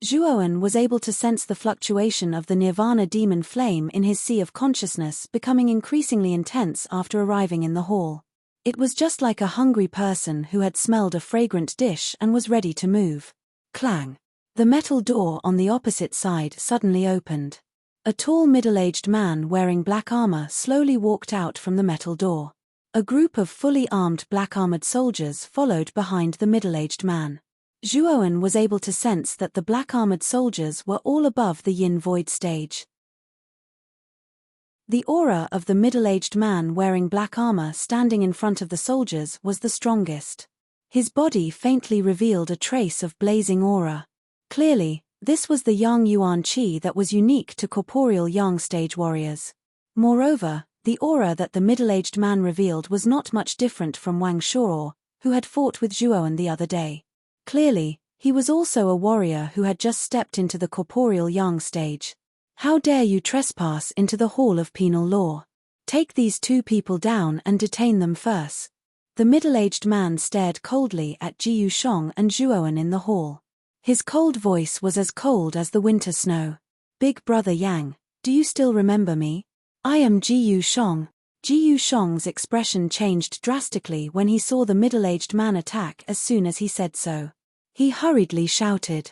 Zhuowen was able to sense the fluctuation of the Nirvana demon flame in his sea of consciousness becoming increasingly intense after arriving in the hall. It was just like a hungry person who had smelled a fragrant dish and was ready to move. Clang! The metal door on the opposite side suddenly opened. A tall middle-aged man wearing black armor slowly walked out from the metal door. A group of fully armed black-armored soldiers followed behind the middle-aged man. Zhuowen was able to sense that the black-armored soldiers were all above the Yin Void stage. The aura of the middle-aged man wearing black armor standing in front of the soldiers was the strongest. His body faintly revealed a trace of blazing aura. Clearly, this was the Yang Yuan Qi that was unique to corporeal Yang stage warriors. Moreover, the aura that the middle-aged man revealed was not much different from Wang Shuo, who had fought with Zhuowen the other day. Clearly, he was also a warrior who had just stepped into the corporeal Yang stage. How dare you trespass into the Hall of Penal Law? Take these 2 people down and detain them first. The middle-aged man stared coldly at Ji Yusheng and Zhuowen in the hall. His cold voice was as cold as the winter snow. Big brother Yang, do you still remember me? I am Ji Yusheng. Ji Yusheng's expression changed drastically when he saw the middle-aged man attack as soon as he said so. He hurriedly shouted,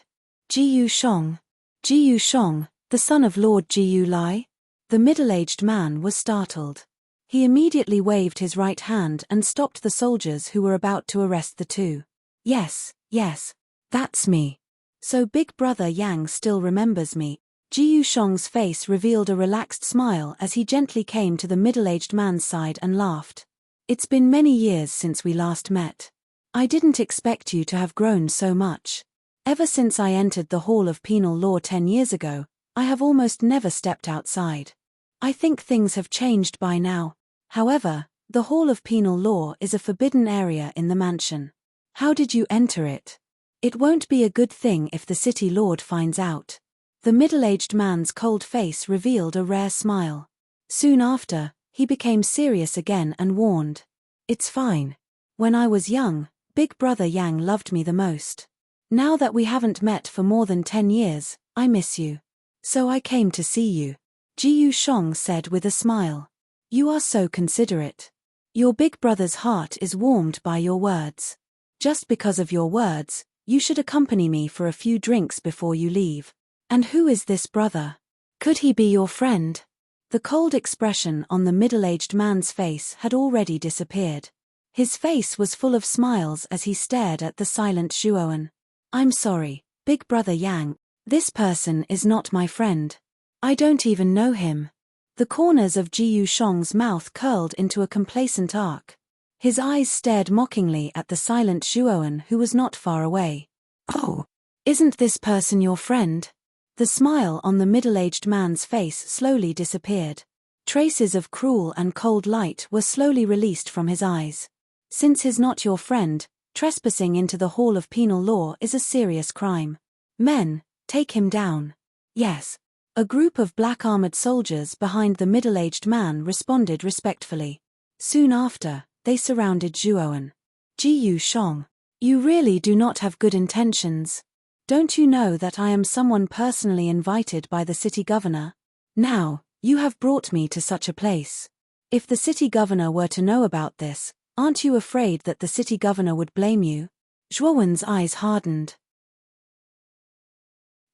Ji Yusheng! Ji Yusheng, the son of Lord Ji Yulai? The middle-aged man was startled. He immediately waved his right hand and stopped the soldiers who were about to arrest the two. Yes, that's me. So big brother Yang still remembers me. Ji Yusheng's face revealed a relaxed smile as he gently came to the middle-aged man's side and laughed. It's been many years since we last met. I didn't expect you to have grown so much. Ever since I entered the Hall of Penal Law 10 years ago, I have almost never stepped outside. I think things have changed by now. However, the Hall of Penal Law is a forbidden area in the mansion. How did you enter it? It won't be a good thing if the city lord finds out. The middle-aged man's cold face revealed a rare smile. Soon after, he became serious again and warned. It's fine. When I was young, big brother Yang loved me the most. Now that we haven't met for more than 10 years, I miss you. So I came to see you. Ji Yusheng said with a smile. You are so considerate. Your big brother's heart is warmed by your words. Just because of your words, You should accompany me for a few drinks before you leave. And who is this brother? Could he be your friend? The cold expression on the middle-aged man's face had already disappeared. His face was full of smiles as he stared at the silent Zhuowen. I'm sorry, Big Brother Yang. This person is not my friend. I don't even know him. The corners of Ji Yusheng's mouth curled into a complacent arc. His eyes stared mockingly at the silent Zhuowen who was not far away. Oh, isn't this person your friend? The smile on the middle-aged man's face slowly disappeared. Traces of cruel and cold light were slowly released from his eyes. Since he's not your friend, trespassing into the Hall of Penal Law is a serious crime. Men, take him down. Yes. A group of black-armored soldiers behind the middle-aged man responded respectfully. Soon after, they surrounded Zhuowen. Ji Yusheng, you really do not have good intentions. Don't you know that I am someone personally invited by the city governor? Now, you have brought me to such a place. If the city governor were to know about this, aren't you afraid that the city governor would blame you? Zhuowen's eyes hardened.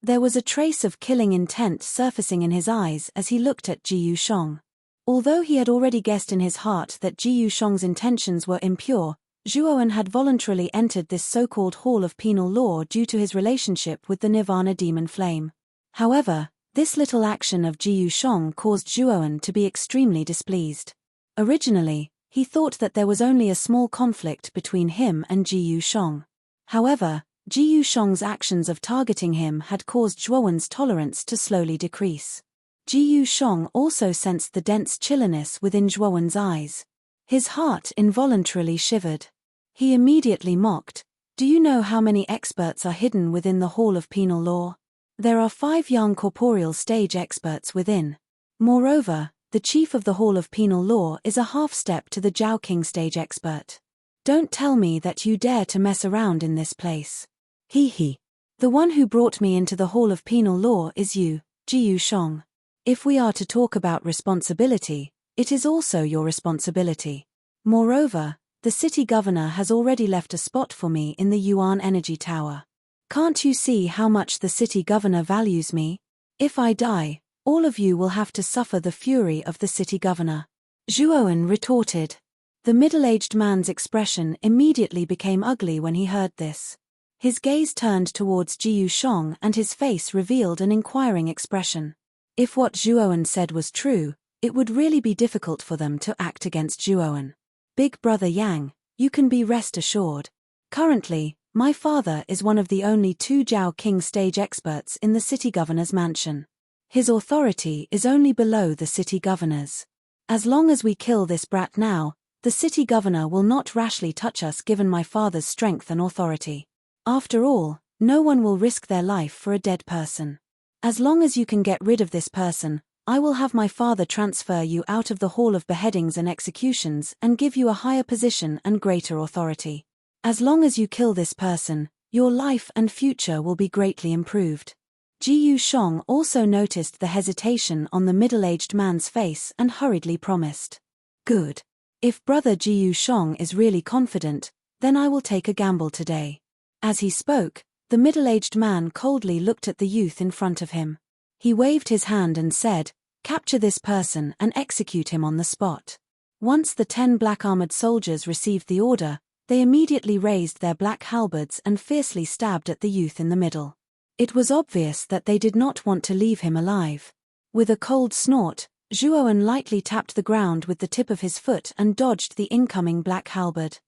There was a trace of killing intent surfacing in his eyes as he looked at Ji Yusheng. Although he had already guessed in his heart that Ji Yusheng's intentions were impure, Zhuowen had voluntarily entered this so-called Hall of Penal Law due to his relationship with the Nirvana demon flame. However, this little action of Ji Yusheng caused Zhuowen to be extremely displeased. Originally, he thought that there was only a small conflict between him and Ji Yusheng. However, Ji Yusheng's actions of targeting him had caused Zhuowen's tolerance to slowly decrease. Ji Yusheng also sensed the dense chilliness within Zhuowen's eyes. His heart involuntarily shivered. He immediately mocked, "Do you know how many experts are hidden within the Hall of Penal Law? There are 5 young corporeal stage experts within. Moreover, the chief of the Hall of Penal Law is a half-step to the Zhao King stage expert. Don't tell me that you dare to mess around in this place. He. The one who brought me into the Hall of Penal Law is you, Ji Yusheng. If we are to talk about responsibility, it is also your responsibility. Moreover, the city governor has already left a spot for me in the Yuan Energy Tower. Can't you see how much the city governor values me? If I die, all of you will have to suffer the fury of the city governor." Zhuowen retorted. The middle-aged man's expression immediately became ugly when he heard this. His gaze turned towards Ji Yusheng and his face revealed an inquiring expression. If what Zhuowen said was true, it would really be difficult for them to act against Zhuowen. Big Brother Yang, you can be rest assured. Currently, my father is one of the only 2 Zhao King stage experts in the city governor's mansion. His authority is only below the city governor's. As long as we kill this brat now, the city governor will not rashly touch us given my father's strength and authority. After all, no one will risk their life for a dead person. As long as you can get rid of this person, I will have my father transfer you out of the Hall of Beheadings and Executions and give you a higher position and greater authority. As long as you kill this person, your life and future will be greatly improved. Ji Yusheng also noticed the hesitation on the middle-aged man's face and hurriedly promised. Good. If Brother Ji Yusheng is really confident, then I will take a gamble today. As he spoke, the middle-aged man coldly looked at the youth in front of him. He waved his hand and said, "Capture this person and execute him on the spot." Once the 10 black-armored soldiers received the order, they immediately raised their black halberds and fiercely stabbed at the youth in the middle. It was obvious that they did not want to leave him alive. With a cold snort, Zhuowen lightly tapped the ground with the tip of his foot and dodged the incoming black halberd.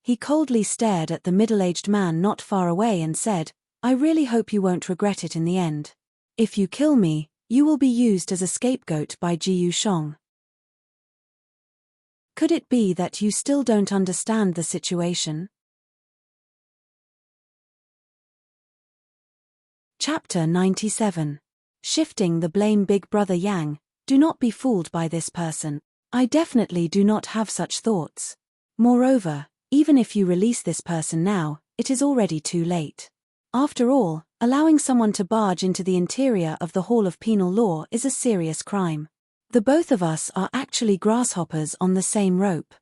He coldly stared at the middle-aged man not far away and said, "I really hope you won't regret it in the end. If you kill me, you will be used as a scapegoat by Ji Yusheng." Could it be that you still don't understand the situation? Chapter 97. Shifting the blame. Big Brother Yang, do not be fooled by this person. I definitely do not have such thoughts. Moreover, even if you release this person now, it is already too late. After all, allowing someone to barge into the interior of the Hall of Penal Law is a serious crime. The both of us are actually grasshoppers on the same rope.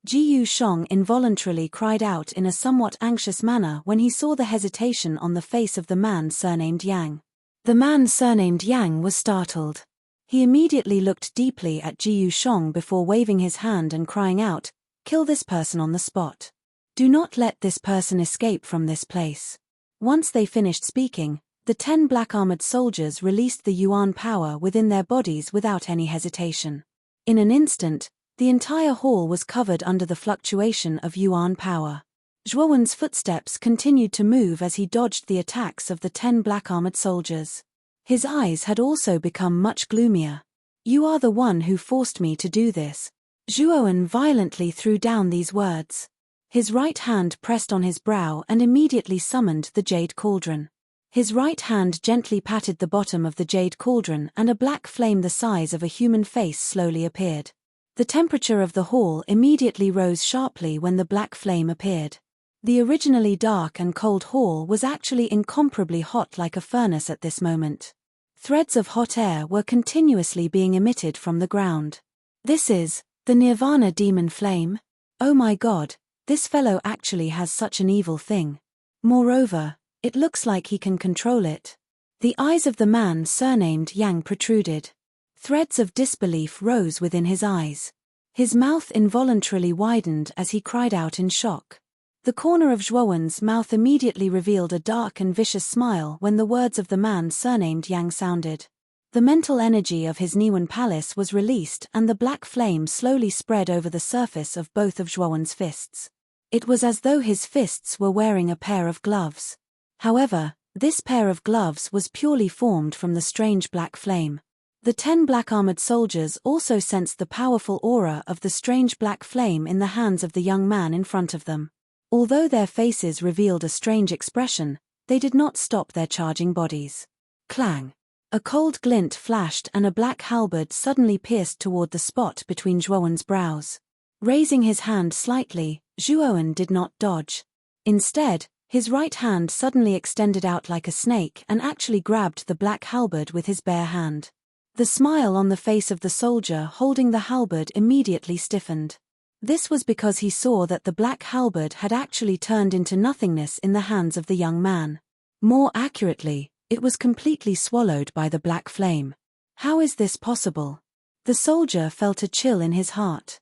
Jiyu Shong involuntarily cried out in a somewhat anxious manner when he saw the hesitation on the face of the man surnamed Yang. The man surnamed Yang was startled. He immediately looked deeply at Jiyu Shong before waving his hand and crying out, "Kill this person on the spot. Do not let this person escape from this place." Once they finished speaking, the 10 black-armored soldiers released the Yuan power within their bodies without any hesitation. In an instant, the entire hall was covered under the fluctuation of Yuan power. Zhuowen's footsteps continued to move as he dodged the attacks of the 10 black-armored soldiers. His eyes had also become much gloomier. "You are the one who forced me to do this." Zhuowen violently threw down these words. His right hand pressed on his brow and immediately summoned the jade cauldron. His right hand gently patted the bottom of the jade cauldron and a black flame the size of a human face slowly appeared. The temperature of the hall immediately rose sharply when the black flame appeared. The originally dark and cold hall was actually incomparably hot like a furnace at this moment. Threads of hot air were continuously being emitted from the ground. "This is the Nirvana demon flame? Oh my god, this fellow actually has such an evil thing. Moreover, it looks like he can control it." The eyes of the man surnamed Yang protruded. Threads of disbelief rose within his eyes. His mouth involuntarily widened as he cried out in shock. The corner of Zhuowen's mouth immediately revealed a dark and vicious smile when the words of the man surnamed Yang sounded. The mental energy of his Niwen palace was released and the black flame slowly spread over the surface of both of Zhuowen's fists. It was as though his fists were wearing a pair of gloves. However, this pair of gloves was purely formed from the strange black flame. The 10 black-armored soldiers also sensed the powerful aura of the strange black flame in the hands of the young man in front of them. Although their faces revealed a strange expression, they did not stop their charging bodies. Clang! A cold glint flashed and a black halberd suddenly pierced toward the spot between Zhuowen's brows. Raising his hand slightly, Zhuowen did not dodge. Instead, his right hand suddenly extended out like a snake and actually grabbed the black halberd with his bare hand. The smile on the face of the soldier holding the halberd immediately stiffened. This was because he saw that the black halberd had actually turned into nothingness in the hands of the young man. More accurately, it was completely swallowed by the black flame. How is this possible? The soldier felt a chill in his heart.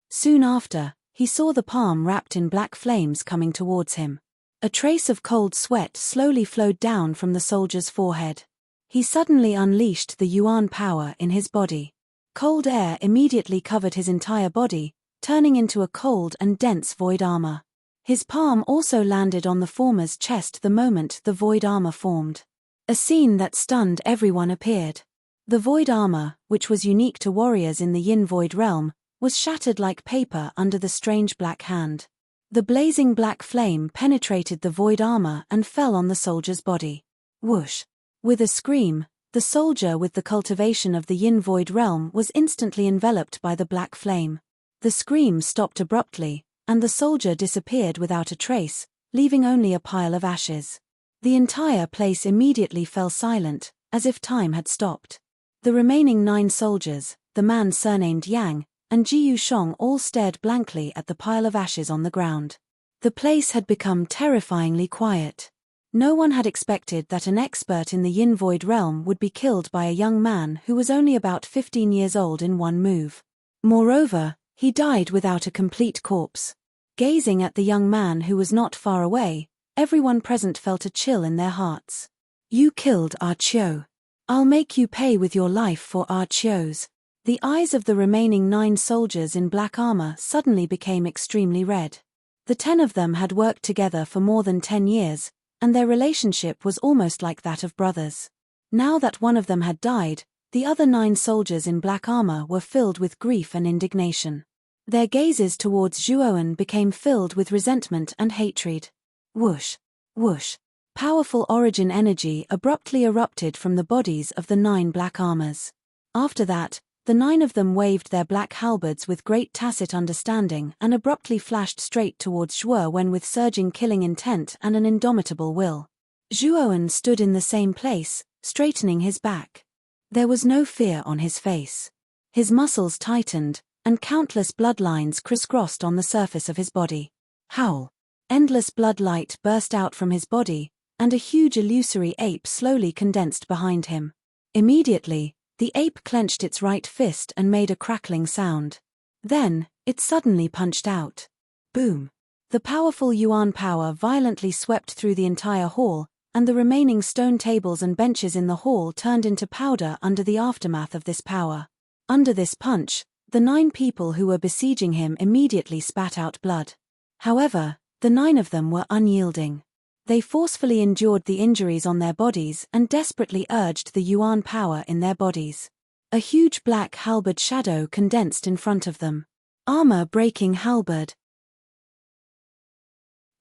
Soon after, he saw the palm wrapped in black flames coming towards him. A trace of cold sweat slowly flowed down from the soldier's forehead. He suddenly unleashed the Yuan power in his body. Cold air immediately covered his entire body, turning into a cold and dense void armor. His palm also landed on the former's chest the moment the void armor formed. A scene that stunned everyone appeared. The void armor, which was unique to warriors in the Yin void realm, was shattered like paper under the strange black hand. The blazing black flame penetrated the void armor and fell on the soldier's body. Whoosh! With a scream, the soldier with the cultivation of the Yin void realm was instantly enveloped by the black flame. The scream stopped abruptly, and the soldier disappeared without a trace, leaving only a pile of ashes. The entire place immediately fell silent, as if time had stopped. The remaining 9 soldiers, the man surnamed Yang, and Jiyu Shong all stared blankly at the pile of ashes on the ground. The place had become terrifyingly quiet. No one had expected that an expert in the Yin void realm would be killed by a young man who was only about 15 years old in one move. Moreover, he died without a complete corpse. Gazing at the young man who was not far away, everyone present felt a chill in their hearts. "You killed our Qiu. I'll make you pay with your life for our Qiu's." The eyes of the remaining 9 soldiers in black armor suddenly became extremely red. The 10 of them had worked together for more than 10 years, and their relationship was almost like that of brothers. Now that one of them had died, the other 9 soldiers in black armor were filled with grief and indignation. Their gazes towards Zhuowen became filled with resentment and hatred. Whoosh! Whoosh! Powerful origin energy abruptly erupted from the bodies of the 9 black armors. After that, the 9 of them waved their black halberds with great tacit understanding and abruptly flashed straight towards Zhuowen with surging killing intent and an indomitable will. Zhuowen stood in the same place, straightening his back. There was no fear on his face. His muscles tightened, and countless bloodlines crisscrossed on the surface of his body. Howl! Endless blood light burst out from his body, and a huge illusory ape slowly condensed behind him. Immediately, the ape clenched its right fist and made a crackling sound. Then, it suddenly punched out. Boom! The powerful yuan power violently swept through the entire hall, and the remaining stone tables and benches in the hall turned into powder under the aftermath of this power. Under this punch, the 9 people who were besieging him immediately spat out blood. However, the 9 of them were unyielding. They forcefully endured the injuries on their bodies and desperately urged the yuan power in their bodies. A huge black halberd shadow condensed in front of them. Armor-breaking halberd.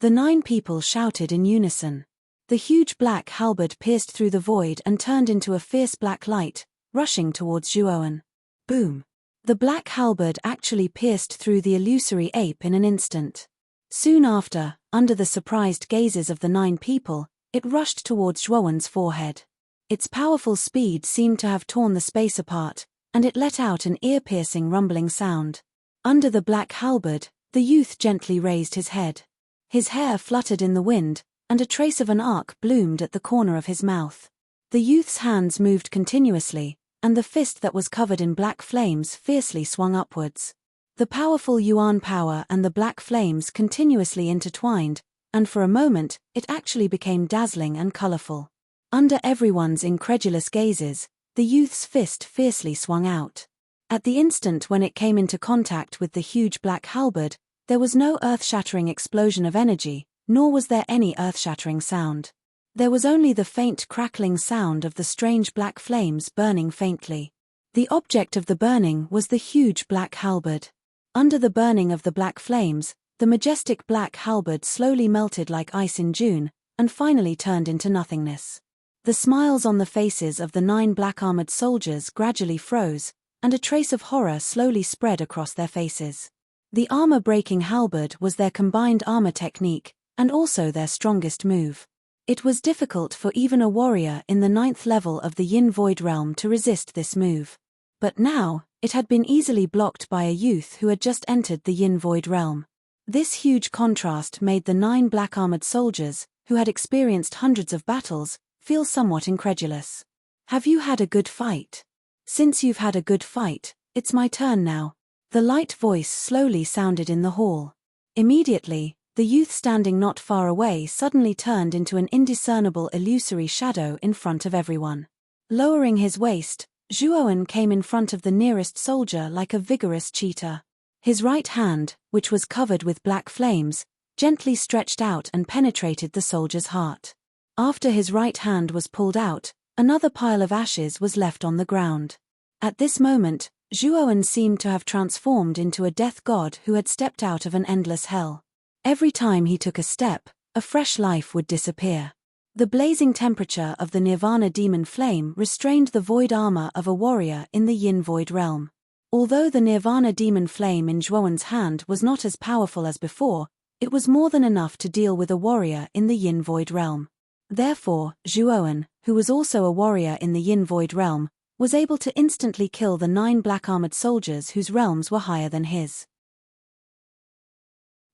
The 9 people shouted in unison. The huge black halberd pierced through the void and turned into a fierce black light, rushing towards Zhuowen. Boom! The black halberd actually pierced through the illusory ape in an instant. Soon after, under the surprised gazes of the 9 people, it rushed towards Zhuowen's forehead. Its powerful speed seemed to have torn the space apart, and it let out an ear-piercing rumbling sound. Under the black halberd, the youth gently raised his head. His hair fluttered in the wind, and a trace of an arc bloomed at the corner of his mouth. The youth's hands moved continuously, and the fist that was covered in black flames fiercely swung upwards. The powerful yuan power and the black flames continuously intertwined, and for a moment, it actually became dazzling and colorful. Under everyone's incredulous gazes, the youth's fist fiercely swung out. At the instant when it came into contact with the huge black halberd, there was no earth-shattering explosion of energy, nor was there any earth-shattering sound. There was only the faint crackling sound of the strange black flames burning faintly. The object of the burning was the huge black halberd. Under the burning of the black flames, the majestic black halberd slowly melted like ice in June, and finally turned into nothingness. The smiles on the faces of the 9 black-armored soldiers gradually froze, and a trace of horror slowly spread across their faces. The armor-breaking halberd was their combined armor technique, and also their strongest move. It was difficult for even a warrior in the 9th level of the Yin Void Realm to resist this move. But now, it had been easily blocked by a youth who had just entered the Yin Void Realm. This huge contrast made the 9 black-armored soldiers, who had experienced hundreds of battles, feel somewhat incredulous. Have you had a good fight? Since you've had a good fight, it's my turn now. The light voice slowly sounded in the hall. Immediately, the youth standing not far away suddenly turned into an indiscernible illusory shadow in front of everyone. Lowering his waist, Zhuowen came in front of the nearest soldier like a vigorous cheetah. His right hand, which was covered with black flames, gently stretched out and penetrated the soldier's heart. After his right hand was pulled out, another pile of ashes was left on the ground. At this moment, Zhuowen seemed to have transformed into a death god who had stepped out of an endless hell. Every time he took a step, a fresh life would disappear. The blazing temperature of the Nirvana demon flame restrained the void armor of a warrior in the Yin Void realm. Although the Nirvana demon flame in Zhuowen's hand was not as powerful as before, it was more than enough to deal with a warrior in the Yin Void realm. Therefore, Zhuowen, who was also a warrior in the Yin Void realm, was able to instantly kill the 9 black-armored soldiers whose realms were higher than his.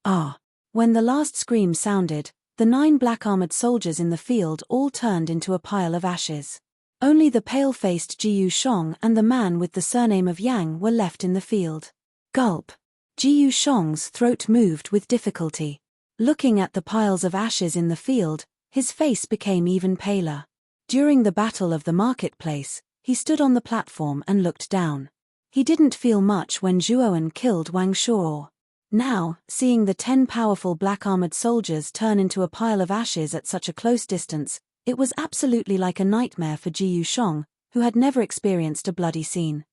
Ah! When the last scream sounded, the 9 black-armored soldiers in the field all turned into a pile of ashes. Only the pale-faced Jiyu Shong and the man with the surname of Yang were left in the field. Gulp! Jiyu Shong's throat moved with difficulty. Looking at the piles of ashes in the field, his face became even paler. During the battle of the marketplace, he stood on the platform and looked down. He didn't feel much when Zhuowen killed Wang Shuo. Now, seeing the 10 powerful black-armored soldiers turn into a pile of ashes at such a close distance, it was absolutely like a nightmare for Jiyu Shong, who had never experienced a bloody scene.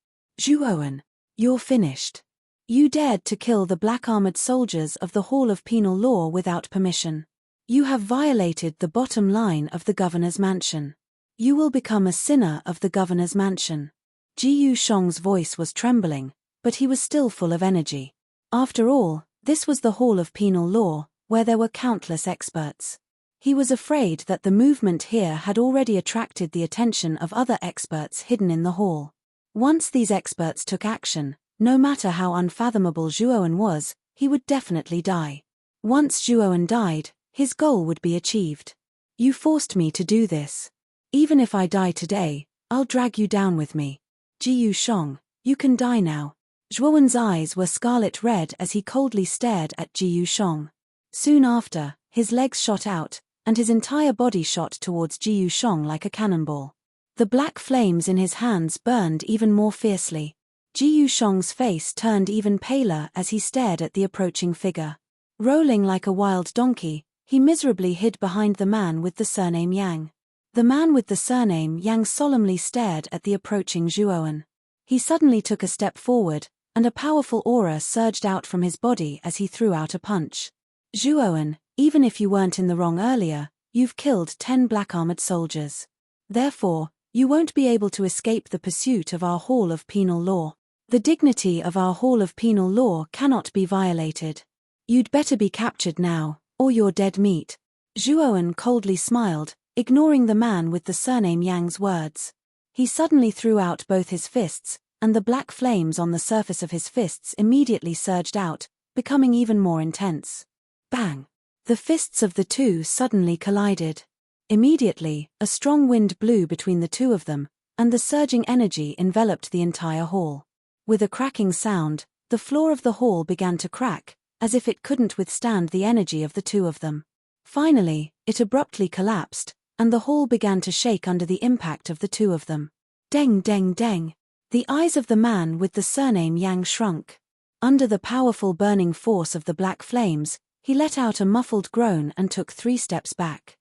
Zhuowen, you're finished. You dared to kill the black-armored soldiers of the Hall of Penal Law without permission. You have violated the bottom line of the governor's mansion. You will become a sinner of the governor's mansion. Jiyu Shong's voice was trembling, but he was still full of energy. After all, this was the Hall of Penal Law, where there were countless experts. He was afraid that the movement here had already attracted the attention of other experts hidden in the hall. Once these experts took action, No matter how unfathomable Zhuowen was, he would definitely die. Once Zhuowen died, his goal would be achieved. You forced me to do this. Even if I die today, I'll drag you down with me. Jiyu Shong, you can die now. Zhuowen's eyes were scarlet red as he coldly stared at Jiyu Shong. Soon after, his legs shot out, and his entire body shot towards Jiyu Shong like a cannonball. The black flames in his hands burned even more fiercely. Jiyu Shong's face turned even paler as he stared at the approaching figure. Rolling like a wild donkey, he miserably hid behind the man with the surname Yang. The man with the surname Yang solemnly stared at the approaching Zhuowen. He suddenly took a step forward, and a powerful aura surged out from his body as he threw out a punch. Zhuowen, even if you weren't in the wrong earlier, you've killed 10 black-armored soldiers. Therefore, you won't be able to escape the pursuit of our Hall of Penal Law. The dignity of our Hall of Penal Law cannot be violated. You'd better be captured now, or you're dead meat. Zhuowen coldly smiled, ignoring the man with the surname Yang's words. He suddenly threw out both his fists, and the black flames on the surface of his fists immediately surged out, becoming even more intense. Bang! The fists of the two suddenly collided. Immediately, a strong wind blew between the two of them, and the surging energy enveloped the entire hall. With a cracking sound, the floor of the hall began to crack, as if it couldn't withstand the energy of the two of them. Finally, it abruptly collapsed, and the hall began to shake under the impact of the two of them. Deng deng deng! The eyes of the man with the surname Yang shrunk. Under the powerful burning force of the black flames, he let out a muffled groan and took 3 steps back.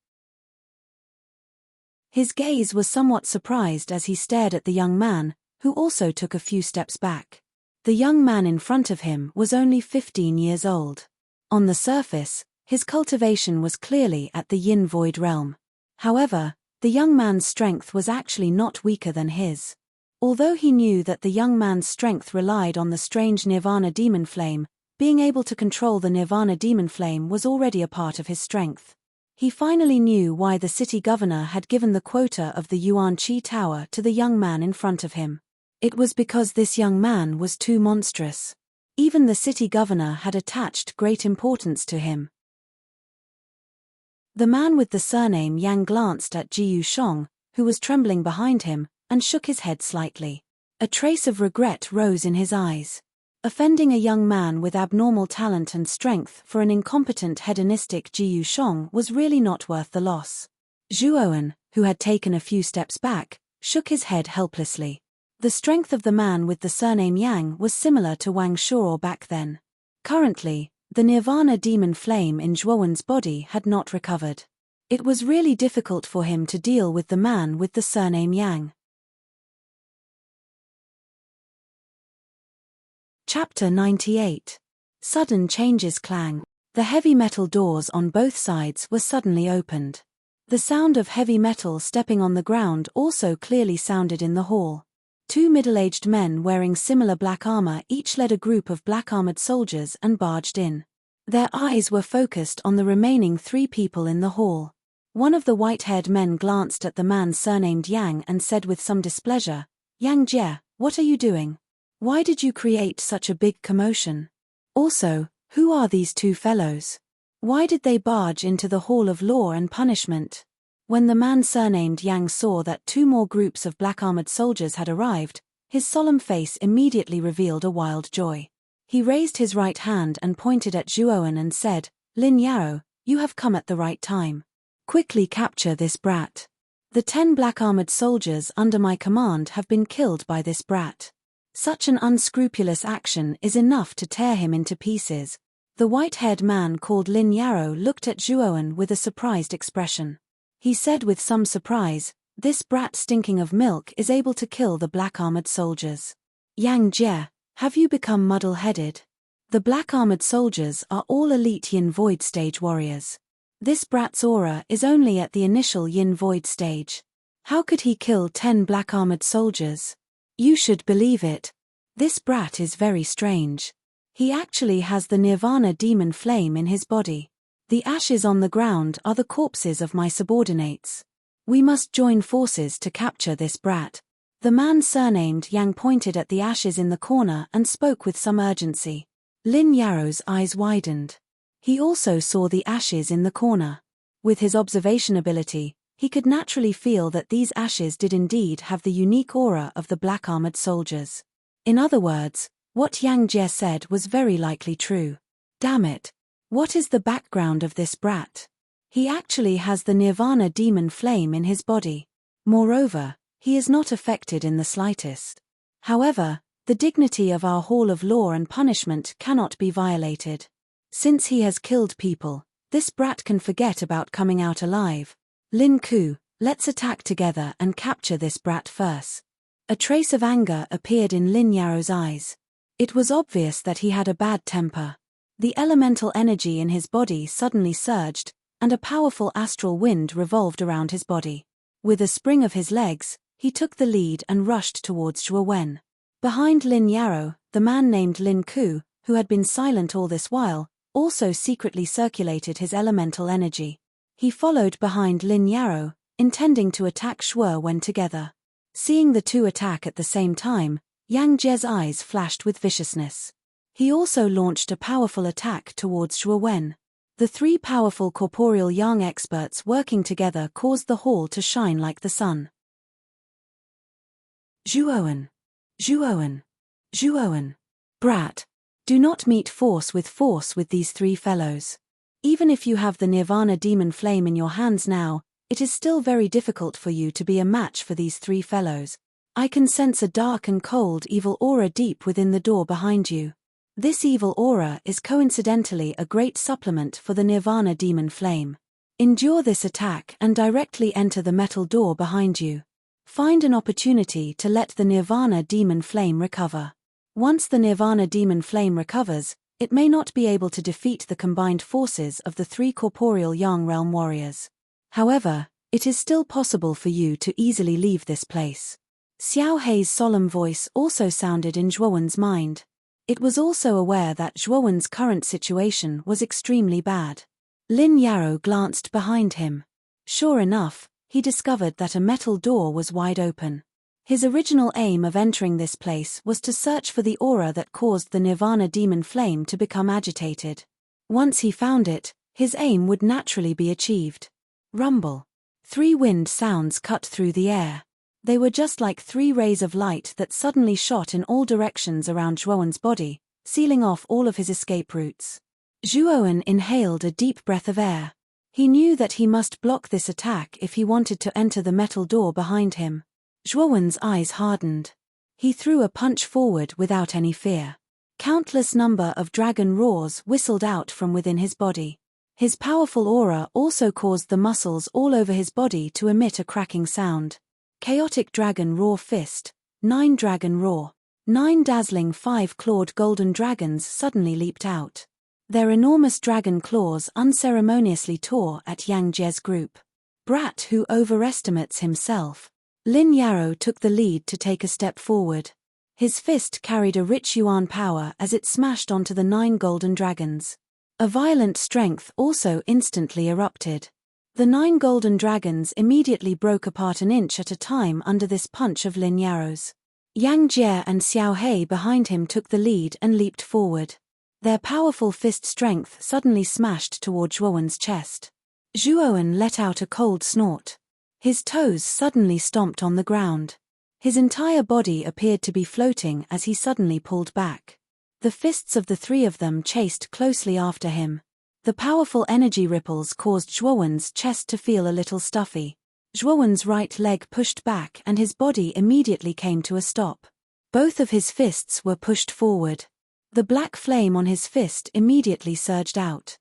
His gaze was somewhat surprised as he stared at the young man, who also took a few steps back. The young man in front of him was only 15 years old. On the surface, his cultivation was clearly at the Yin Void realm. However, the young man's strength was actually not weaker than his. Although he knew that the young man's strength relied on the strange Nirvana demon flame, being able to control the Nirvana demon flame was already a part of his strength. He finally knew why the city governor had given the quota of the Yuan Chi Tower to the young man in front of him. It was because this young man was too monstrous. Even the city governor had attached great importance to him. The man with the surname Yang glanced at Jiyu Shong, who was trembling behind him, and shook his head slightly. A trace of regret rose in his eyes. Offending a young man with abnormal talent and strength for an incompetent hedonistic Jiyu Shong was really not worth the loss. Zhuowen, who had taken a few steps back, shook his head helplessly. The strength of the man with the surname Yang was similar to Wang Shuo back then. Currently, the Nirvana demon flame in Zhuowen's body had not recovered. It was really difficult for him to deal with the man with the surname Yang. Chapter 98. Sudden changes clang. The heavy metal doors on both sides were suddenly opened. The sound of heavy metal stepping on the ground also clearly sounded in the hall. 2 middle-aged men wearing similar black armor each led a group of black-armored soldiers and barged in. Their eyes were focused on the remaining 3 people in the hall. One of the white-haired men glanced at the man surnamed Yang and said with some displeasure, "Yang Jie, what are you doing? Why did you create such a big commotion? Also, who are these 2 fellows? Why did they barge into the Hall of Law and Punishment?" When the man surnamed Yang saw that 2 more groups of black-armored soldiers had arrived, his solemn face immediately revealed a wild joy. He raised his right hand and pointed at Zhuowen and said, "Lin Yao, you have come at the right time. Quickly capture this brat. The 10 black-armored soldiers under my command have been killed by this brat. Such an unscrupulous action is enough to tear him into pieces." The white-haired man called Lin Yao looked at Zhuowen with a surprised expression. He said with some surprise, "This brat stinking of milk is able to kill the black-armored soldiers. Yang Jie, have you become muddle-headed? The black-armored soldiers are all elite Yin Void stage warriors. This brat's aura is only at the initial Yin Void stage. How could he kill 10 black-armored soldiers? You should believe it. This brat is very strange. He actually has the Nirvana demon flame in his body. The ashes on the ground are the corpses of my subordinates. We must join forces to capture this brat. The man surnamed Yang pointed at the ashes in the corner and spoke with some urgency. Lin Yaro's eyes widened. He also saw the ashes in the corner. With his observation ability, he could naturally feel that these ashes did indeed have the unique aura of the black-armored soldiers. In other words, what Yang Jie said was very likely true. Damn it! What is the background of this brat? He actually has the Nirvana demon flame in his body. Moreover, he is not affected in the slightest. However, the dignity of our Hall of Law and Punishment cannot be violated. Since he has killed people, this brat can forget about coming out alive. Lin Ku, let's attack together and capture this brat first. A trace of anger appeared in Lin Yaro's eyes. It was obvious that he had a bad temper. The elemental energy in his body suddenly surged, and a powerful astral wind revolved around his body. With a spring of his legs, he took the lead and rushed towards Zhuo Wen. Behind Lin Yaro, the man named Lin Ku, who had been silent all this while, also secretly circulated his elemental energy. He followed behind Lin Yaro, intending to attack Zhuo Wen together. Seeing the two attack at the same time, Yang Jie's eyes flashed with viciousness. He also launched a powerful attack towards Zhuo Wen. The three powerful corporeal yang experts working together caused the hall to shine like the sun. Zhuowen. Zhuowen. Zhuowen. Brat. Do not meet force with these three fellows. Even if you have the Nirvana demon flame in your hands now, it is still very difficult for you to be a match for these three fellows. I can sense a dark and cold evil aura deep within the door behind you. This evil aura is coincidentally a great supplement for the Nirvana demon flame. Endure this attack and directly enter the metal door behind you. Find an opportunity to let the Nirvana demon flame recover. Once the Nirvana demon flame recovers, it may not be able to defeat the combined forces of the three corporeal Yang realm warriors. However, it is still possible for you to easily leave this place. Xiao Hei's solemn voice also sounded in Zhuowen's mind. It was also aware that Zhuowen's current situation was extremely bad. Lin Yaro glanced behind him. Sure enough, he discovered that a metal door was wide open. His original aim of entering this place was to search for the aura that caused the Nirvana demon flame to become agitated. Once he found it, his aim would naturally be achieved. Rumble. 3 wind sounds cut through the air. They were just like 3 rays of light that suddenly shot in all directions around Zhuowen's body, sealing off all of his escape routes. Zhuowen inhaled a deep breath of air. He knew that he must block this attack if he wanted to enter the metal door behind him. Zhuowen's eyes hardened. He threw a punch forward without any fear. Countless number of dragon roars whistled out from within his body. His powerful aura also caused the muscles all over his body to emit a cracking sound. Chaotic Dragon Roar Fist, 9 Dragon Roar. 9 dazzling 5-clawed golden dragons suddenly leaped out. Their enormous dragon claws unceremoniously tore at Yang Jie's group. Brat who overestimates himself. Lin Yaro took the lead to take a step forward. His fist carried a rich yuan power as it smashed onto the 9 golden dragons. A violent strength also instantly erupted. The 9 golden dragons immediately broke apart an inch at a time under this punch of Lin Yaro's. Yang Jie and Xiao Hei behind him took the lead and leaped forward. Their powerful fist strength suddenly smashed toward Zhuowen's chest. Zhuowen let out a cold snort. His toes suddenly stomped on the ground. His entire body appeared to be floating as he suddenly pulled back. The fists of the 3 of them chased closely after him. The powerful energy ripples caused Zhuowen's chest to feel a little stuffy. Zhuowen's right leg pushed back and his body immediately came to a stop. Both of his fists were pushed forward. The black flame on his fist immediately surged out.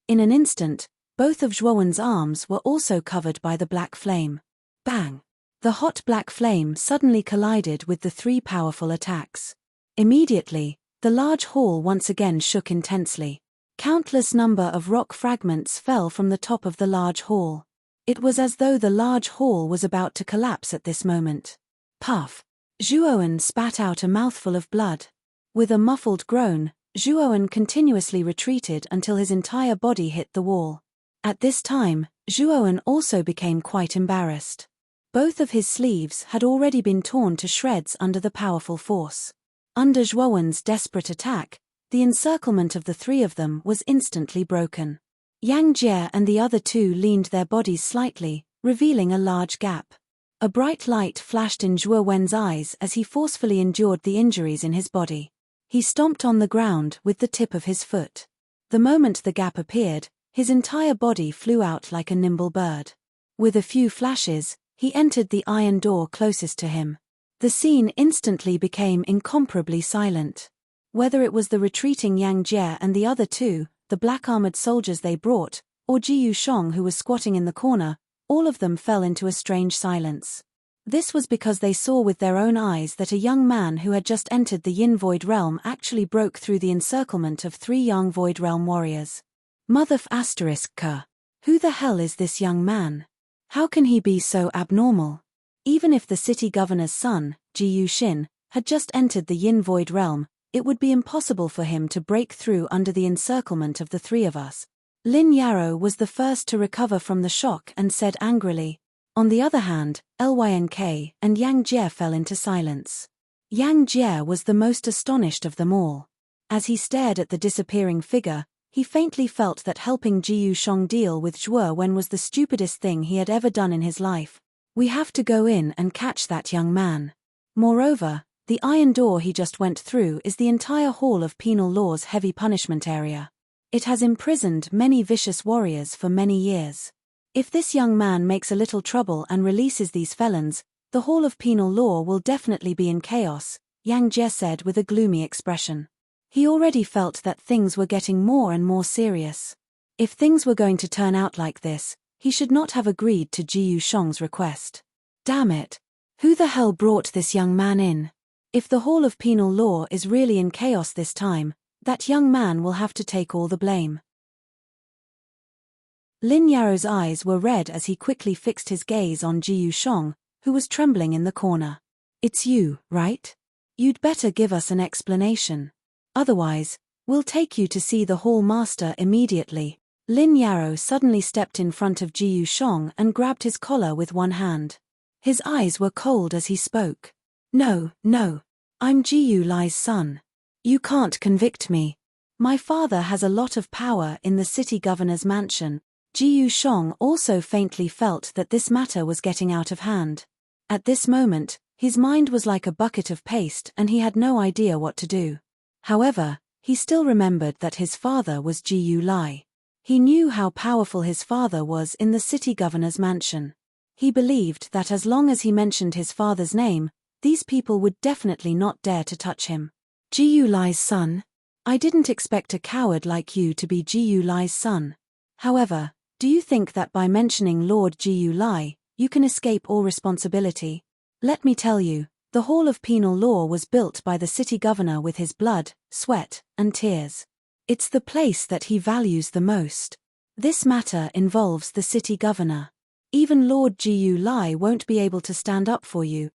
In an instant, both of Zhuowen's arms were also covered by the black flame. Bang! The hot black flame suddenly collided with the 3 powerful attacks. Immediately, the large hall once again shook intensely. Countless number of rock fragments fell from the top of the large hall. It was as though the large hall was about to collapse at this moment. Puff! Zhuowen spat out a mouthful of blood. With a muffled groan, Zhuowen continuously retreated until his entire body hit the wall. At this time, Zhuowen also became quite embarrassed. Both of his sleeves had already been torn to shreds under the powerful force. Under Zhuowen's desperate attack, the encirclement of the three of them was instantly broken. Yang Jie and the other two leaned their bodies slightly, revealing a large gap. A bright light flashed in Zhuo Wen's eyes as he forcefully endured the injuries in his body. He stomped on the ground with the tip of his foot. The moment the gap appeared, his entire body flew out like a nimble bird. With a few flashes, he entered the iron door closest to him. The scene instantly became incomparably silent. Whether it was the retreating Yang Jie and the other two, the black-armored soldiers they brought, or Ji Yusheng who was squatting in the corner, all of them fell into a strange silence. This was because they saw with their own eyes that a young man who had just entered the Yin Void Realm actually broke through the encirclement of three young Void Realm warriors. Mother f***k. Who the hell is this young man? How can he be so abnormal? Even if the city governor's son, Ji Yuxin, had just entered the Yin Void Realm, it would be impossible for him to break through under the encirclement of the three of us. Lin Yarrow was the first to recover from the shock and said angrily. On the other hand, Lynk and Yang Jie fell into silence. Yang Jie was the most astonished of them all. As he stared at the disappearing figure, he faintly felt that helping Ji Yusheng deal with Zhuo Wen was the stupidest thing he had ever done in his life. We have to go in and catch that young man. Moreover, the iron door he just went through is the entire Hall of Penal Law's heavy punishment area. It has imprisoned many vicious warriors for many years. If this young man makes a little trouble and releases these felons, the Hall of Penal Law will definitely be in chaos, Yang Jie said with a gloomy expression. He already felt that things were getting more and more serious. If things were going to turn out like this, he should not have agreed to Ji Yusheng's request. Damn it! Who the hell brought this young man in? If the Hall of Penal Law is really in chaos this time, that young man will have to take all the blame. Lin Yarrow's eyes were red as he quickly fixed his gaze on Ji Yusheng, who was trembling in the corner. It's you, right? You'd better give us an explanation. Otherwise, we'll take you to see the Hall Master immediately. Lin Yarrow suddenly stepped in front of Ji Yusheng and grabbed his collar with one hand. His eyes were cold as he spoke. No, I'm Ji Yuli's son. You can't convict me. My father has a lot of power in the city governor's mansion. Ji Yusheng also faintly felt that this matter was getting out of hand. At this moment, his mind was like a bucket of paste and he had no idea what to do. However, he still remembered that his father was Ji Yuli. He knew how powerful his father was in the city governor's mansion. He believed that as long as he mentioned his father's name, these people would definitely not dare to touch him. Ji Yuli's son? I didn't expect a coward like you to be Ji Yuli's son. However, do you think that by mentioning Lord Ji Yuli, you can escape all responsibility? Let me tell you, the Hall of Penal Law was built by the city governor with his blood, sweat, and tears. It's the place that he values the most. This matter involves the city governor. Even Lord Ji Yuli won't be able to stand up for you.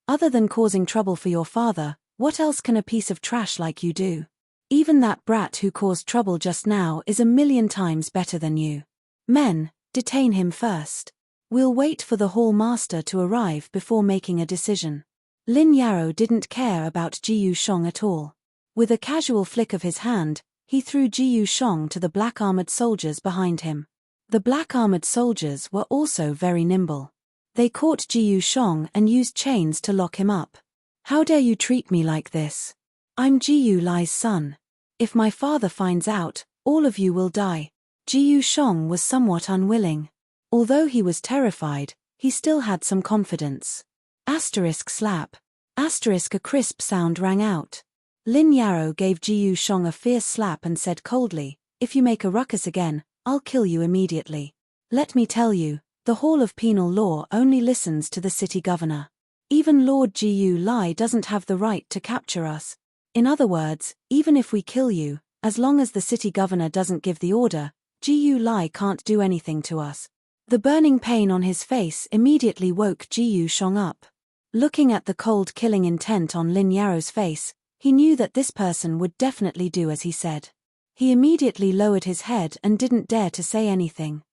Other than causing trouble for your father, what else can a piece of trash like you do? Even that brat who caused trouble just now is a million times better than you. Men, detain him first. We'll wait for the Hall Master to arrive before making a decision. Lin Yarrow didn't care about Ji Yusheng at all. With a casual flick of his hand, he threw Ji Yusheng to the black-armored soldiers behind him. The black-armored soldiers were also very nimble. They caught Ji Yusheng and used chains to lock him up. How dare you treat me like this? I'm Ji Yuli's son. If my father finds out, all of you will die. Ji Yusheng was somewhat unwilling. Although he was terrified, he still had some confidence. Slap. A crisp sound rang out. Lin Yarrow gave Ji Yusheng a fierce slap and said coldly, if you make a ruckus again, I'll kill you immediately. Let me tell you, the Hall of Penal Law only listens to the city governor. Even Lord Ji Yuli doesn't have the right to capture us. In other words, even if we kill you, as long as the city governor doesn't give the order, Ji Yuli can't do anything to us. The burning pain on his face immediately woke Ji Yusheng up. Looking at the cold killing intent on Lin Yarrow's face, he knew that this person would definitely do as he said. He immediately lowered his head and didn't dare to say anything.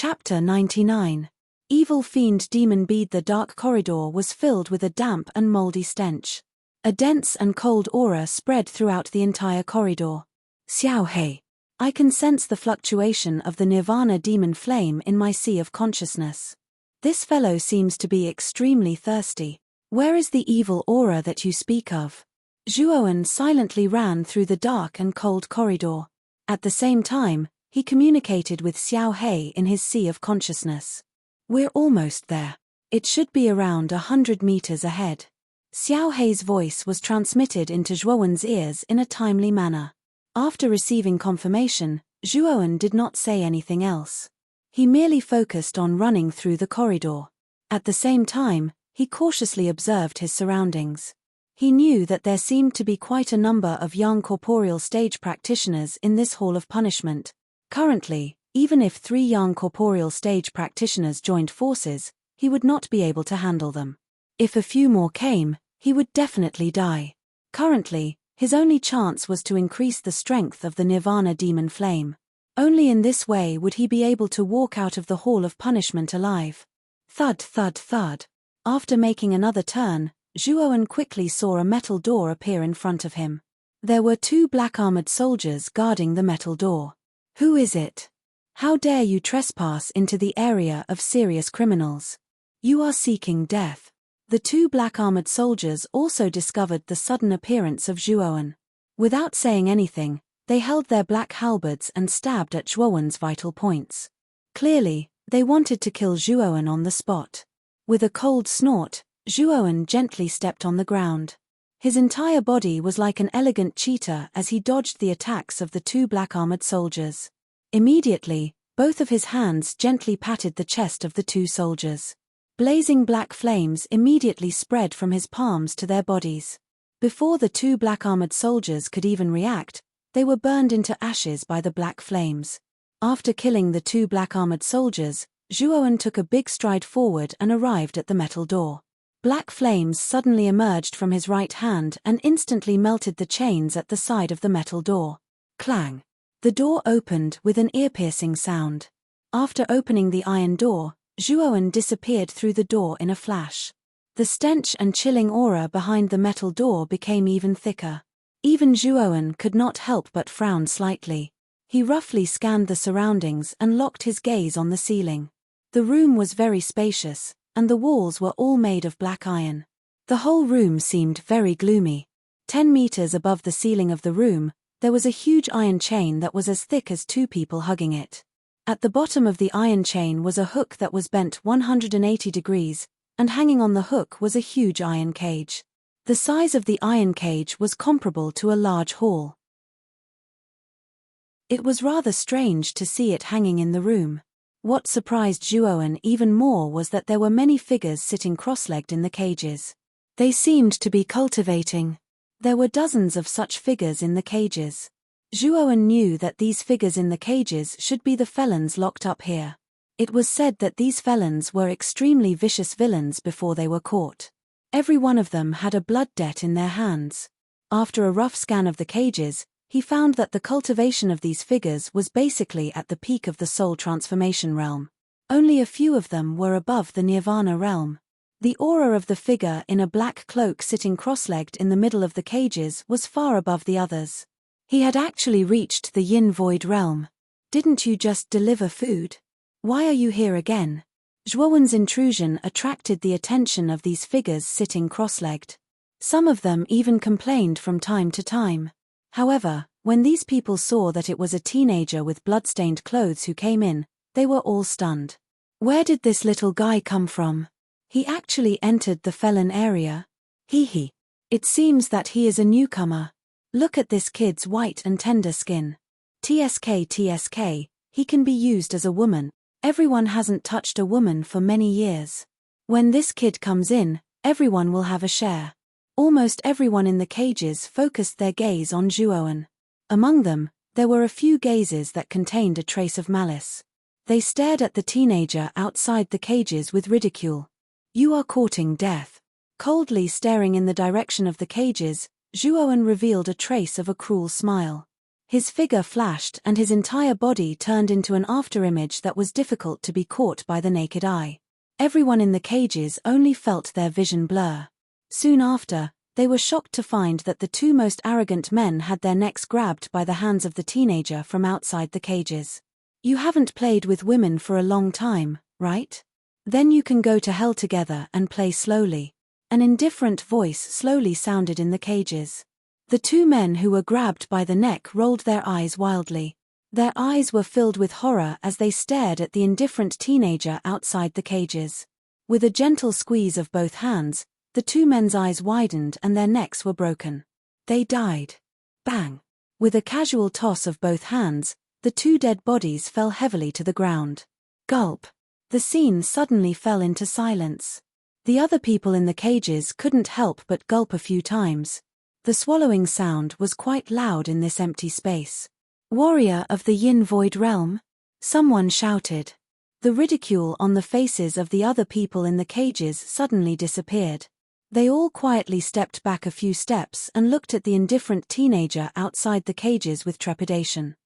Chapter 99. Evil fiend demon bead. The dark corridor was filled with a damp and moldy stench. A dense and cold aura spread throughout the entire corridor. Xiao Hei. I can sense the fluctuation of the nirvana demon flame in my sea of consciousness. This fellow seems to be extremely thirsty. Where is the evil aura that you speak of? Zhuowen silently ran through the dark and cold corridor. At the same time, he communicated with Xiao Hei in his sea of consciousness. We're almost there. It should be around 100 meters ahead. Xiao Hei's voice was transmitted into Zhuowen's ears in a timely manner. After receiving confirmation, Zhuowen did not say anything else. He merely focused on running through the corridor. At the same time, he cautiously observed his surroundings. He knew that there seemed to be quite a number of young corporeal stage practitioners in this hall of punishment. Currently, even if 3 young corporeal stage practitioners joined forces, he would not be able to handle them. If a few more came, he would definitely die. Currently, his only chance was to increase the strength of the nirvana demon flame. Only in this way would he be able to walk out of the hall of punishment alive. Thud thud thud. After making another turn, Zhuowen quickly saw a metal door appear in front of him. There were 2 black-armored soldiers guarding the metal door. Who is it? How dare you trespass into the area of serious criminals? You are seeking death. The 2 black-armored soldiers also discovered the sudden appearance of Zhuowen. Without saying anything, they held their black halberds and stabbed at Zhuowen's vital points. Clearly, they wanted to kill Zhuowen on the spot. With a cold snort, Zhuowen gently stepped on the ground. His entire body was like an elegant cheetah as he dodged the attacks of the 2 black-armored soldiers. Immediately, both of his hands gently patted the chest of the 2 soldiers. Blazing black flames immediately spread from his palms to their bodies. Before the 2 black-armored soldiers could even react, they were burned into ashes by the black flames. After killing the 2 black-armored soldiers, Zhuowen took a big stride forward and arrived at the metal door. Black flames suddenly emerged from his right hand and instantly melted the chains at the side of the metal door. Clang! The door opened with an ear-piercing sound. After opening the iron door, Zhuowen disappeared through the door in a flash. The stench and chilling aura behind the metal door became even thicker. Even Zhuowen could not help but frown slightly. He roughly scanned the surroundings and locked his gaze on the ceiling. The room was very spacious, and the walls were all made of black iron. The whole room seemed very gloomy. 10 meters above the ceiling of the room, there was a huge iron chain that was as thick as 2 people hugging it. At the bottom of the iron chain was a hook that was bent 180 degrees, and hanging on the hook was a huge iron cage. The size of the iron cage was comparable to a large hall. It was rather strange to see it hanging in the room. What surprised Zhuowen even more was that there were many figures sitting cross-legged in the cages. They seemed to be cultivating. There were dozens of such figures in the cages. Zhuowen knew that these figures in the cages should be the felons locked up here. It was said that these felons were extremely vicious villains before they were caught. Every one of them had a blood debt in their hands. After a rough scan of the cages, he found that the cultivation of these figures was basically at the peak of the soul transformation realm. Only a few of them were above the nirvana realm. The aura of the figure in a black cloak sitting cross-legged in the middle of the cages was far above the others. He had actually reached the yin void realm. Didn't you just deliver food? Why are you here again? Zhuowen's intrusion attracted the attention of these figures sitting cross-legged. Some of them even complained from time to time. However, when these people saw that it was a teenager with blood-stained clothes who came in, they were all stunned. Where did this little guy come from? He actually entered the felon area. Hee. It seems that he is a newcomer. Look at this kid's white and tender skin. TSK, he can be used as a woman. Everyone hasn't touched a woman for many years. When this kid comes in, everyone will have a share. Almost everyone in the cages focused their gaze on Zhuowen. Among them, there were a few gazes that contained a trace of malice. They stared at the teenager outside the cages with ridicule. You are courting death. Coldly staring in the direction of the cages, Zhuowen revealed a trace of a cruel smile. His figure flashed and his entire body turned into an afterimage that was difficult to be caught by the naked eye. Everyone in the cages only felt their vision blur. Soon after, they were shocked to find that the two most arrogant men had their necks grabbed by the hands of the teenager from outside the cages. "You haven't played with women for a long time, right? Then you can go to hell together and play slowly." An indifferent voice slowly sounded in the cages. The two men who were grabbed by the neck rolled their eyes wildly. Their eyes were filled with horror as they stared at the indifferent teenager outside the cages. With a gentle squeeze of both hands, the two men's eyes widened and their necks were broken. They died. Bang! With a casual toss of both hands, the two dead bodies fell heavily to the ground. Gulp! The scene suddenly fell into silence. The other people in the cages couldn't help but gulp a few times. The swallowing sound was quite loud in this empty space. "Warrior of the Yin Void Realm?" someone shouted. The ridicule on the faces of the other people in the cages suddenly disappeared. They all quietly stepped back a few steps and looked at the indifferent teenager outside the cages with trepidation.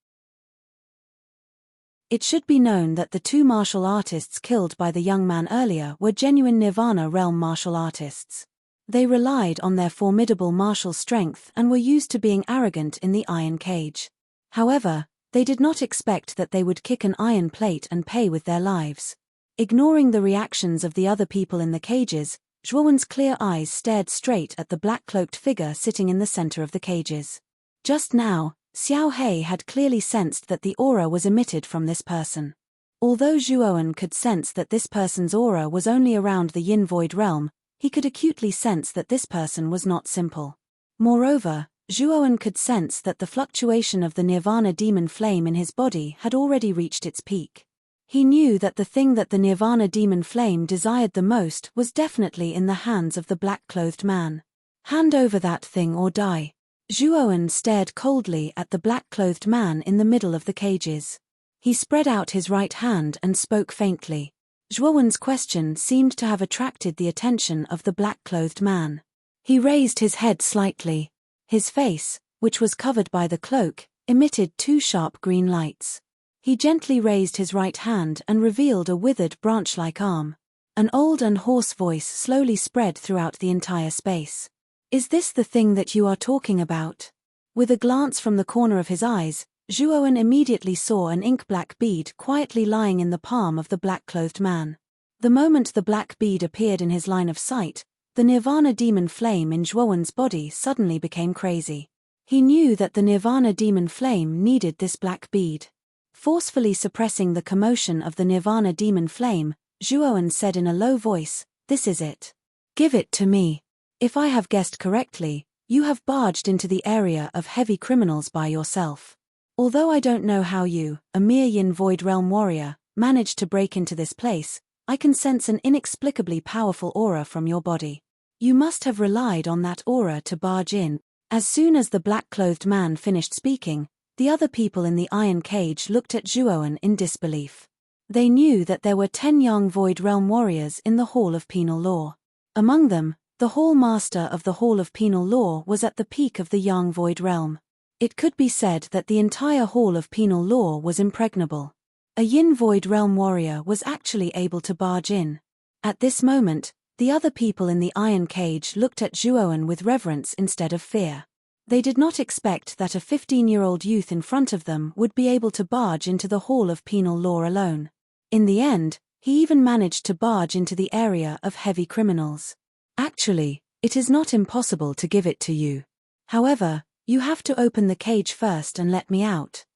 It should be known that the two martial artists killed by the young man earlier were genuine Nirvana realm martial artists. They relied on their formidable martial strength and were used to being arrogant in the iron cage. However, they did not expect that they would kick an iron plate and pay with their lives. Ignoring the reactions of the other people in the cages, Zhuowen's clear eyes stared straight at the black-cloaked figure sitting in the center of the cages. Just now, Xiao He had clearly sensed that the aura was emitted from this person. Although Zhuowen could sense that this person's aura was only around the Yin Void realm, he could acutely sense that this person was not simple. Moreover, Zhuowen could sense that the fluctuation of the Nirvana demon flame in his body had already reached its peak. He knew that the thing that the Nirvana demon flame desired the most was definitely in the hands of the black-clothed man. "Hand over that thing or die." Zhuowen stared coldly at the black-clothed man in the middle of the cages. He spread out his right hand and spoke faintly. Zhuowen's question seemed to have attracted the attention of the black-clothed man. He raised his head slightly. His face, which was covered by the cloak, emitted two sharp green lights. He gently raised his right hand and revealed a withered branch-like arm. An old and hoarse voice slowly spread throughout the entire space. "Is this the thing that you are talking about?" With a glance from the corner of his eyes, Zhuowen immediately saw an ink-black bead quietly lying in the palm of the black-clothed man. The moment the black bead appeared in his line of sight, the Nirvana demon flame in Zhuowen's body suddenly became crazy. He knew that the Nirvana demon flame needed this black bead. Forcefully suppressing the commotion of the Nirvana demon flame, Zhuowen said in a low voice, "This is it. Give it to me. If I have guessed correctly, you have barged into the area of heavy criminals by yourself. Although I don't know how you, a mere Yin Void Realm warrior, managed to break into this place, I can sense an inexplicably powerful aura from your body. You must have relied on that aura to barge in." As soon as the black-clothed man finished speaking, the other people in the iron cage looked at Zhuowen in disbelief. They knew that there were 10 young Void Realm warriors in the Hall of Penal Law. Among them, the Hall Master of the Hall of Penal Law was at the peak of the young Void Realm. It could be said that the entire Hall of Penal Law was impregnable. A Yin Void Realm warrior was actually able to barge in. At this moment, the other people in the iron cage looked at Zhuowen with reverence instead of fear. They did not expect that a 15-year-old youth in front of them would be able to barge into the Hall of Penal Law alone. In the end, he even managed to barge into the area of heavy criminals. "Actually, it is not impossible to give it to you. However, you have to open the cage first and let me out.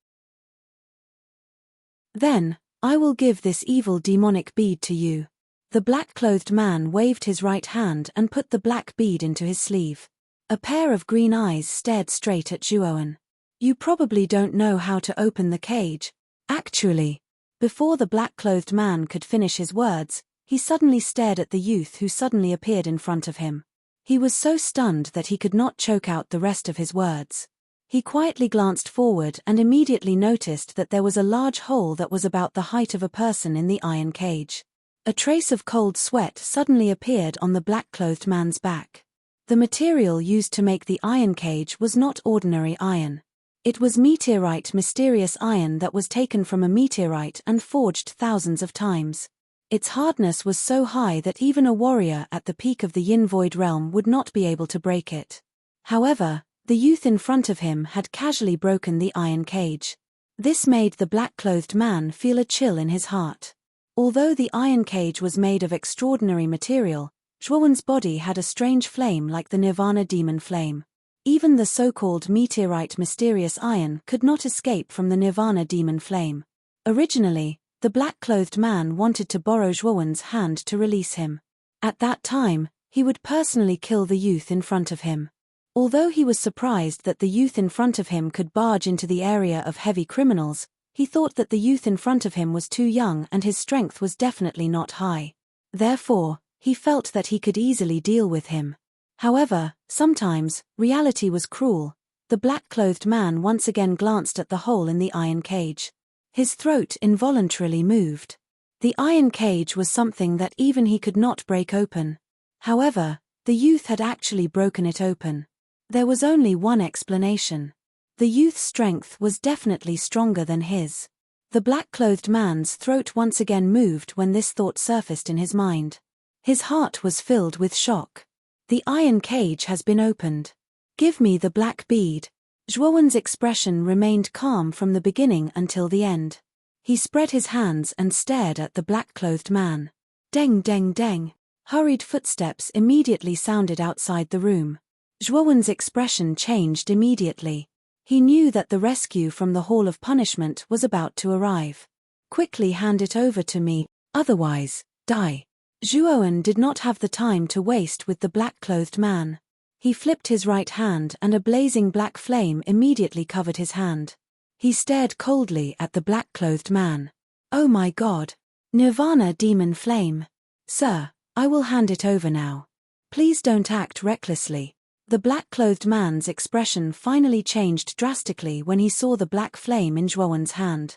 Then, I will give this evil demonic bead to you." The black-clothed man waved his right hand and put the black bead into his sleeve. A pair of green eyes stared straight at Zhuowen. "You probably don't know how to open the cage. Actually." Before the black-clothed man could finish his words, he suddenly stared at the youth who suddenly appeared in front of him. He was so stunned that he could not choke out the rest of his words. He quietly glanced forward and immediately noticed that there was a large hole that was about the height of a person in the iron cage. A trace of cold sweat suddenly appeared on the black-clothed man's back. The material used to make the iron cage was not ordinary iron. It was meteorite mysterious iron that was taken from a meteorite and forged thousands of times. Its hardness was so high that even a warrior at the peak of the Yin Void realm would not be able to break it. However, the youth in front of him had casually broken the iron cage. This made the black-clothed man feel a chill in his heart. Although the iron cage was made of extraordinary material, Zhuowen's body had a strange flame like the Nirvana demon flame. Even the so-called meteorite mysterious iron could not escape from the Nirvana demon flame. Originally, the black-clothed man wanted to borrow Zhuowen's hand to release him. At that time, he would personally kill the youth in front of him. Although he was surprised that the youth in front of him could barge into the area of heavy criminals, he thought that the youth in front of him was too young and his strength was definitely not high. Therefore, he felt that he could easily deal with him. However, sometimes, reality was cruel. The black-clothed man once again glanced at the hole in the iron cage. His throat involuntarily moved. The iron cage was something that even he could not break open. However, the youth had actually broken it open. There was only one explanation. The youth's strength was definitely stronger than his. The black-clothed man's throat once again moved when this thought surfaced in his mind. His heart was filled with shock. The iron cage has been opened. Give me the black bead. Zhuowen's expression remained calm from the beginning until the end. He spread his hands and stared at the black-clothed man. Deng deng deng. Hurried footsteps immediately sounded outside the room. Zhuowen's expression changed immediately. He knew that the rescue from the Hall of Punishment was about to arrive. Quickly hand it over to me, otherwise, die. Zhuowen did not have the time to waste with the black-clothed man. He flipped his right hand and a blazing black flame immediately covered his hand. He stared coldly at the black-clothed man. Oh my God! Nirvana demon flame. Sir, I will hand it over now. Please don't act recklessly. The black-clothed man's expression finally changed drastically when he saw the black flame in Zhuowen's hand.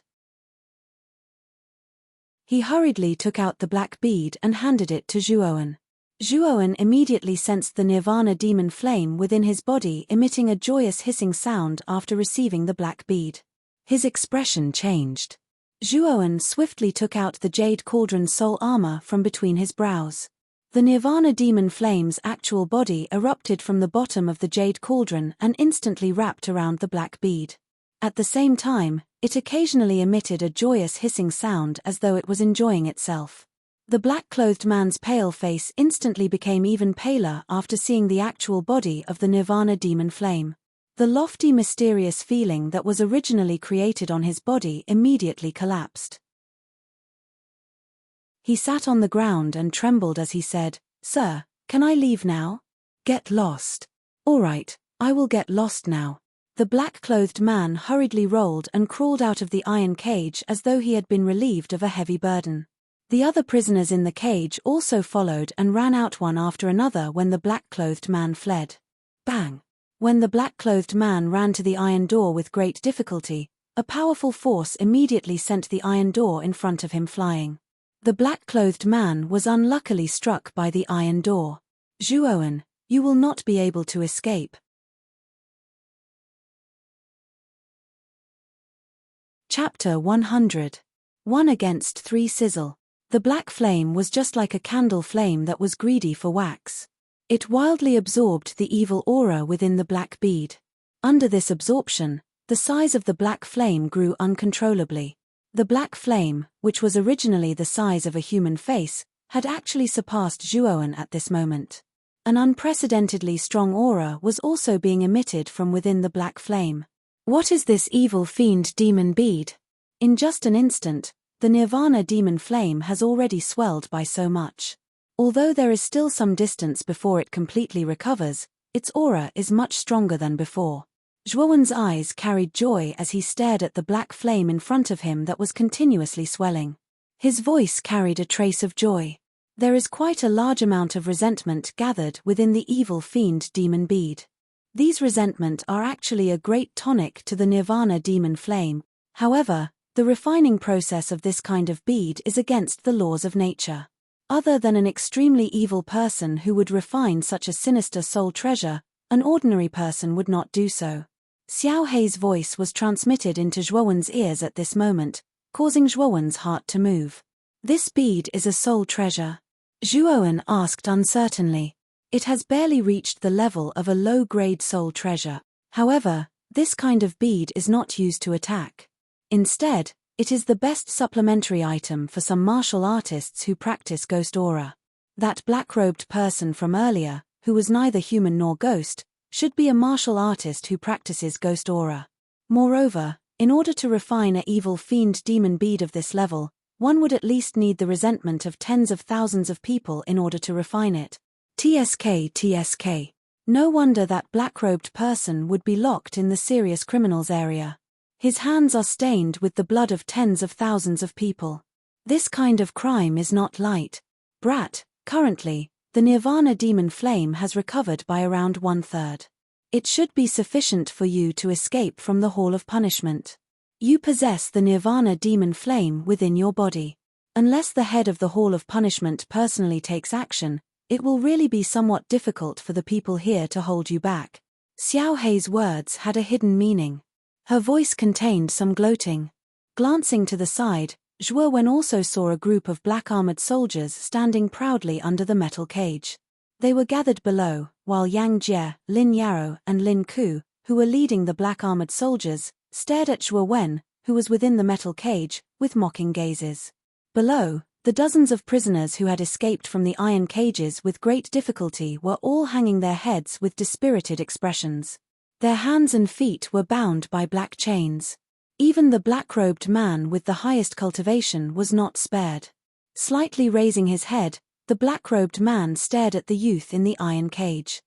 He hurriedly took out the black bead and handed it to Zhuowen. Zhuowen immediately sensed the Nirvana demon flame within his body emitting a joyous hissing sound after receiving the black bead. His expression changed. Zhuowen swiftly took out the Jade Cauldron's soul armor from between his brows. The Nirvana demon flame's actual body erupted from the bottom of the Jade Cauldron and instantly wrapped around the black bead. At the same time, it occasionally emitted a joyous hissing sound as though it was enjoying itself. The black-clothed man's pale face instantly became even paler after seeing the actual body of the Nirvana demon flame. The lofty mysterious feeling that was originally created on his body immediately collapsed. He sat on the ground and trembled as he said, "Sir, can I leave now?" "Get lost." "All right, I will get lost now." The black-clothed man hurriedly rolled and crawled out of the iron cage as though he had been relieved of a heavy burden. The other prisoners in the cage also followed and ran out one after another when the black-clothed man fled. Bang! When the black-clothed man ran to the iron door with great difficulty, a powerful force immediately sent the iron door in front of him flying. The black-clothed man was unluckily struck by the iron door. "Zhuowen, you will not be able to escape." Chapter 100. 1 against 3 sizzle. The black flame was just like a candle flame that was greedy for wax. It wildly absorbed the evil aura within the black bead. Under this absorption, the size of the black flame grew uncontrollably. The black flame, which was originally the size of a human face, had actually surpassed Zhuowen at this moment. An unprecedentedly strong aura was also being emitted from within the black flame. What is this evil fiend demon bead? In just an instant, the Nirvana demon flame has already swelled by so much. Although there is still some distance before it completely recovers, its aura is much stronger than before. Zhuowen's eyes carried joy as he stared at the black flame in front of him that was continuously swelling. His voice carried a trace of joy. There is quite a large amount of resentment gathered within the evil fiend demon bead. These resentment are actually a great tonic to the Nirvana demon flame. However, the refining process of this kind of bead is against the laws of nature. Other than an extremely evil person who would refine such a sinister soul treasure, an ordinary person would not do so. Xiao Hei's voice was transmitted into Zhuowen's ears at this moment, causing Zhuowen's heart to move. This bead is a soul treasure? Zhuowen asked uncertainly. It has barely reached the level of a low-grade soul treasure. However, this kind of bead is not used to attack. Instead, it is the best supplementary item for some martial artists who practice ghost aura. That black-robed person from earlier, who was neither human nor ghost, should be a martial artist who practices ghost aura. Moreover, in order to refine a evil fiend demon bead of this level, one would at least need the resentment of tens of thousands of people in order to refine it. TSK. No wonder that black-robed person would be locked in the serious criminals area. His hands are stained with the blood of tens of thousands of people. This kind of crime is not light. Brat, currently, the Nirvana demon flame has recovered by around 1/3. It should be sufficient for you to escape from the Hall of Punishment. You possess the Nirvana demon flame within your body. Unless the head of the Hall of Punishment personally takes action, it will really be somewhat difficult for the people here to hold you back. Xiao Hei's words had a hidden meaning. Her voice contained some gloating. Glancing to the side, Zhuowen also saw a group of black-armored soldiers standing proudly under the metal cage. They were gathered below, while Yang Jie, Lin Yarrow, and Lin Ku, who were leading the black-armored soldiers, stared at Zhuowen, who was within the metal cage, with mocking gazes. Below, the dozens of prisoners who had escaped from the iron cages with great difficulty were all hanging their heads with dispirited expressions. Their hands and feet were bound by black chains. Even the black-robed man with the highest cultivation was not spared. Slightly raising his head, the black-robed man stared at the youth in the iron cage.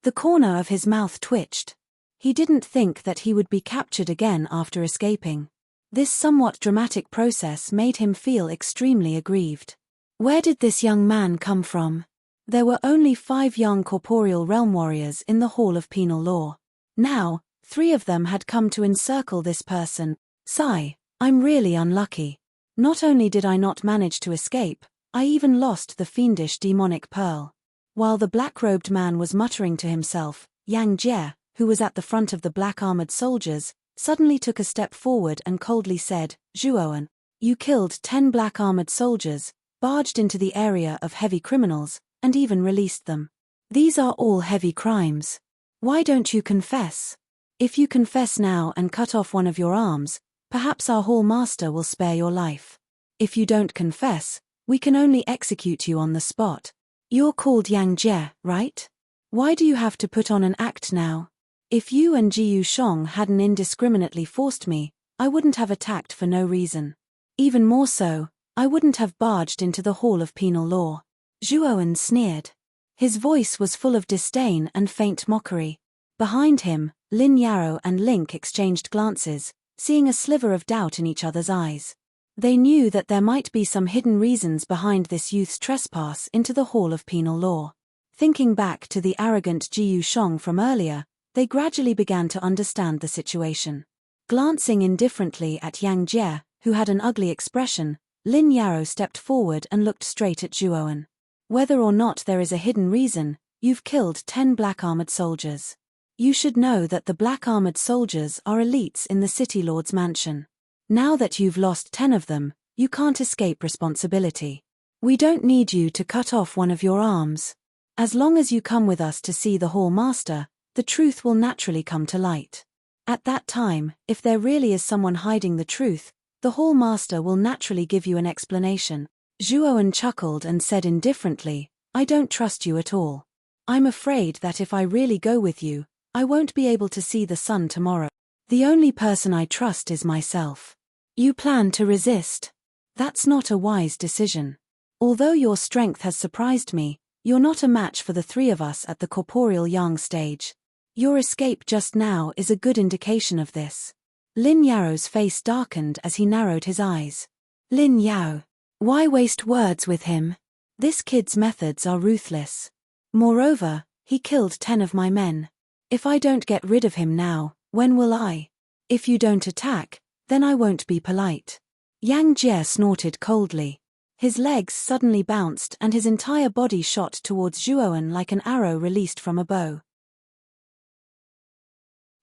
The corner of his mouth twitched. He didn't think that he would be captured again after escaping. This somewhat dramatic process made him feel extremely aggrieved. Where did this young man come from? There were only 5 young corporeal realm warriors in the Hall of Penal Law. Now, 3 of them had come to encircle this person. Sigh, I'm really unlucky. Not only did I not manage to escape, I even lost the fiendish demonic pearl. While the black-robed man was muttering to himself, Yang Jie, who was at the front of the black-armored soldiers, suddenly took a step forward and coldly said, Zhuowen, you killed 10 black-armored soldiers, barged into the area of heavy criminals, and even released them. These are all heavy crimes. Why don't you confess? If you confess now and cut off one of your arms, perhaps our hall master will spare your life. If you don't confess, we can only execute you on the spot. You're called Yang Jie, right? Why do you have to put on an act now? If you and Jiyu Shong hadn't indiscriminately forced me, I wouldn't have attacked for no reason. Even more so, I wouldn't have barged into the Hall of Penal Law. Zhuowen sneered. His voice was full of disdain and faint mockery. Behind him, Lin Yarrow and Link exchanged glances, seeing a sliver of doubt in each other's eyes. They knew that there might be some hidden reasons behind this youth's trespass into the Hall of Penal Law. Thinking back to the arrogant Jiyu Shong from earlier, they gradually began to understand the situation. Glancing indifferently at Yang Jie, who had an ugly expression, Lin Yarrow stepped forward and looked straight at Zhuowen. Whether or not there is a hidden reason, you've killed 10 black-armored soldiers. You should know that the black-armored soldiers are elites in the City Lord's mansion. Now that you've lost 10 of them, you can't escape responsibility. We don't need you to cut off one of your arms. As long as you come with us to see the Hall Master, the truth will naturally come to light. At that time, if there really is someone hiding the truth, the Hall Master will naturally give you an explanation. Zhuowen chuckled and said indifferently, I don't trust you at all. I'm afraid that if I really go with you, I won't be able to see the sun tomorrow. The only person I trust is myself. You plan to resist. That's not a wise decision. Although your strength has surprised me, you're not a match for the 3 of us at the corporeal yang stage. Your escape just now is a good indication of this. Lin Yarrow's face darkened as he narrowed his eyes. Lin Yarrow. Why waste words with him? This kid's methods are ruthless. Moreover, he killed 10 of my men. If I don't get rid of him now, when will I? If you don't attack, then I won't be polite. Yang Jie snorted coldly. His legs suddenly bounced and his entire body shot towards Zhuowen like an arrow released from a bow.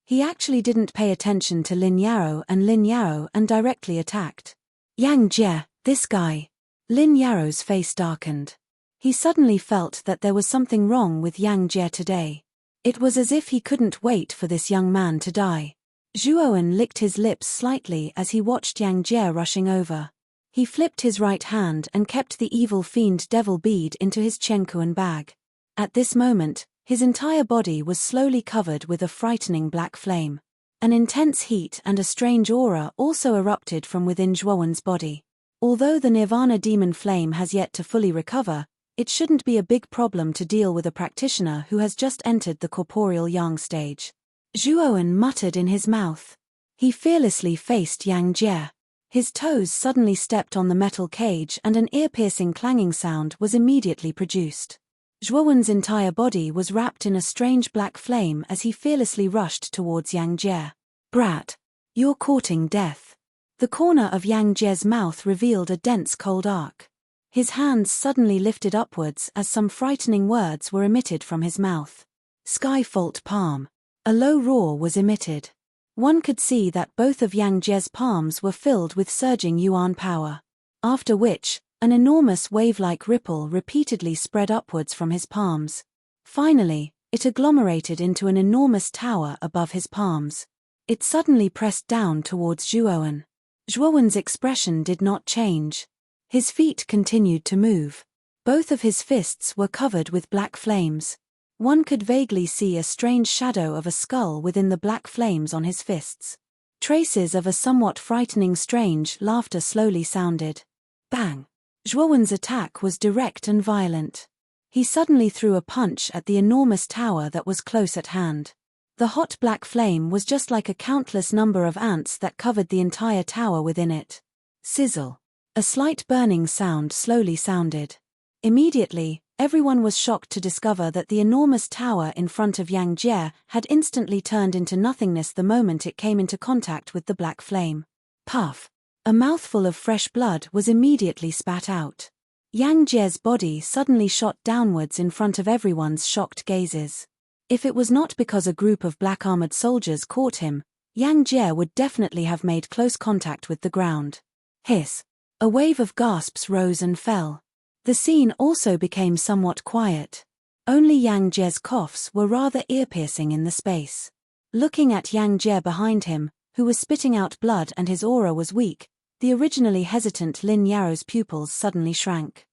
He actually didn't pay attention to Lin Yaro and directly attacked. Yang Jie, this guy. Lin Yaro's face darkened. He suddenly felt that there was something wrong with Yang Jie today. It was as if he couldn't wait for this young man to die. Zhuowen licked his lips slightly as he watched Yang Jie rushing over. He flipped his right hand and kept the evil fiend devil bead into his Chenkuan bag. At this moment, his entire body was slowly covered with a frightening black flame. An intense heat and a strange aura also erupted from within Zhuowen's body. Although the Nirvana demon flame has yet to fully recover, it shouldn't be a big problem to deal with a practitioner who has just entered the corporeal yang stage. Zhuowen muttered in his mouth. He fearlessly faced Yang Jie. His toes suddenly stepped on the metal cage and an ear-piercing clanging sound was immediately produced. Zhuowen's entire body was wrapped in a strange black flame as he fearlessly rushed towards Yang Jie. Brat! You're courting death. The corner of Yang Jie's mouth revealed a dense cold arc. His hands suddenly lifted upwards as some frightening words were emitted from his mouth. Skyfault palm. A low roar was emitted. One could see that both of Yang Jie's palms were filled with surging yuan power. After which, an enormous wave-like ripple repeatedly spread upwards from his palms. Finally, it agglomerated into an enormous tower above his palms. It suddenly pressed down towards Zhuowen. Zhuowen's expression did not change. His feet continued to move. Both of his fists were covered with black flames. One could vaguely see a strange shadow of a skull within the black flames on his fists. Traces of a somewhat frightening strange laughter slowly sounded. Bang! Zhuowen's attack was direct and violent. He suddenly threw a punch at the enormous tower that was close at hand. The hot black flame was just like a countless number of ants that covered the entire tower within it. Sizzle. A slight burning sound slowly sounded. Immediately, everyone was shocked to discover that the enormous tower in front of Yang Jie had instantly turned into nothingness the moment it came into contact with the black flame. Puff! A mouthful of fresh blood was immediately spat out. Yang Jie's body suddenly shot downwards in front of everyone's shocked gazes. If it was not because a group of black-armored soldiers caught him, Yang Jie would definitely have made close contact with the ground. Hiss! A wave of gasps rose and fell. The scene also became somewhat quiet. Only Yang Jie's coughs were rather ear-piercing in the space. Looking at Yang Jie behind him, who was spitting out blood and his aura was weak, the originally hesitant Lin Yaro's pupils suddenly shrank.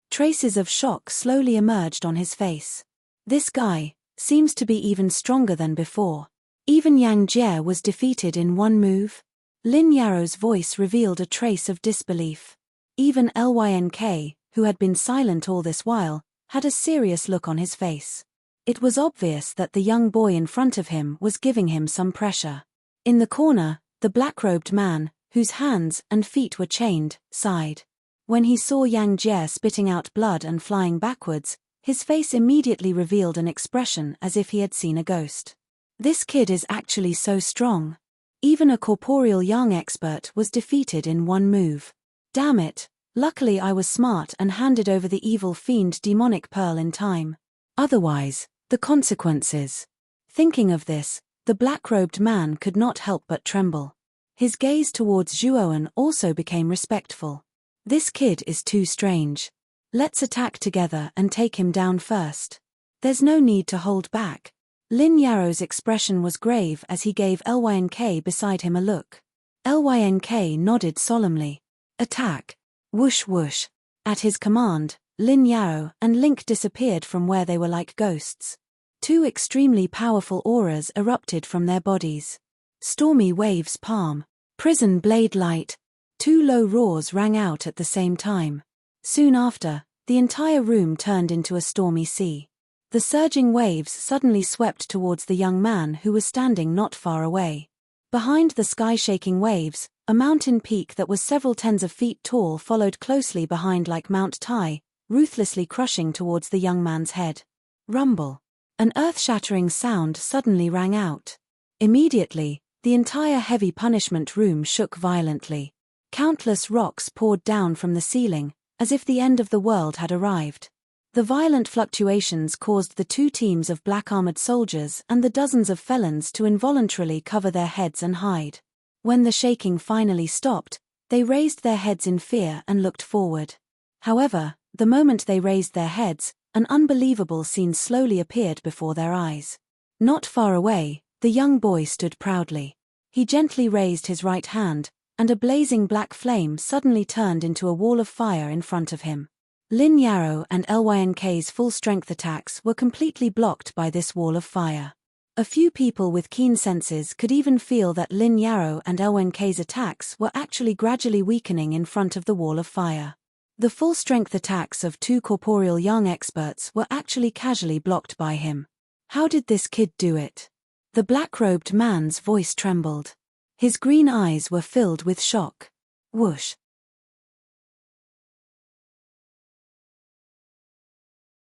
Traces of shock slowly emerged on his face. This guy seems to be even stronger than before. Even Yang Jie was defeated in one move. Lin Yaro's voice revealed a trace of disbelief. Even Lynk, who had been silent all this while, had a serious look on his face. It was obvious that the young boy in front of him was giving him some pressure. In the corner, the black-robed man, whose hands and feet were chained, sighed. When he saw Yang Jie spitting out blood and flying backwards, his face immediately revealed an expression as if he had seen a ghost. This kid is actually so strong. Even a corporeal yang expert was defeated in one move. Damn it, luckily I was smart and handed over the evil fiend demonic pearl in time. Otherwise, the consequences. Thinking of this, the black-robed man could not help but tremble. His gaze towards Zhuowen also became respectful. This kid is too strange. Let's attack together and take him down first. There's no need to hold back. Lin Yaro's expression was grave as he gave Lynk beside him a look. Lynk nodded solemnly. Attack! Whoosh whoosh. At his command, Lin Yaro and Link disappeared from where they were like ghosts. Two extremely powerful auras erupted from their bodies. Stormy waves palm. Prison blade light. Two low roars rang out at the same time. Soon after, the entire room turned into a stormy sea. The surging waves suddenly swept towards the young man who was standing not far away. Behind the sky-shaking waves, a mountain peak that was several tens of feet tall followed closely behind like Mount Tai, ruthlessly crushing towards the young man's head. Rumble. An earth-shattering sound suddenly rang out. Immediately, the entire heavy punishment room shook violently. Countless rocks poured down from the ceiling, as if the end of the world had arrived. The violent fluctuations caused the two teams of black-armored soldiers and the dozens of felons to involuntarily cover their heads and hide. When the shaking finally stopped, they raised their heads in fear and looked forward. However, the moment they raised their heads, an unbelievable scene slowly appeared before their eyes. Not far away, the young boy stood proudly. He gently raised his right hand, and a blazing black flame suddenly turned into a wall of fire in front of him. Lin Yarrow and Lynk's full-strength attacks were completely blocked by this wall of fire. A few people with keen senses could even feel that Lin Yarrow and Lynk's attacks were actually gradually weakening in front of the wall of fire. The full-strength attacks of two corporeal young experts were actually casually blocked by him. How did this kid do it? The black-robed man's voice trembled. His green eyes were filled with shock. Whoosh.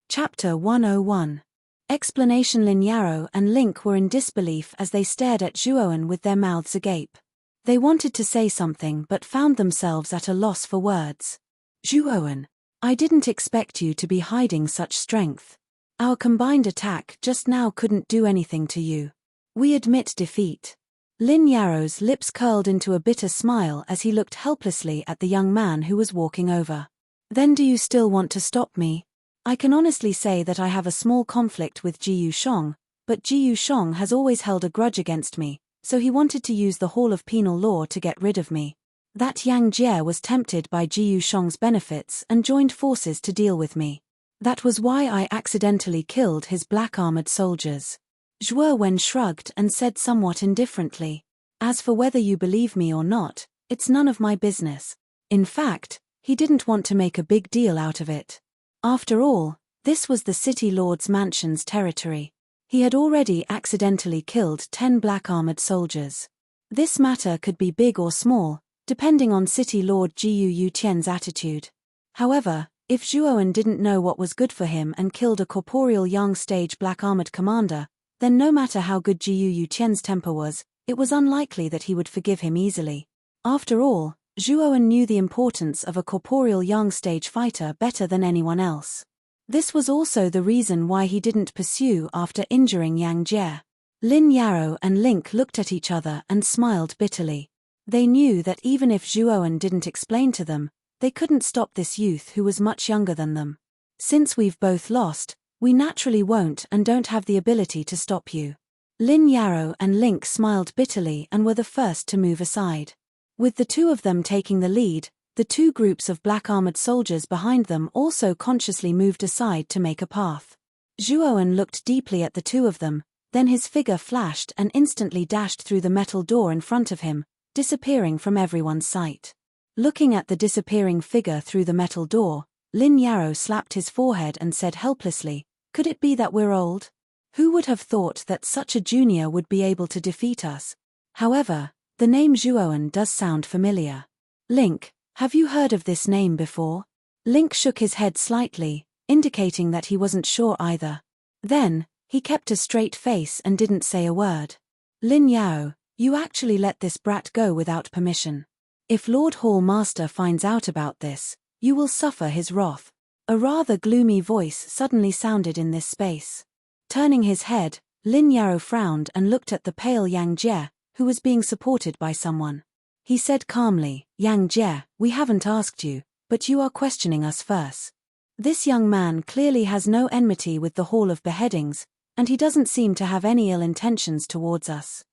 Chapter 101. Explanation. Lin Yarrow and Link were in disbelief as they stared at Zhuowen with their mouths agape. They wanted to say something but found themselves at a loss for words. Zhuowen, I didn't expect you to be hiding such strength. Our combined attack just now couldn't do anything to you. We admit defeat. Lin Yarrow's lips curled into a bitter smile as he looked helplessly at the young man who was walking over. Then do you still want to stop me? I can honestly say that I have a small conflict with Ji Yusheng, but Ji Yusheng has always held a grudge against me, so he wanted to use the Hall of Penal Law to get rid of me. That Yang Jie was tempted by Ji Yusheng's benefits and joined forces to deal with me. That was why I accidentally killed his black-armored soldiers. Zhuowen shrugged and said somewhat indifferently, as for whether you believe me or not, it's none of my business. In fact, he didn't want to make a big deal out of it. After all, this was the City Lord's mansion's territory. He had already accidentally killed 10 black-armored soldiers. This matter could be big or small, depending on City Lord Jiu Yutian's attitude. However, if Zhuowen didn't know what was good for him and killed a corporeal young stage black-armored commander, then no matter how good Jiu Yutian's temper was, it was unlikely that he would forgive him easily. After all, Zhuowen knew the importance of a corporeal young stage fighter better than anyone else. This was also the reason why he didn't pursue after injuring Yang Jie. Lin Yarrow and Link looked at each other and smiled bitterly. They knew that even if Zhuowen didn't explain to them, they couldn't stop this youth who was much younger than them. Since we've both lost, we naturally won't and don't have the ability to stop you. Lin Yarrow and Link smiled bitterly and were the first to move aside. With the two of them taking the lead, the two groups of black-armored soldiers behind them also consciously moved aside to make a path. Zhuowen looked deeply at the two of them, then his figure flashed and instantly dashed through the metal door in front of him, disappearing from everyone's sight. Looking at the disappearing figure through the metal door, Lin Yarrow slapped his forehead and said helplessly, "Could it be that we're old? Who would have thought that such a junior would be able to defeat us?" However, the name Zhuowen does sound familiar. Link, have you heard of this name before? Link shook his head slightly, indicating that he wasn't sure either. Then, he kept a straight face and didn't say a word. Lin Yao, you actually let this brat go without permission. If Lord Hall Master finds out about this, you will suffer his wrath. A rather gloomy voice suddenly sounded in this space. Turning his head, Lin Yao frowned and looked at the pale Yang Jie, who was being supported by someone. He said calmly, "Yang Jie, we haven't asked you, but you are questioning us first. This young man clearly has no enmity with the Hall of Beheadings, and he doesn't seem to have any ill intentions towards us.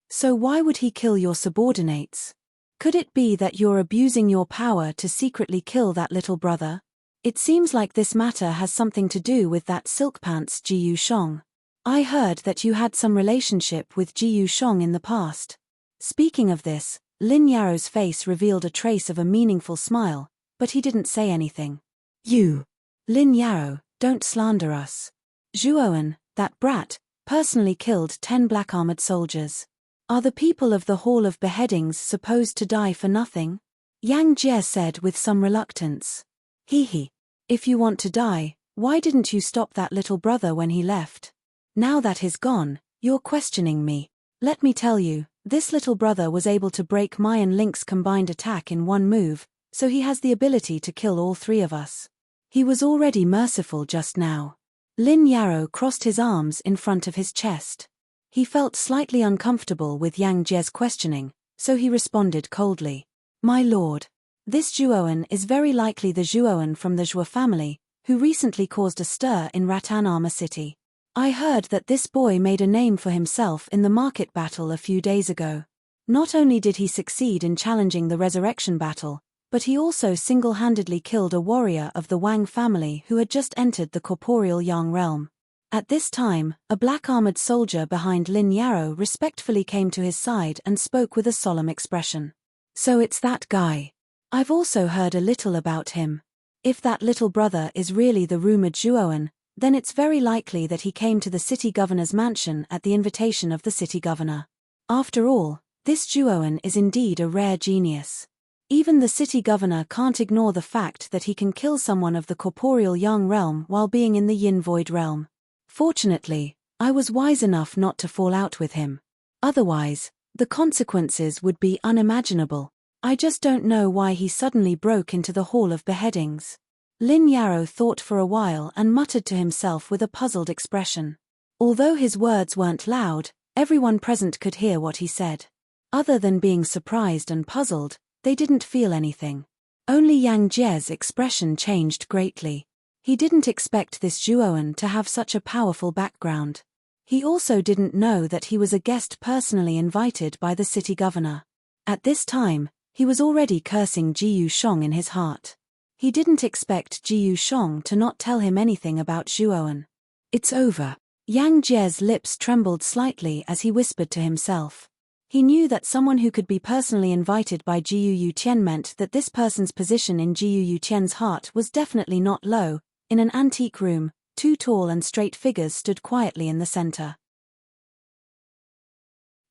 So why would he kill your subordinates? Could it be that you're abusing your power to secretly kill that little brother? It seems like this matter has something to do with that silk pants Ji Yusheng. I heard that you had some relationship with Ji Yusheng in the past." Speaking of this, Lin Yarrow's face revealed a trace of a meaningful smile, but he didn't say anything. "You, Lin Yarrow, don't slander us. Zhuowen, that brat, personally killed 10 black-armored soldiers. Are the people of the Hall of Beheadings supposed to die for nothing?" Yang Jie said with some reluctance. Hee. If you want to die, why didn't you stop that little brother when he left? Now that he's gone, you're questioning me. Let me tell you, this little brother was able to break my and Link's combined attack in one move, so he has the ability to kill all three of us. He was already merciful just now. Lin Yarrow crossed his arms in front of his chest. He felt slightly uncomfortable with Yang Jie's questioning, so he responded coldly. My lord, this Zhuoan is very likely the Zhuoan from the Zhua family, who recently caused a stir in Rattan Armor City. I heard that this boy made a name for himself in the market battle a few days ago. Not only did he succeed in challenging the resurrection battle, but he also single-handedly killed a warrior of the Wang family who had just entered the corporeal Yang realm. At this time, a black-armored soldier behind Lin Yarrow respectfully came to his side and spoke with a solemn expression. So it's that guy. I've also heard a little about him. If that little brother is really the rumored Zhuoan, then it's very likely that he came to the city governor's mansion at the invitation of the city governor. After all, this Zhuoan is indeed a rare genius. Even the city governor can't ignore the fact that he can kill someone of the corporeal Yang realm while being in the Yin Void realm. Fortunately, I was wise enough not to fall out with him. Otherwise, the consequences would be unimaginable. I just don't know why he suddenly broke into the Hall of Beheadings. Lin Yarrow thought for a while and muttered to himself with a puzzled expression. Although his words weren't loud, everyone present could hear what he said. Other than being surprised and puzzled, they didn't feel anything. Only Yang Jie's expression changed greatly. He didn't expect this Zhuoan to have such a powerful background. He also didn't know that he was a guest personally invited by the city governor. At this time, he was already cursing Jiyu Shong in his heart. He didn't expect Jiyu Shong to not tell him anything about Zhuoan. It's over. Yang Jie's lips trembled slightly as he whispered to himself. He knew that someone who could be personally invited by Jiyu Yutian meant that this person's position in Jiyu Yutian's heart was definitely not low. In an antique room, two tall and straight figures stood quietly in the center.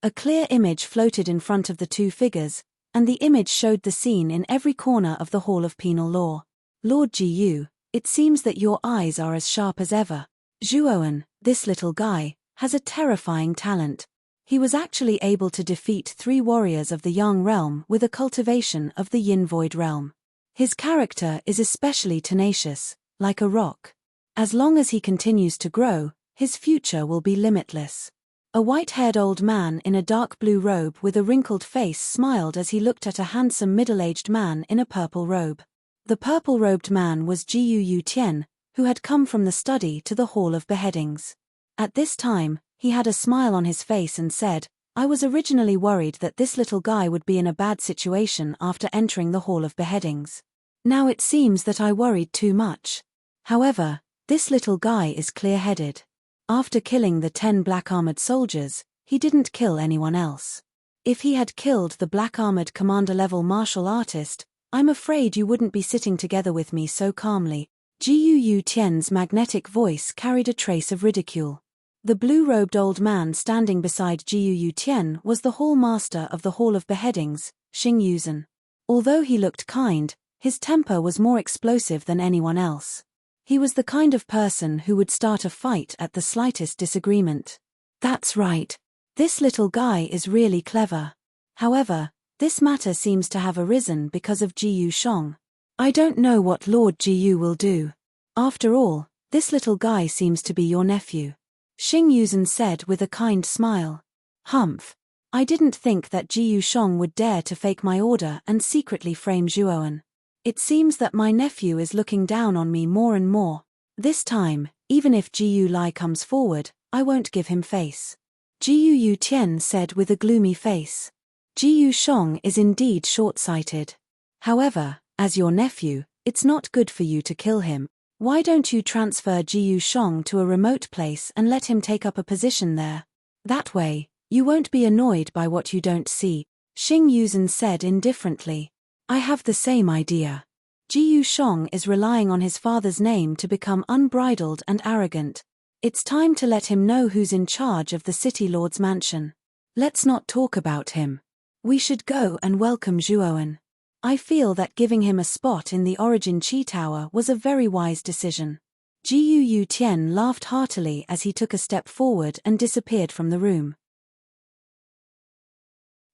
A clear image floated in front of the two figures, and the image showed the scene in every corner of the Hall of Penal Law. Lord Jiyu, it seems that your eyes are as sharp as ever. Zhuoan, this little guy, has a terrifying talent. He was actually able to defeat 3 warriors of the Yang realm with a cultivation of the Yin Void realm. His character is especially tenacious, like a rock. As long as he continues to grow, his future will be limitless. A white-haired old man in a dark blue robe with a wrinkled face smiled as he looked at a handsome middle-aged man in a purple robe. The purple-robed man was Jiyu Yutian, who had come from the study to the Hall of Beheadings. At this time, he had a smile on his face and said, I was originally worried that this little guy would be in a bad situation after entering the Hall of Beheadings. Now it seems that I worried too much. However, this little guy is clear-headed. After killing the 10 black-armored soldiers, he didn't kill anyone else. If he had killed the black-armored commander-level martial artist, I'm afraid you wouldn't be sitting together with me so calmly. Jiyu Yutian's magnetic voice carried a trace of ridicule. The blue-robed old man standing beside Jiyu Yutian was the hall master of the Hall of Beheadings, Xing Yuzhen. Although he looked kind, his temper was more explosive than anyone else. He was the kind of person who would start a fight at the slightest disagreement. That's right. This little guy is really clever. However, this matter seems to have arisen because of Jiyu Shong. I don't know what Lord Jiyu will do. After all, this little guy seems to be your nephew. Xing Yuzhen said with a kind smile. Humph. I didn't think that Jiyu Shong would dare to fake my order and secretly frame Zhuoan. It seems that my nephew is looking down on me more and more. This time, even if Jiyu Lai comes forward, I won't give him face. Jiyu Yutian said with a gloomy face. Jiyu Shong is indeed short-sighted. However, as your nephew, it's not good for you to kill him. Why don't you transfer Jiyu Shong to a remote place and let him take up a position there? That way, you won't be annoyed by what you don't see, Xing Yuzhen said indifferently. I have the same idea. Jiyu Shong is relying on his father's name to become unbridled and arrogant. It's time to let him know who's in charge of the city lord's mansion. Let's not talk about him. We should go and welcome Zhuoan. I feel that giving him a spot in the Origin Chi Tower was a very wise decision. Jiyu Yutian laughed heartily as he took a step forward and disappeared from the room.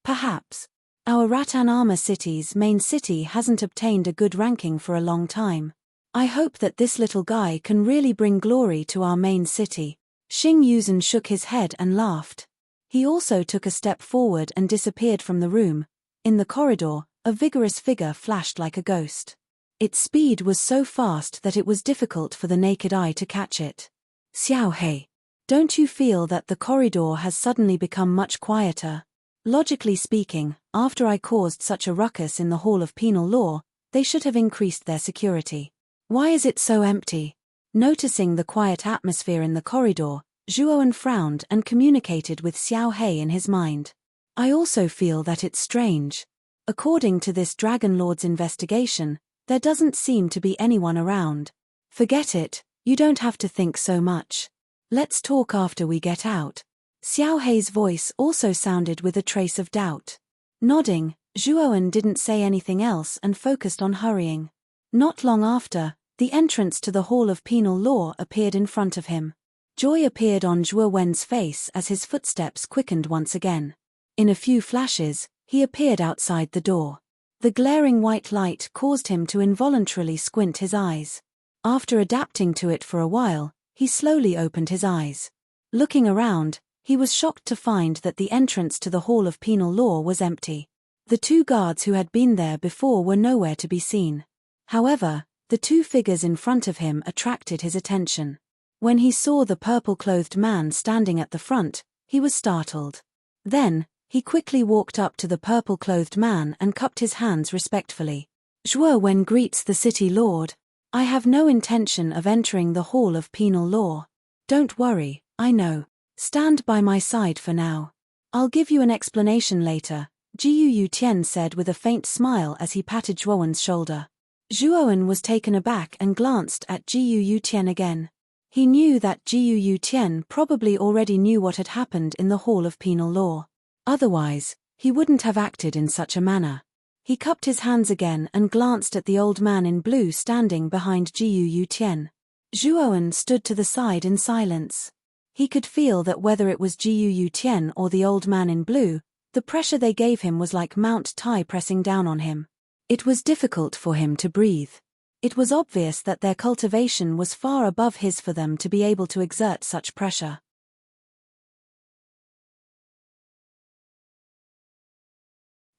Perhaps. Our Rattan Armor City's main city hasn't obtained a good ranking for a long time. I hope that this little guy can really bring glory to our main city." Xing Yuzhen shook his head and laughed. He also took a step forward and disappeared from the room. In the corridor, a vigorous figure flashed like a ghost. Its speed was so fast that it was difficult for the naked eye to catch it. "Xiao Hei, don't you feel that the corridor has suddenly become much quieter? Logically speaking, after I caused such a ruckus in the Hall of Penal Law, they should have increased their security. Why is it so empty?" Noticing the quiet atmosphere in the corridor, Zhuowen frowned and communicated with Xiao Hei in his mind. "I also feel that it's strange. According to this Dragon Lord's investigation, there doesn't seem to be anyone around." "Forget it, you don't have to think so much. Let's talk after we get out." Xiao Hei's voice also sounded with a trace of doubt. Nodding, Zhuowen didn't say anything else and focused on hurrying. Not long after, the entrance to the Hall of Penal Law appeared in front of him. Joy appeared on Zhuowen's face as his footsteps quickened once again. In a few flashes, he appeared outside the door. The glaring white light caused him to involuntarily squint his eyes. After adapting to it for a while, he slowly opened his eyes. Looking around, he was shocked to find that the entrance to the Hall of Penal Law was empty. The two guards who had been there before were nowhere to be seen. However, the two figures in front of him attracted his attention. When he saw the purple-clothed man standing at the front, he was startled. Then, he quickly walked up to the purple-clothed man and cupped his hands respectfully. "Zhuowen greets the city lord. I have no intention of entering the Hall of Penal Law. Don't worry, I know. Stand by my side for now. I'll give you an explanation later," Jiu Yutian said with a faint smile as he patted Zhuowen's shoulder. Zhuowen was taken aback and glanced at Jiu Yutian again. He knew that Jiu Yutian probably already knew what had happened in the Hall of Penal Law. Otherwise, he wouldn't have acted in such a manner. He cupped his hands again and glanced at the old man in blue standing behind Jiu Yutian. Zhuowen stood to the side in silence. He could feel that whether it was Jiu Yutian or the old man in blue, the pressure they gave him was like Mount Tai pressing down on him. It was difficult for him to breathe. It was obvious that their cultivation was far above his for them to be able to exert such pressure.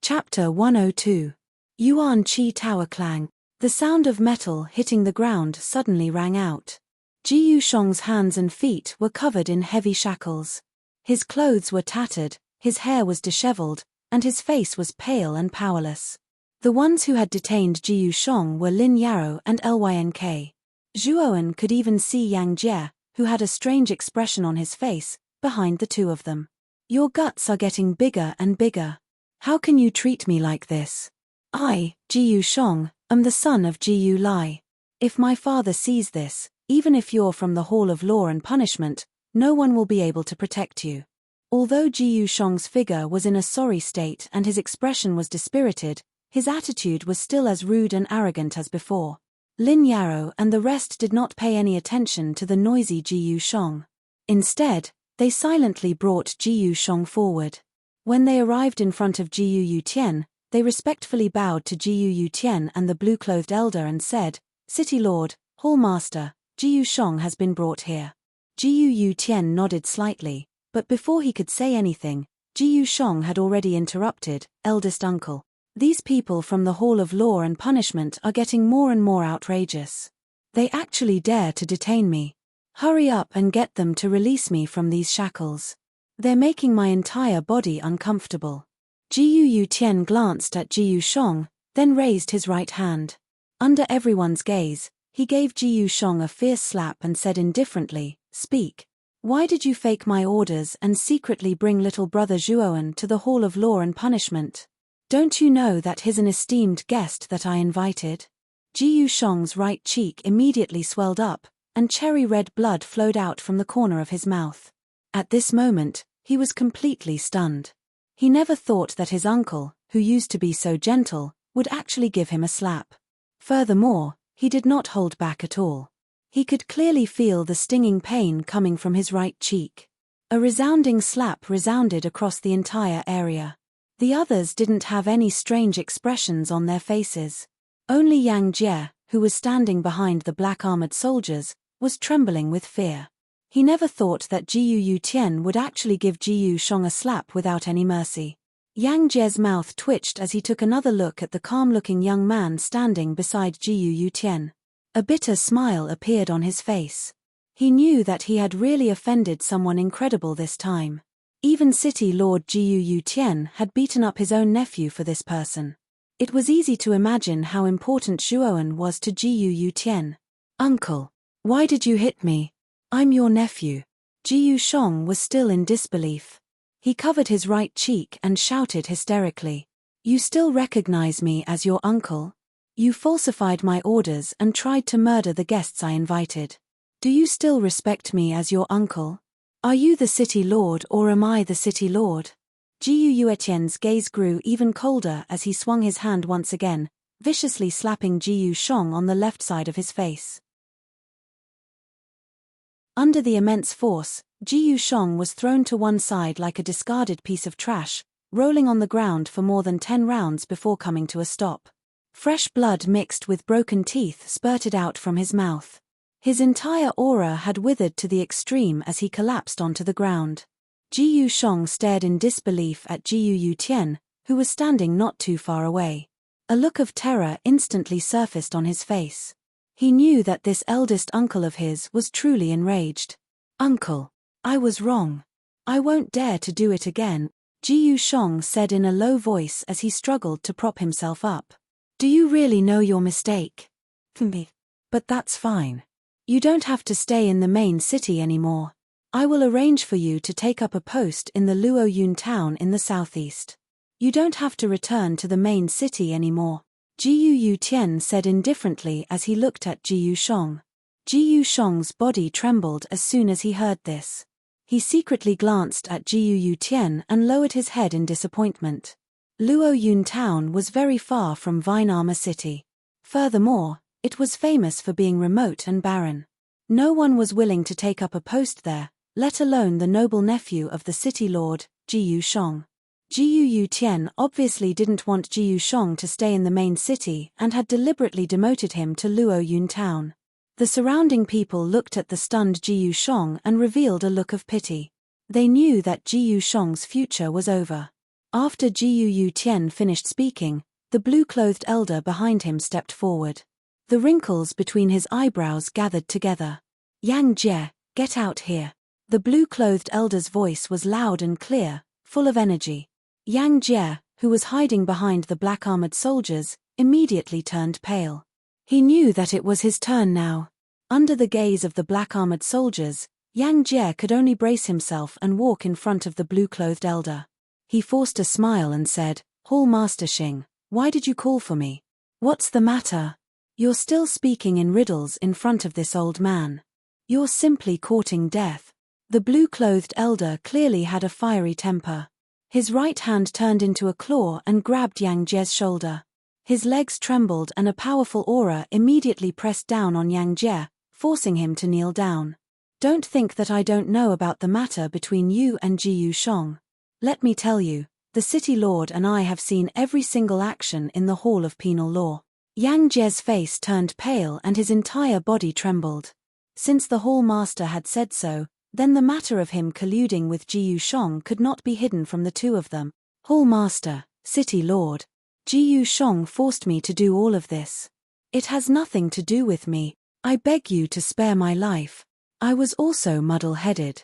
Chapter 102. Yuan Qi Tower Clang. The sound of metal hitting the ground suddenly rang out. Jiu Shong's hands and feet were covered in heavy shackles. His clothes were tattered, his hair was disheveled, and his face was pale and powerless. The ones who had detained Jiu Shong were Lin Yarrow and Lynk. Zhuowen could even see Yang Jie, who had a strange expression on his face, behind the two of them. "Your guts are getting bigger and bigger. How can you treat me like this? I, Jiu Shong, am the son of Jiu Lai. If my father sees this, even if you're from the Hall of Law and Punishment, no one will be able to protect you." Although Jiu Shong's figure was in a sorry state and his expression was dispirited, his attitude was still as rude and arrogant as before. Lin Yarrow and the rest did not pay any attention to the noisy Jiu Shong. Instead, they silently brought Jiu Shong forward. When they arrived in front of Jiu Yutian, they respectfully bowed to Jiu Yutian and the blue-clothed elder and said, "City Lord, Hall Master, Jiu Shong has been brought here." Jiu Yutian nodded slightly, but before he could say anything, Jiu Shong had already interrupted, "Eldest uncle. These people from the Hall of Law and Punishment are getting more and more outrageous. They actually dare to detain me. Hurry up and get them to release me from these shackles. They're making my entire body uncomfortable." Jiu Yutian glanced at Jiu Shong, then raised his right hand. Under everyone's gaze, he gave Jiu Shong a fierce slap and said indifferently, "Speak. Why did you fake my orders and secretly bring little brother Zhuowen to the Hall of Law and Punishment? Don't you know that he's an esteemed guest that I invited?" Jiu Shong's right cheek immediately swelled up, and cherry-red blood flowed out from the corner of his mouth. At this moment, he was completely stunned. He never thought that his uncle, who used to be so gentle, would actually give him a slap. Furthermore, he did not hold back at all. He could clearly feel the stinging pain coming from his right cheek. A resounding slap resounded across the entire area. The others didn't have any strange expressions on their faces. Only Yang Jie, who was standing behind the black-armored soldiers, was trembling with fear. He never thought that Jiyu Yutian would actually give Jiyu Shong a slap without any mercy. Yang Jie's mouth twitched as he took another look at the calm-looking young man standing beside Jiyu Yutian. A bitter smile appeared on his face. He knew that he had really offended someone incredible this time. Even City Lord Jiyu Yutian had beaten up his own nephew for this person. It was easy to imagine how important Zhuowen was to Jiyu Yutian. "Uncle, why did you hit me? I'm your nephew." Jiyu Shong was still in disbelief. He covered his right cheek and shouted hysterically. "You still recognize me as your uncle? You falsified my orders and tried to murder the guests I invited. Do you still respect me as your uncle? Are you the city lord or am I the city lord?" Jiyu Yuetian's gaze grew even colder as he swung his hand once again, viciously slapping Jiyu Shong on the left side of his face. Under the immense force, Jiyu Shong was thrown to one side like a discarded piece of trash, rolling on the ground for more than 10 rounds before coming to a stop. Fresh blood mixed with broken teeth spurted out from his mouth. His entire aura had withered to the extreme as he collapsed onto the ground. Jiyu Shong stared in disbelief at Jiyu Yutian, who was standing not too far away. A look of terror instantly surfaced on his face. He knew that this eldest uncle of his was truly enraged. "Uncle, I was wrong. I won't dare to do it again," Jiyu Shong said in a low voice as he struggled to prop himself up. "Do you really know your mistake?" "But that's fine. You don't have to stay in the main city anymore. I will arrange for you to take up a post in the Luoyun town in the southeast. You don't have to return to the main city anymore," Jiyu Yutian said indifferently as he looked at Jiyu Shong. Jiyu Shong's body trembled as soon as he heard this. He secretly glanced at Jiyu Yutian and lowered his head in disappointment. Luoyun town was very far from Vinearmor City. Furthermore, it was famous for being remote and barren. No one was willing to take up a post there, let alone the noble nephew of the city lord, Jiyu Shong. Jiyu Yutian obviously didn't want Jiyu Shong to stay in the main city and had deliberately demoted him to Luoyun town. The surrounding people looked at the stunned Jiyu Shong and revealed a look of pity. They knew that Jiyu Shong's future was over. After Jiyu Yutian finished speaking, the blue-clothed elder behind him stepped forward. The wrinkles between his eyebrows gathered together. "Yang Jie, get out here." The blue-clothed elder's voice was loud and clear, full of energy. Yang Jie, who was hiding behind the black-armored soldiers, immediately turned pale. He knew that it was his turn now. Under the gaze of the black-armored soldiers, Yang Jie could only brace himself and walk in front of the blue-clothed elder. He forced a smile and said, "Hall Master Xing, why did you call for me? What's the matter? You're still speaking in riddles in front of this old man. You're simply courting death." The blue-clothed elder clearly had a fiery temper. His right hand turned into a claw and grabbed Yang Jie's shoulder. His legs trembled and a powerful aura immediately pressed down on Yang Jie, forcing him to kneel down. "Don't think that I don't know about the matter between you and Jiyu Shong. Let me tell you, the city lord and I have seen every single action in the Hall of Penal Law." Yang Jie's face turned pale and his entire body trembled. Since the Hall Master had said so, then the matter of him colluding with Jiyu Shong could not be hidden from the two of them. "Hall Master, City Lord, Jiyu Shong forced me to do all of this. It has nothing to do with me. I beg you to spare my life. I was also muddle-headed.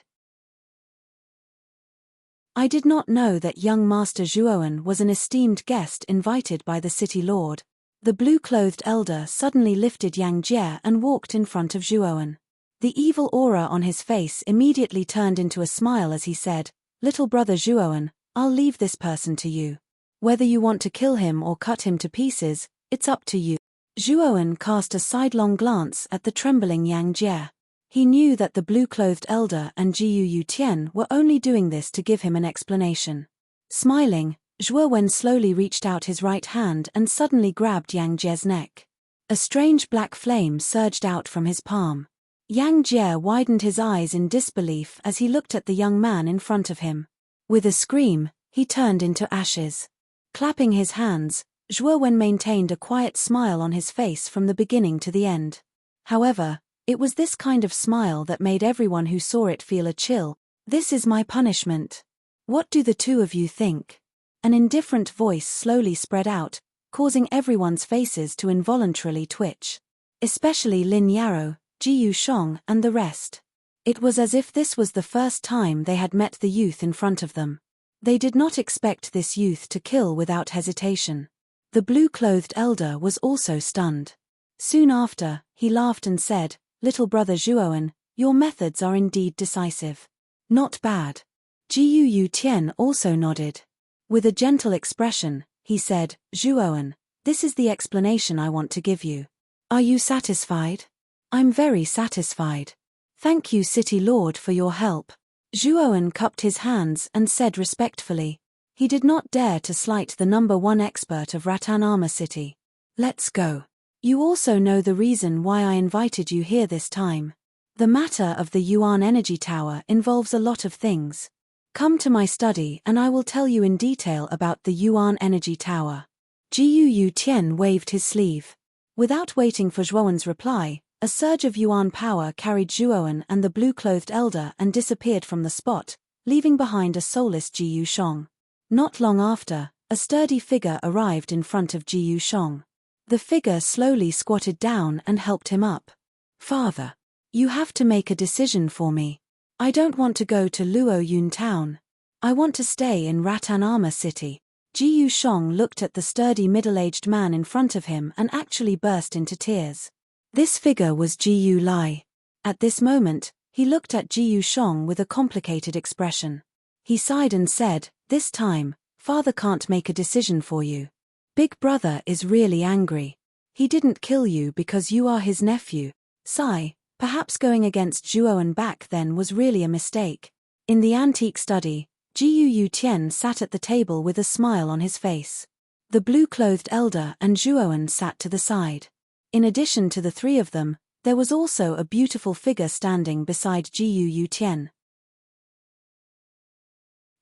I did not know that young Master Zhuowen was an esteemed guest invited by the city lord." The blue-clothed elder suddenly lifted Yang Jie and walked in front of Zhuowen. The evil aura on his face immediately turned into a smile as he said, "Little brother Zhuowen, I'll leave this person to you. Whether you want to kill him or cut him to pieces, it's up to you." Zhuowen cast a sidelong glance at the trembling Yang Jie. He knew that the blue-clothed elder and Jiyu Yutian were only doing this to give him an explanation. Smiling, Zhuowen slowly reached out his right hand and suddenly grabbed Yang Jie's neck. A strange black flame surged out from his palm. Yang Jie widened his eyes in disbelief as he looked at the young man in front of him. With a scream, he turned into ashes. Clapping his hands, Zhuowen maintained a quiet smile on his face from the beginning to the end. However, it was this kind of smile that made everyone who saw it feel a chill. "This is my punishment. What do the two of you think?" An indifferent voice slowly spread out, causing everyone's faces to involuntarily twitch. Especially Lin Yarrow, Ji Yusheng, and the rest. It was as if this was the first time they had met the youth in front of them. They did not expect this youth to kill without hesitation. The blue-clothed elder was also stunned. Soon after, he laughed and said, "Little brother Zhuowen, your methods are indeed decisive. Not bad." Ji Tian also nodded. With a gentle expression, he said, "Zhuowen, this is the explanation I want to give you. Are you satisfied?" "I'm very satisfied. Thank you, City Lord, for your help." Zhuowen cupped his hands and said respectfully. He did not dare to slight the #1 expert of Rattan Armor City. "Let's go. You also know the reason why I invited you here this time. The matter of the Yuan Energy Tower involves a lot of things. Come to my study and I will tell you in detail about the Yuan Energy Tower." Ji Tian waved his sleeve. Without waiting for Zhuowen's reply, a surge of Yuan power carried Zhuowen and the blue-clothed elder and disappeared from the spot, leaving behind a soulless Ji Yusheng. Not long after, a sturdy figure arrived in front of Ji Yusheng. The figure slowly squatted down and helped him up. "Father, you have to make a decision for me. I don't want to go to Luoyun town. I want to stay in Rattan Armor City." Ji Yusheng looked at the sturdy middle-aged man in front of him and actually burst into tears. This figure was Ji Lai. At this moment, he looked at Ji Yusheng with a complicated expression. He sighed and said, "This time, father can't make a decision for you. Big brother is really angry. He didn't kill you because you are his nephew. Sigh, perhaps going against Zhuowen back then was really a mistake." In the antique study, Ji Tian sat at the table with a smile on his face. The blue-clothed elder and Zhuowen sat to the side. In addition to the three of them, there was also a beautiful figure standing beside Ji Tian.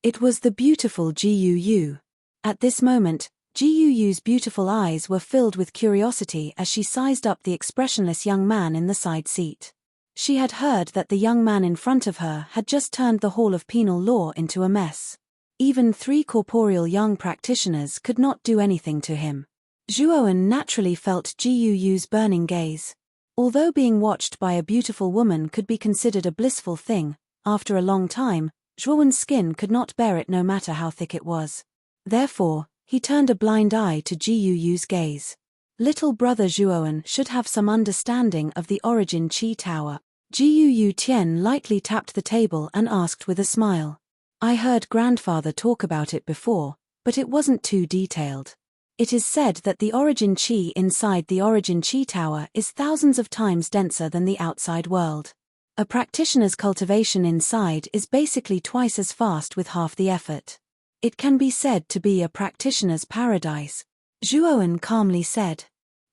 It was the beautiful Ji. At this moment, Jiu's beautiful eyes were filled with curiosity as she sized up the expressionless young man in the side seat. She had heard that the young man in front of her had just turned the Hall of Penal Law into a mess. Even 3 corporeal young practitioners could not do anything to him. Zhuowen naturally felt Jiu's burning gaze. Although being watched by a beautiful woman could be considered a blissful thing, after a long time, Zhuowen's skin could not bear it no matter how thick it was. Therefore, he turned a blind eye to Jiu's gaze. Little brother Zhuowen should have some understanding of the origin Qi Tower. Ji Tian lightly tapped the table and asked with a smile. "I heard grandfather talk about it before, but it wasn't too detailed. It is said that the origin Qi inside the origin Qi Tower is thousands of times denser than the outside world. A practitioner's cultivation inside is basically twice as fast with half the effort. It can be said to be a practitioner's paradise." Zhuowen calmly said.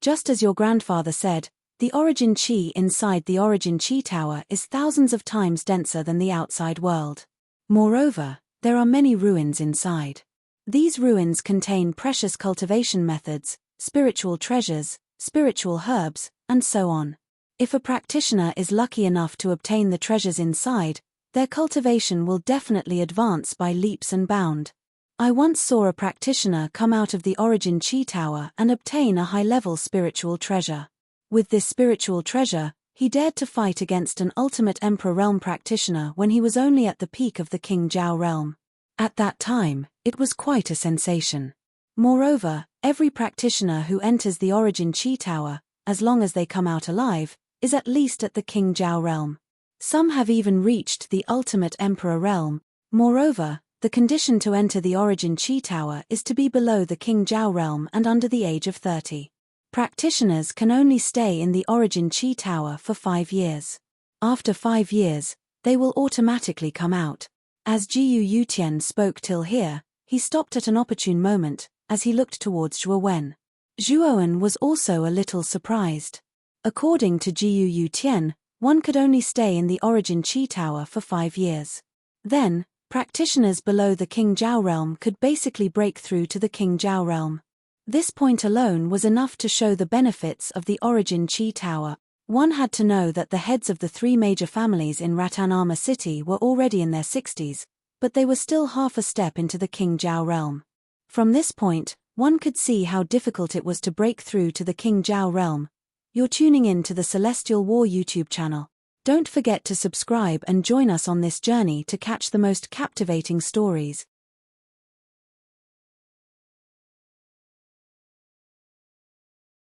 "Just as your grandfather said, the origin Qi inside the origin Qi Tower is thousands of times denser than the outside world. Moreover, there are many ruins inside. These ruins contain precious cultivation methods, spiritual treasures, spiritual herbs, and so on. If a practitioner is lucky enough to obtain the treasures inside, their cultivation will definitely advance by leaps and bounds. I once saw a practitioner come out of the origin Qi Tower and obtain a high-level spiritual treasure. With this spiritual treasure, he dared to fight against an ultimate Emperor Realm practitioner when he was only at the peak of the King Zhao Realm. At that time, it was quite a sensation. Moreover, every practitioner who enters the origin Qi Tower, as long as they come out alive, is at least at the King Zhao Realm. Some have even reached the ultimate Emperor Realm. Moreover, the condition to enter the origin Qi Tower is to be below the King Zhao Realm and under the age of 30. Practitioners can only stay in the origin Qi Tower for 5 years. After 5 years, they will automatically come out. As Ji Tian spoke till here, he stopped at an opportune moment, as he looked towards Zhuowen. Zhuowen was also a little surprised. According to Ji Tian, one could only stay in the origin Qi Tower for 5 years. Then, Practitioners below the King Jiao realm could basically break through to the King Jiao realm. This point alone was enough to show the benefits of the Origin Chi Tower. One had to know that the heads of the three major families in Ratanama City were already in their 60s, but they were still half a step into the King Jiao realm. From this point, one could see how difficult it was to break through to the King Jiao realm. You're tuning in to the Celestial War YouTube channel. Don't forget to subscribe and join us on this journey to catch the most captivating stories.